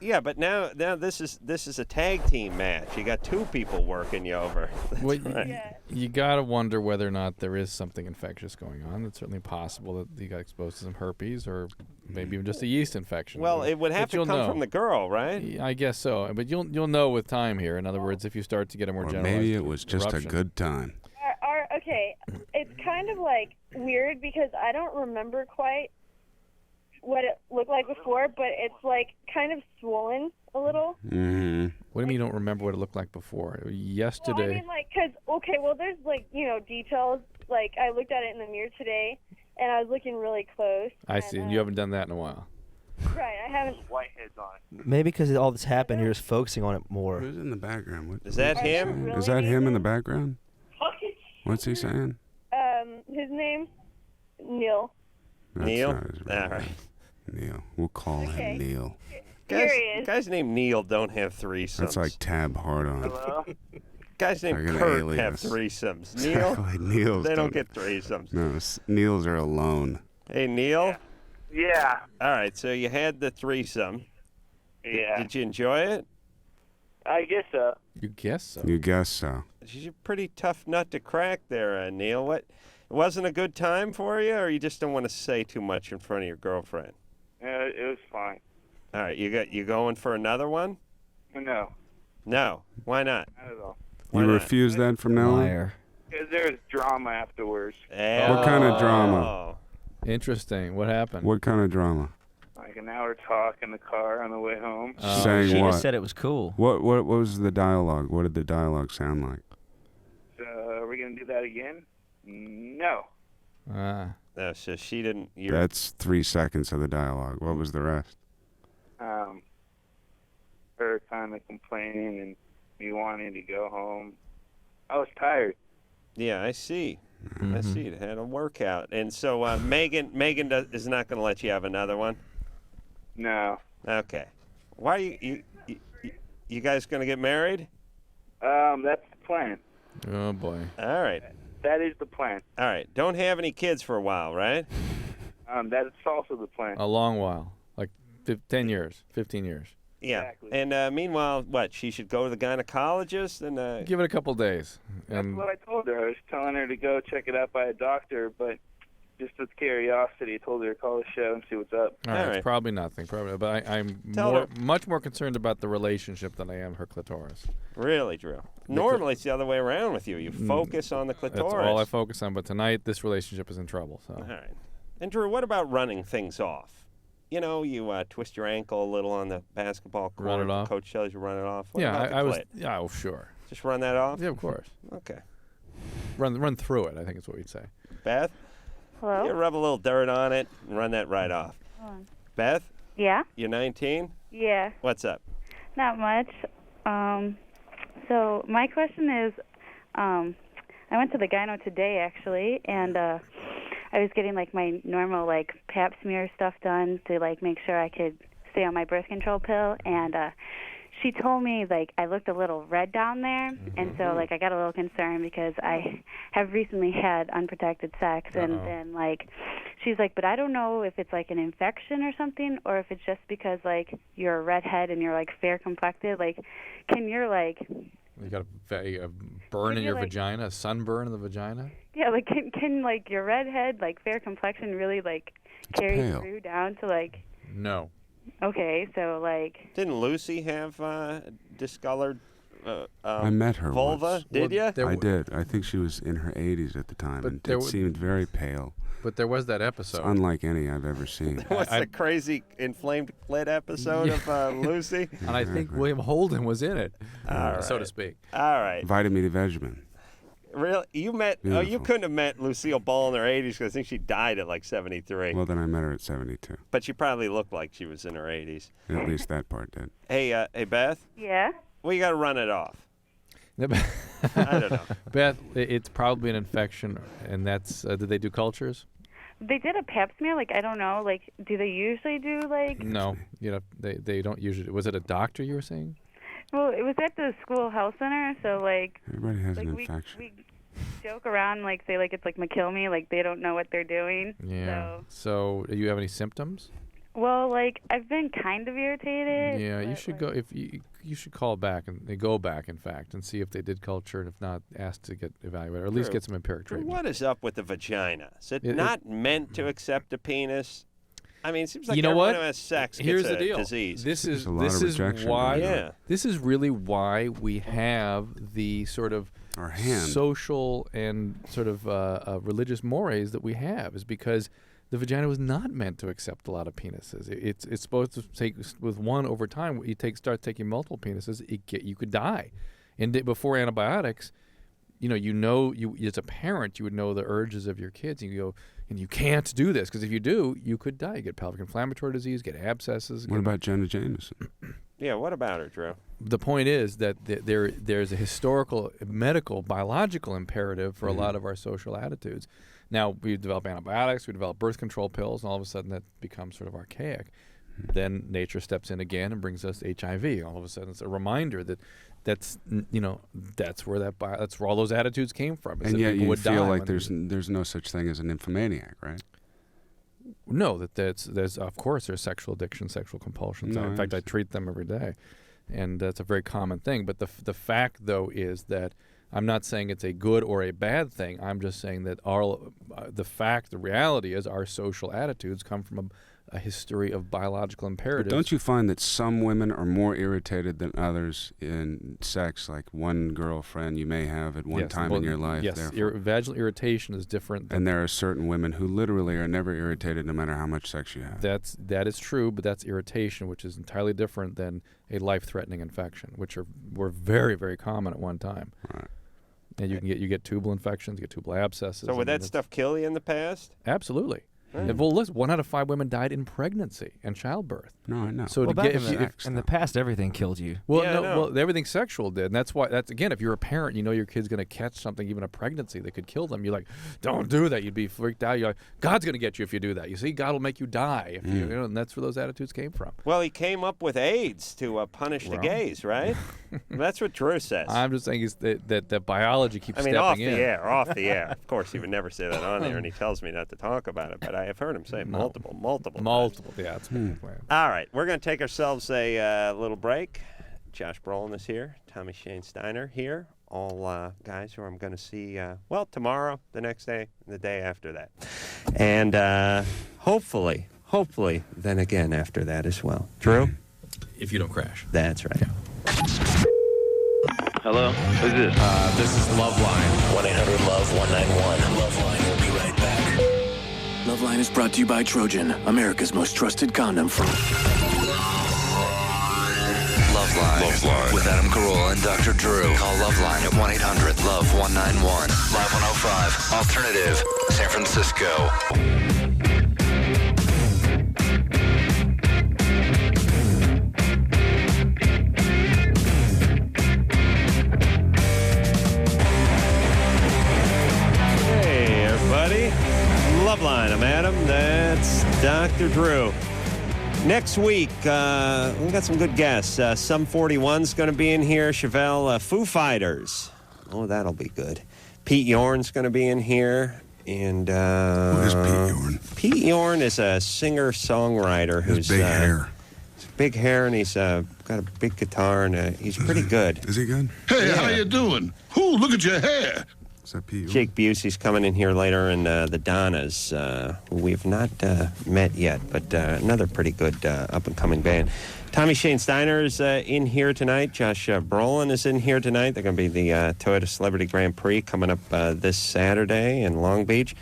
Yeah, but now this is a tag team match. You got two people working you over. That's Well, right. you gotta wonder whether or not there is something infectious going on. It's certainly possible that you got exposed to some herpes or maybe even just a yeast infection. Well, it would have But to you'll come know. from the girl, right? I guess so, but you'll know with time here. In other words, if you start to get a more Or generalized maybe it was just a eruption. good time. Okay, it's kind of like weird because I don't remember quite what it looked like before, but it's like kind of swollen a little. Mm-hmm. What do you mean you don't remember what it looked like before? Yesterday. Well, I mean, like, there's like, details. Like, I looked at it in the mirror today, and I was looking really close. I see. And you haven't done that in a while. Right, I haven't. Whiteheads on it. Maybe because all this happened, you're just focusing on it more. Who's in the background? What, Is that what's he him? saying? Really, Is that him in the Nathan? background? What's he saying? His name, Neil. That's Neil? not his real All right. name. Neil. We'll call Okay. him Neil. Guys named Neil don't have threesomes. That's like Tab Hard-On. Hello? Guys named like an Kurt alias. have threesomes. Neil, Like Neil's they don't get threesomes. No, Neils are alone. Hey, Neil. Yeah. All right, so you had the threesome. Yeah. Did you enjoy it? I guess so. You guess so. You guess so. She's a pretty tough nut to crack there, Neil. What? It wasn't a good time for you, or you just don't want to say too much in front of your girlfriend? It was fine. All right, you going for another one? No, No. Why not? not at all. Why You not? refuse that from now on? Liar. Because there's drama afterwards. What kind of drama? Oh. Interesting. What happened? What kind of drama? Like an hour talk in the car on the way home. Saying She what? just said it was cool. What was the dialogue? What did the dialogue sound like? So, are we going to do that again? No. Ah. No, so she didn't. That's 3 seconds of the dialogue. What was the rest? Her kind of complaining and me wanting to go home. I was tired. Yeah, I see. Mm-hmm. I see. It had a workout, and so Megan is not going to let you have another one. No. Okay. Why are you guys going to get married? That's the plan. Oh boy. All right. That is the plan. All right. Don't have any kids for a while, right? That is also the plan. A long while, like 10 years, 15 years. Yeah. Exactly. And meanwhile, what? She should go to the gynecologist and. Give it a couple days. That's And what I told her. I was telling her to go check it out by a doctor, but just with curiosity, I told her to call the show and see what's up. all right, right. it's probably nothing. Probably, but I'm Tell much more concerned about the relationship than I am her clitoris. Really, Drew? Normally it's the other way around with you. You focus on the clitoris. That's all I focus on. But tonight, this relationship is in trouble. So. All right. And Drew, what about running things off? You know, you twist your ankle a little on the basketball court. Run it the off? Coach tells you run it off. What Yeah, about the I was. clit? Yeah, oh sure. Just run that off? Yeah, of course. Okay. Run through it. I think is what we'd say. Beth? Hello? You rub a little dirt on it and run that right off. Hold on. Beth? Yeah? You're 19? Yeah. What's up? Not much. So my question is, I went to the gyno today actually, and I was getting like my normal like pap smear stuff done to like make sure I could stay on my birth control pill, and she told me like I looked a little red down there, and so like I got a little concerned because I have recently had unprotected sex, and then like she's like, but I don't know if it's like an infection or something, or if it's just because like you're a redhead and you're like fair complected. Like, can your like You got a burn in your vagina, a sunburn in the vagina? yeah, like can like your redhead like fair complexion really like carry pale. through down to like No. okay, so like Didn't Lucy have discolored I met her vulva. once. Did you? I did. I think she was in her 80s at the time, and it seemed very pale. But there was that episode. It's unlike any I've ever seen. What's the crazy inflamed clit episode of Lucy? And I think William Holden was in it, All so right. to speak. All right. Vitamin D Vegemin. Really? You met? Oh, you couldn't have met Lucille Ball in her 80s because I think she died at like 73. Well, then I met her at 72. But she probably looked like she was in her 80s. At least that part did. Hey, Beth. Yeah. Well, you got to run it off. I don't know. Beth, it's probably an infection, and that's. Did they do cultures? They did a pap smear. Like, I don't know. Like, do they usually do, like... No, they don't usually. Was it a doctor you were saying? Well, it was at the school health center, so, like... Everybody has like, an infection. We joke around, like, say, like, it's like McKill-me, like, they don't know what they're doing. Yeah. So, do you have any symptoms? Well, like, I've been kind of irritated. Yeah, you should go. If you should call back and they go back, in fact, and see if they did culture, and if not, ask to get evaluated, or at least True. get some empiric treatment. What is up with the vagina? Is it not meant to accept a penis? I mean, it seems like you know everyone what? who has sex Here's gets the a deal. disease. This is rejection why. going on. Yeah. This is really why we have the sort of Our hand. social and sort of religious mores that we have, is because the vagina was not meant to accept a lot of penises. It's supposed to take with one over time. You start taking multiple penises, you could die. And before antibiotics, you as a parent, you would know the urges of your kids, and you go, and you can't do this because if you do, you could die. You get pelvic inflammatory disease, get abscesses. What about Jenna Jameson? Yeah, what about her, Drew? The point is that there's a historical, medical, biological imperative for a lot of our social attitudes. Now, we develop antibiotics, we develop birth control pills, and all of a sudden that becomes sort of archaic. Then nature steps in again and brings us HIV. All of a sudden, it's a reminder that's where that's where all those attitudes came from. And yet you feel like there's no such thing as an nymphomaniac, right? No, there's of course there's sexual addiction, sexual compulsions. No, In fact, I treat them every day, and that's a very common thing. But the fact though is that I'm not saying it's a good or a bad thing. I'm just saying that the reality is our social attitudes come from a history of biological imperatives. But don't you find that some women are more irritated than others in sex? Like one girlfriend you may have at one time in your life. Yes, vaginal irritation is different. And there are certain women who literally are never irritated no matter how much sex you have. That is true, but that's irritation, which is entirely different than a life-threatening infection, which were very, very common at one time. Right. And you get tubal infections, you get tubal abscesses. So would that stuff kill you in the past? Absolutely. Right. Well, listen, 1 out of 5 women died in pregnancy and childbirth. No, I know. So well, back in the past, everything killed you. Well, Yeah, well, everything sexual did, and that's again, if you're a parent, you know your kid's going to catch something, even a pregnancy that could kill them. You're like, don't do that. You'd be freaked out. You're like, God's going to get you if you do that. You see, God will make you die if you know, and that's where those attitudes came from. Well, he came up with AIDS to punish the gays, right? That's what Drew says. I'm just saying that biology keeps stepping in. off the air. Of course, he would never say that on there, and he tells me not to talk about it, but I have heard him say multiple times. Yeah, it's All right, we're going to take ourselves a little break. Josh Brolin is here. Tommy Shane Steiner here. All guys who I'm going to see, tomorrow, the next day, and the day after that. And hopefully, then again after that as well. Drew? If you don't crash. That's right. Hello? Who's this? This is LoveLine. 1-800-LOVE-191. LoveLine will be right back. LoveLine is brought to you by Trojan, America's most trusted condom from LoveLine. With Adam Carolla and Dr. Drew. Call LoveLine at 1-800-LOVE-191. Live 105. Alternative. San Francisco. Hey, everybody. LoveLine. I'm Adam. That's Dr. Drew. Next week, we got some good guests. Sum 41's going to be in here. Chevelle, Foo Fighters. Oh, that'll be good. Pete Yorn's going to be in here. And Who is Pete Yorn? Pete Yorn is a singer-songwriter who's big hair. Big hair, and he's got a big guitar, and he's pretty good. Is he good? Hey, how you doing? Ooh, look at your hair. Is that Pete? Jake Busey's coming in here later, and the Donnas, who we've not met yet, but another pretty good up-and-coming band. Tommy Shane Steiner is in here tonight. Josh Brolin is in here tonight. They're going to be the Toyota Celebrity Grand Prix coming up this Saturday in Long Beach.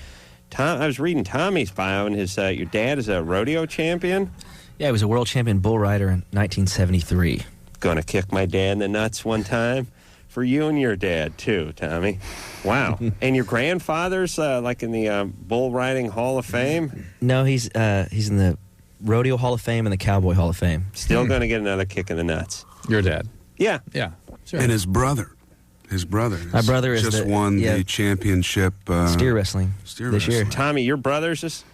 I was reading Tommy's bio, and your dad is a rodeo champion. Yeah, he was a world champion bull rider in 1973. Going to kick my dad in the nuts one time. For you and your dad, too, Tommy. Wow. And your grandfather's like in the Bull Riding Hall of Fame? No, he's in the Rodeo Hall of Fame and the Cowboy Hall of Fame. Still going to get another kick in the nuts. Your dad? Yeah. Yeah. Sure. And his brother. My brother is just won the championship. Steer wrestling this year. Tommy, your brother's just...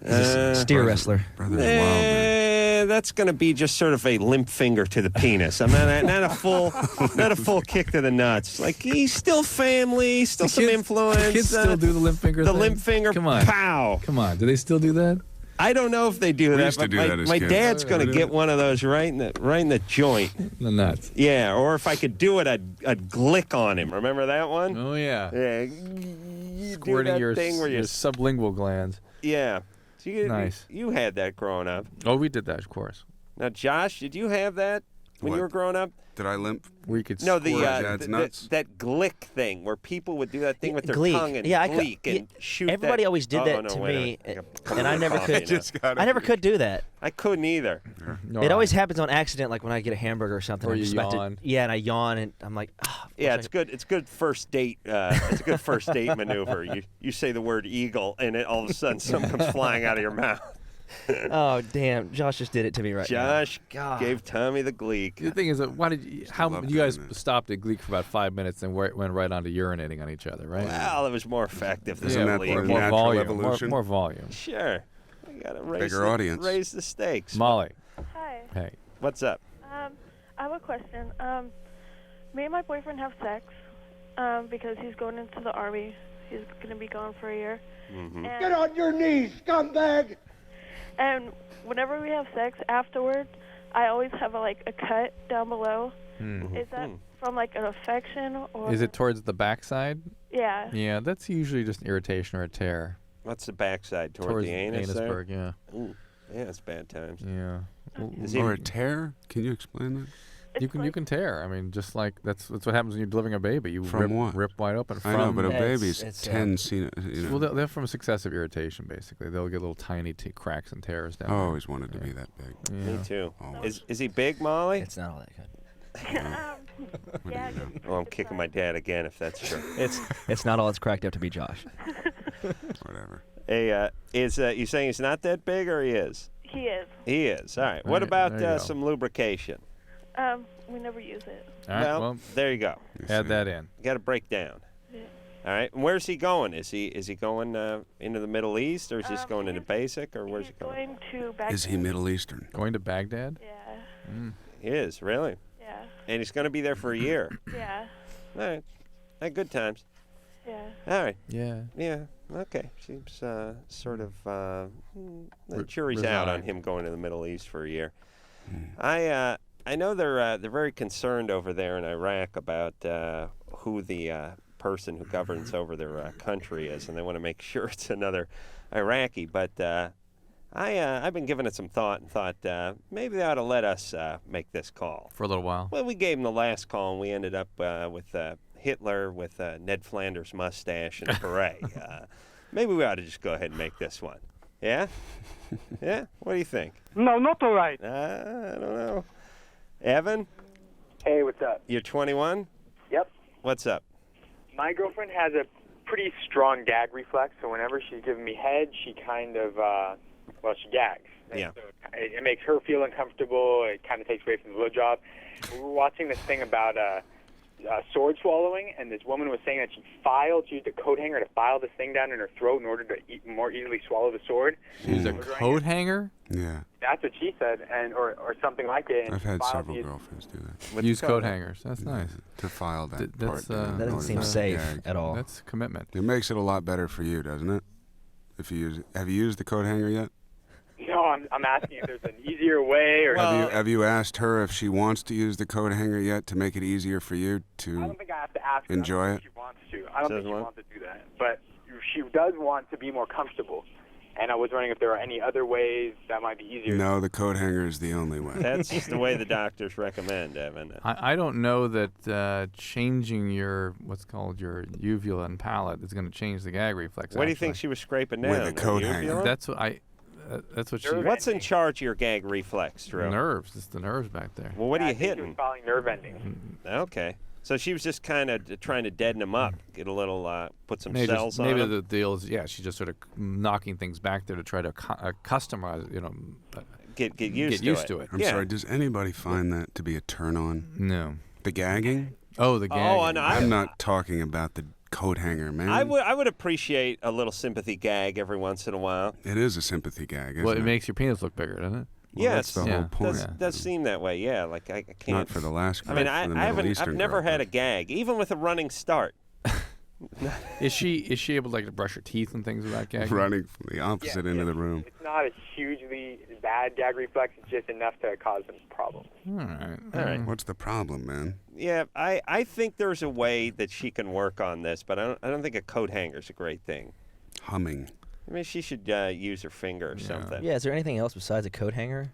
steer wrestler. Brother's wild, man. That's going to be just sort of a limp finger to the penis. I'm not a full kick to the nuts. Like, he's still family, still some influence. The kids still do the limp finger The thing? limp finger, Come on. pow. Come on. Do they still do that? I don't know if they do We that, used to but do that as my kids. dad's going to get one of those right in the joint. The nuts. Yeah, or if I could do it, I'd glick on him. Remember that one? Oh, yeah. Yeah. You Squirting do that your, thing where your sublingual glands. Yeah. So Nice. You had that growing up. Oh, we did that, of course. Now, Josh, did you have that when you were growing up? Did I limp? Where you could No, squirt Dad's nuts? that glick thing where people would do that thing with their Gleek. tongue and Yeah, I gleek could- and shoot. Everybody that. always did that to me, and I never could. I never could do that. I couldn't either. It always happens on accident, like when I get a hamburger or something. Or I'm you just about to- yawn. yeah, and I yawn, and I'm like, Yeah, it's good. It's good first date. It's a good first date maneuver. You say the word eagle, and all of a sudden something comes flying out of your mouth. oh damn! Josh just did it to me right Josh now. gave Tommy the gleek. The thing is, why did you? How you guys stopped at Gleek for about 5 minutes and went right on to urinating on each other, right? Well, it was more effective than Yeah, the more gleek. volume. evolution? More volume. Sure. We got to Bigger audience. raise the stakes. Molly. Hi. Hey. What's up? I have a question. Me and my boyfriend have sex because he's going into the army. He's going to be gone for a year. Mm-hmm. Get on your knees, scumbag! And whenever we have sex afterward, I always have a cut down below. Mm-hmm. Is that from like an affection or? Is it towards the backside? Yeah. Yeah, that's usually just an irritation or a tear. What's the backside? Towards Towards the anus there? anusburg, yeah. Ooh, yeah, it's bad times. Yeah. Or a tear? Can you explain that? You can tear. I mean, just like that's what happens when you're delivering a baby. You From what? rip wide open. I know, but a from- baby's 10 you know. Well, they're from successive irritation, basically. They'll get little tiny cracks and tears down. I there. always wanted to be that big. Yeah. Me too. Always. Is he big, Molly? It's not all that good. Yeah. Oh, I'm kicking my dad again if that's true. It's not all it's cracked up to be, Josh. Whatever. Hey, is you saying he's not that big, or he is? He is. He is. All right. What Right, about there you go. some lubrication? We never use it. All right, well, there you go. add that in. You got to break down. Yeah. All right. And where's he going? Is he going into the Middle East, or is he just going into basic, or where's he going? Going to Baghdad. Is he Middle Eastern? Going to Baghdad? Yeah. He is, really? Yeah. And he's going to be there for a year. Yeah. All right. Good times. Yeah. All right. Yeah. Yeah. Okay. Seems sort of the jury's out on resigned. him going to the Middle East for a year. I know they're very concerned over there in Iraq about who the person who governs over their country is, and they want to make sure it's another Iraqi. But I've been giving it some thought and thought maybe they ought to let us make this call. For a little while. Well, we gave him the last call, and we ended up with Hitler with Ned Flanders' mustache and a beret. Maybe we ought to just go ahead and make this one. Yeah? Yeah? What do you think? No, not all right. I don't know. Evan, Hey, what's up? you're 21? Yep. What's up? My girlfriend has a pretty strong gag reflex, so whenever she's giving me head, she kind of, she gags. And Yeah. so it makes her feel uncomfortable. It kind of takes away from the blowjob. We were watching this thing about sword swallowing, and this woman was saying that she used a coat hanger to file this thing down in her throat in order to more easily swallow the sword. Use a coat hanger? Yeah. That's what she said, or something like it. and I've she had filed several these- girlfriends do that. With Use the coat hangers. That's nice. To file that That's, part down in That doesn't order seem to safe gag. at all. That's commitment. It makes it a lot better for you, doesn't it? If you use, have you used the coat hanger yet? No, I'm asking if there's an easier way or. Have you asked her if she wants to use the coat hanger yet to make it easier for you to I don't think I have to ask her. enjoy I don't it? think she wants to. I don't think she wants to do that. But she does want to be more comfortable. And I was wondering if there are any other ways that might be easier. No, the coat hanger is the only way. That's the way the doctors recommend, Evan. I don't know that changing your what's called your uvula and palate is going to change the gag reflex. What do you think she was scraping down? With a coat hanger. That's what I. That's what she. What's in charge of your gag reflex, Drew? Nerves. It's the nerves back there. Well, what are you I think hitting? She was following nerve endings. Okay. So she was just kind of trying to deaden them up, get a little, put some Maybe cells on maybe them. the deal is, she's just sort of knocking things back there to try to customize, get used to it. I'm sorry, does anybody find that to be a turn on? No. The gagging? Oh, the gagging. Oh, no, I'm not talking about the coat hanger, man. I would appreciate a little sympathy gag every once in a while. It is a sympathy gag, isn't Well, it? it makes your penis look bigger, doesn't it? Well, that's the whole point. Does seem that way, yeah. Like I can't. Not for the last I mean, girl, for the Middle Eastern I've never girl, had a gag, even with a running start. Is she able to brush her teeth and things without gagging? Running from the opposite end of the room. It's not a hugely bad gag reflex. It's just enough to cause some problems. All right. What's the problem, man? Yeah, I think there's a way that she can work on this, but I don't think a coat hanger's a great thing. Humming. I mean, she should use her finger or something. Yeah, is there anything else besides a coat hanger?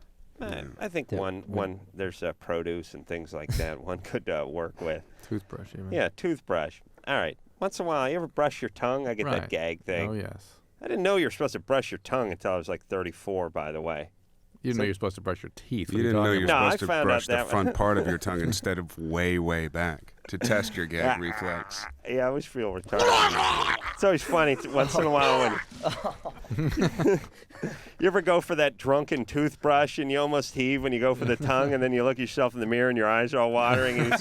I think one there's produce and things like that one could work with. Toothbrush, even. Yeah, toothbrush. All right. Once in a while, you ever brush your tongue? I get that Right. gag thing. Oh, yes. I didn't know you were supposed to brush your tongue until I was like 34, by the way. You didn't know you're supposed to brush your teeth. You didn't know you were supposed to brush the that front part of your tongue instead of way, way back to test your gag reflex. Yeah, I always feel retarded. It's always funny once in a while when you ever go for that drunken toothbrush and you almost heave when you go for the tongue, and then you look yourself in the mirror and your eyes are all watering, and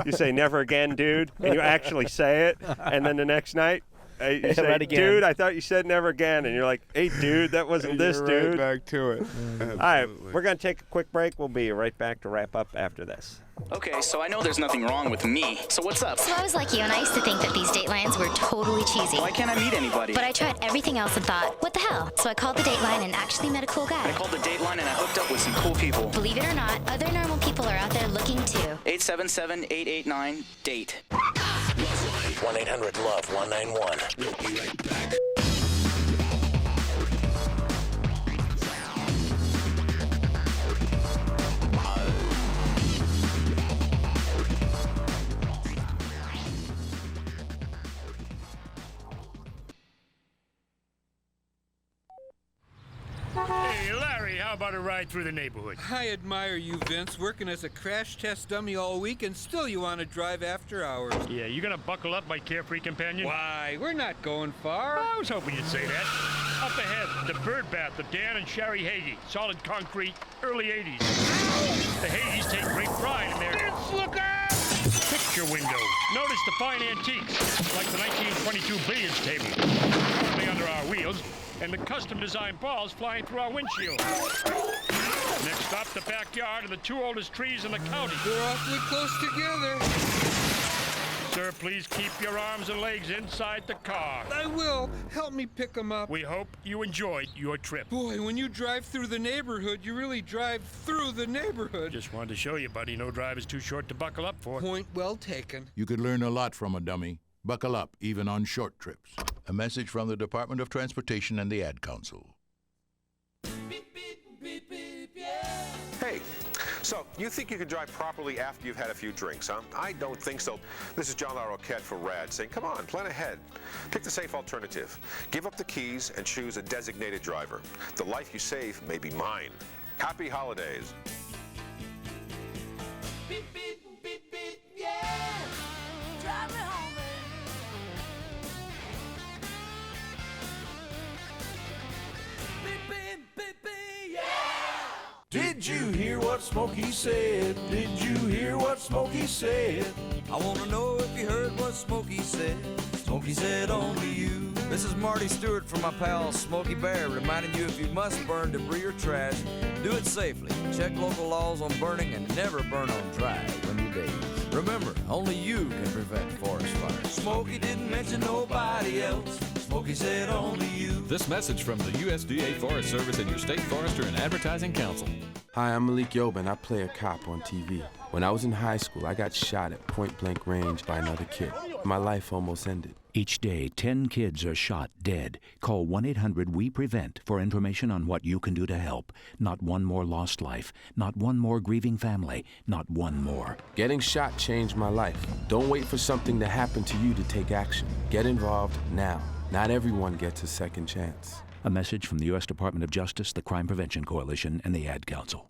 you say never again, dude, and you actually say it, and then the next night you say, Right again. dude, I thought you said never again, and you're like, hey, dude, that wasn't this, You're dude. right back to it. All right, we're gonna take a quick break. We'll be right back to wrap up after this. Okay, so I know there's nothing wrong with me. So what's up? So I was like you, and I used to think that these Datelines were totally cheesy. Why can't I meet anybody? But I tried everything else and thought, what the hell? So I called the Dateline and actually met a cool guy. I called the Dateline and I hooked up with some cool people. Believe it or not, other normal people are out there looking too. 877-889-DATE. 1-800-LOVE-191. We'll be right back. Hey, Larry, how about a ride through the neighborhood? I admire you, Vince, working as a crash test dummy all week, and still you want to drive after hours. Yeah, you gonna buckle up, my carefree companion? Why, we're not going far. I was hoping you'd say that. Up ahead, the bird bath of Dan and Sherry Hagee. Solid concrete, early 80s. The Hagees take great pride in their... Vince, look out! Picture window. Notice the fine antiques, like the 1922 billiards table, currently under our wheels, and the custom-designed balls flying through our windshield. Next stop, the backyard and the two oldest trees in the county. They're awfully close together. Sir, please keep your arms and legs inside the car. I will. Help me pick them up. We hope you enjoyed your trip. Boy, when you drive through the neighborhood, you really drive through the neighborhood. Just wanted to show you, buddy, no drive is too short to buckle up for. Point well taken. You could learn a lot from a dummy. Buckle up, even on short trips. A message from the Department of Transportation and the Ad Council. Hey, so you think you can drive properly after you've had a few drinks, huh? I don't think so. This is John LaRoquette for RAD saying, come on, plan ahead. Pick the safe alternative. Give up the keys and choose a designated driver. The life you save may be mine. Happy holidays. Beep, beep, beep, beep, yeah. Drive me home, baby. Beep, beep, beep, beep, yeah. Did you hear what Smokey said? Did you hear what Smokey said? I want to know if you heard what Smokey said. Smokey said only you. This is Marty Stewart from my pal Smokey Bear, reminding you if you must burn debris or trash, do it safely. Check local laws on burning and never burn on dry when you're days. Remember, only you can prevent forest fires. Smokey didn't mention nobody else. Smokey said only you. This message from the USDA Forest Service and your state forester and advertising council. Hi, I'm Malik Yobin. I play a cop on TV. When I was in high school, I got shot at point-blank range by another kid. My life almost ended. Each day, 10 kids are shot dead. Call 1-800-WE-PREVENT for information on what you can do to help. Not one more lost life. Not one more grieving family. Not one more. Getting shot changed my life. Don't wait for something to happen to you to take action. Get involved now. Not everyone gets a second chance. A message from the U.S. Department of Justice, the Crime Prevention Coalition, and the Ad Council.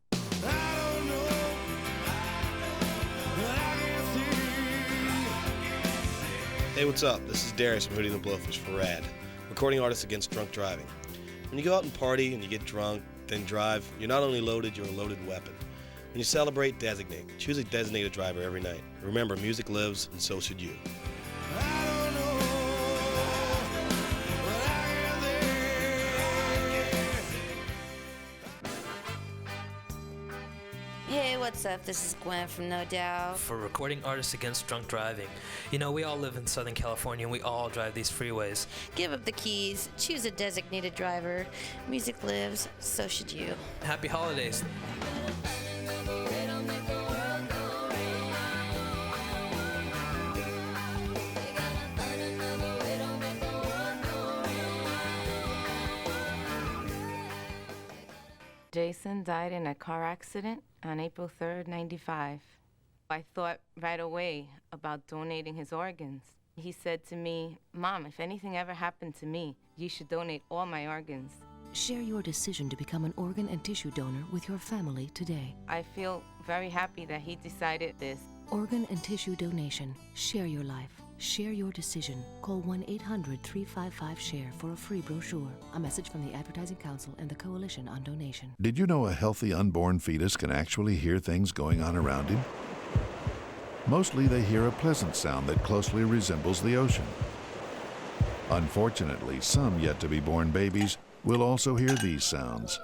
Hey, what's up? This is Darius from Hootie and the Blowfish for RAD, recording artists against drunk driving. When you go out and party and you get drunk, then drive, you're not only loaded, you're a loaded weapon. When you celebrate, designate. Choose a designated driver every night. Remember, music lives, and so should you. Hey, what's up? This is Gwen from No Doubt. For recording artists against drunk driving. You know, we all live in Southern California and we all drive these freeways. Give up the keys, choose a designated driver. Music lives, so should you. Happy holidays. Jason died in a car accident on April 3rd, 95. I thought right away about donating his organs. He said to me, "Mom, if anything ever happened to me, you should donate all my organs." Share your decision to become an organ and tissue donor with your family today. I feel very happy that he decided this. Organ and tissue donation. Share your life. Share your decision. Call 1-800-355-SHARE for a free brochure. A message from the Advertising Council and the Coalition on Donation. Did you know a healthy unborn fetus can actually hear things going on around him? Mostly they hear a pleasant sound that closely resembles the ocean. Unfortunately, some yet-to-be-born babies will also hear these sounds.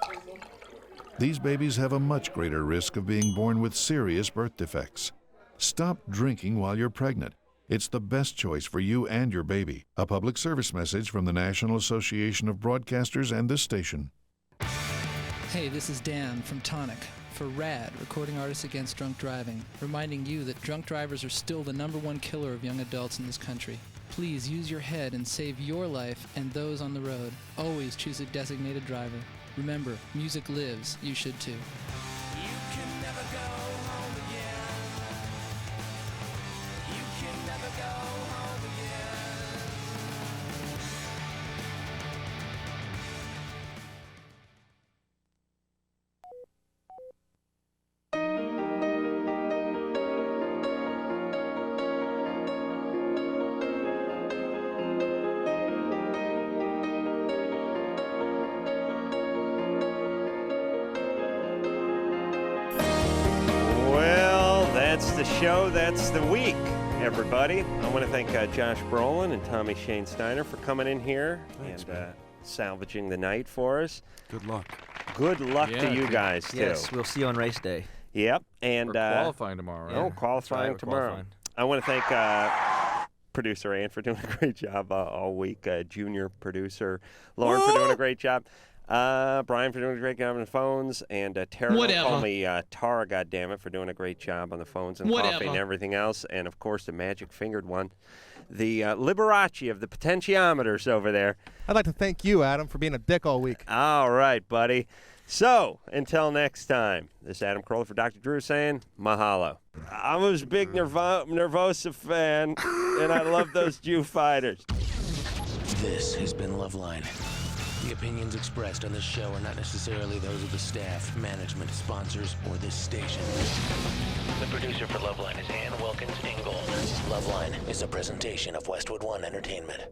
These babies have a much greater risk of being born with serious birth defects. Stop drinking while you're pregnant. It's the best choice for you and your baby. A public service message from the National Association of Broadcasters and this station. Hey, this is Dan from Tonic for RAD, Recording Artists Against Drunk Driving, reminding you that drunk drivers are still the #1 killer of young adults in this country. Please use your head and save your life and those on the road. Always choose a designated driver. Remember, music lives. You should too. The show, that's the week, everybody. I want to thank Josh Brolin and Tommy Shane Steiner for coming in here and salvaging the night for us. Good luck. Good luck to you guys, too. Yes, we'll see you on race day. Yep. And we're qualifying tomorrow, right? Oh, qualifying tomorrow. Qualifying. I want to thank producer Ann for doing a great job all week, junior producer Lauren for doing a great job. Brian for doing a great job on the phones, and Tara, don't call me Tara, goddammit, for doing a great job on the phones and coffee and everything else. And, of course, the magic-fingered one, the Liberace of the potentiometers over there. I'd like to thank you, Adam, for being a dick all week. All right, buddy. So, until next time, this is Adam Carolla for Dr. Drew saying mahalo. I'm a big Nervosa fan, and I love those Jew fighters. This has been LoveLine. The opinions expressed on this show are not necessarily those of the staff, management, sponsors, or this station. The producer for LoveLine is Ann Wilkins Ingold. LoveLine is a presentation of Westwood One Entertainment.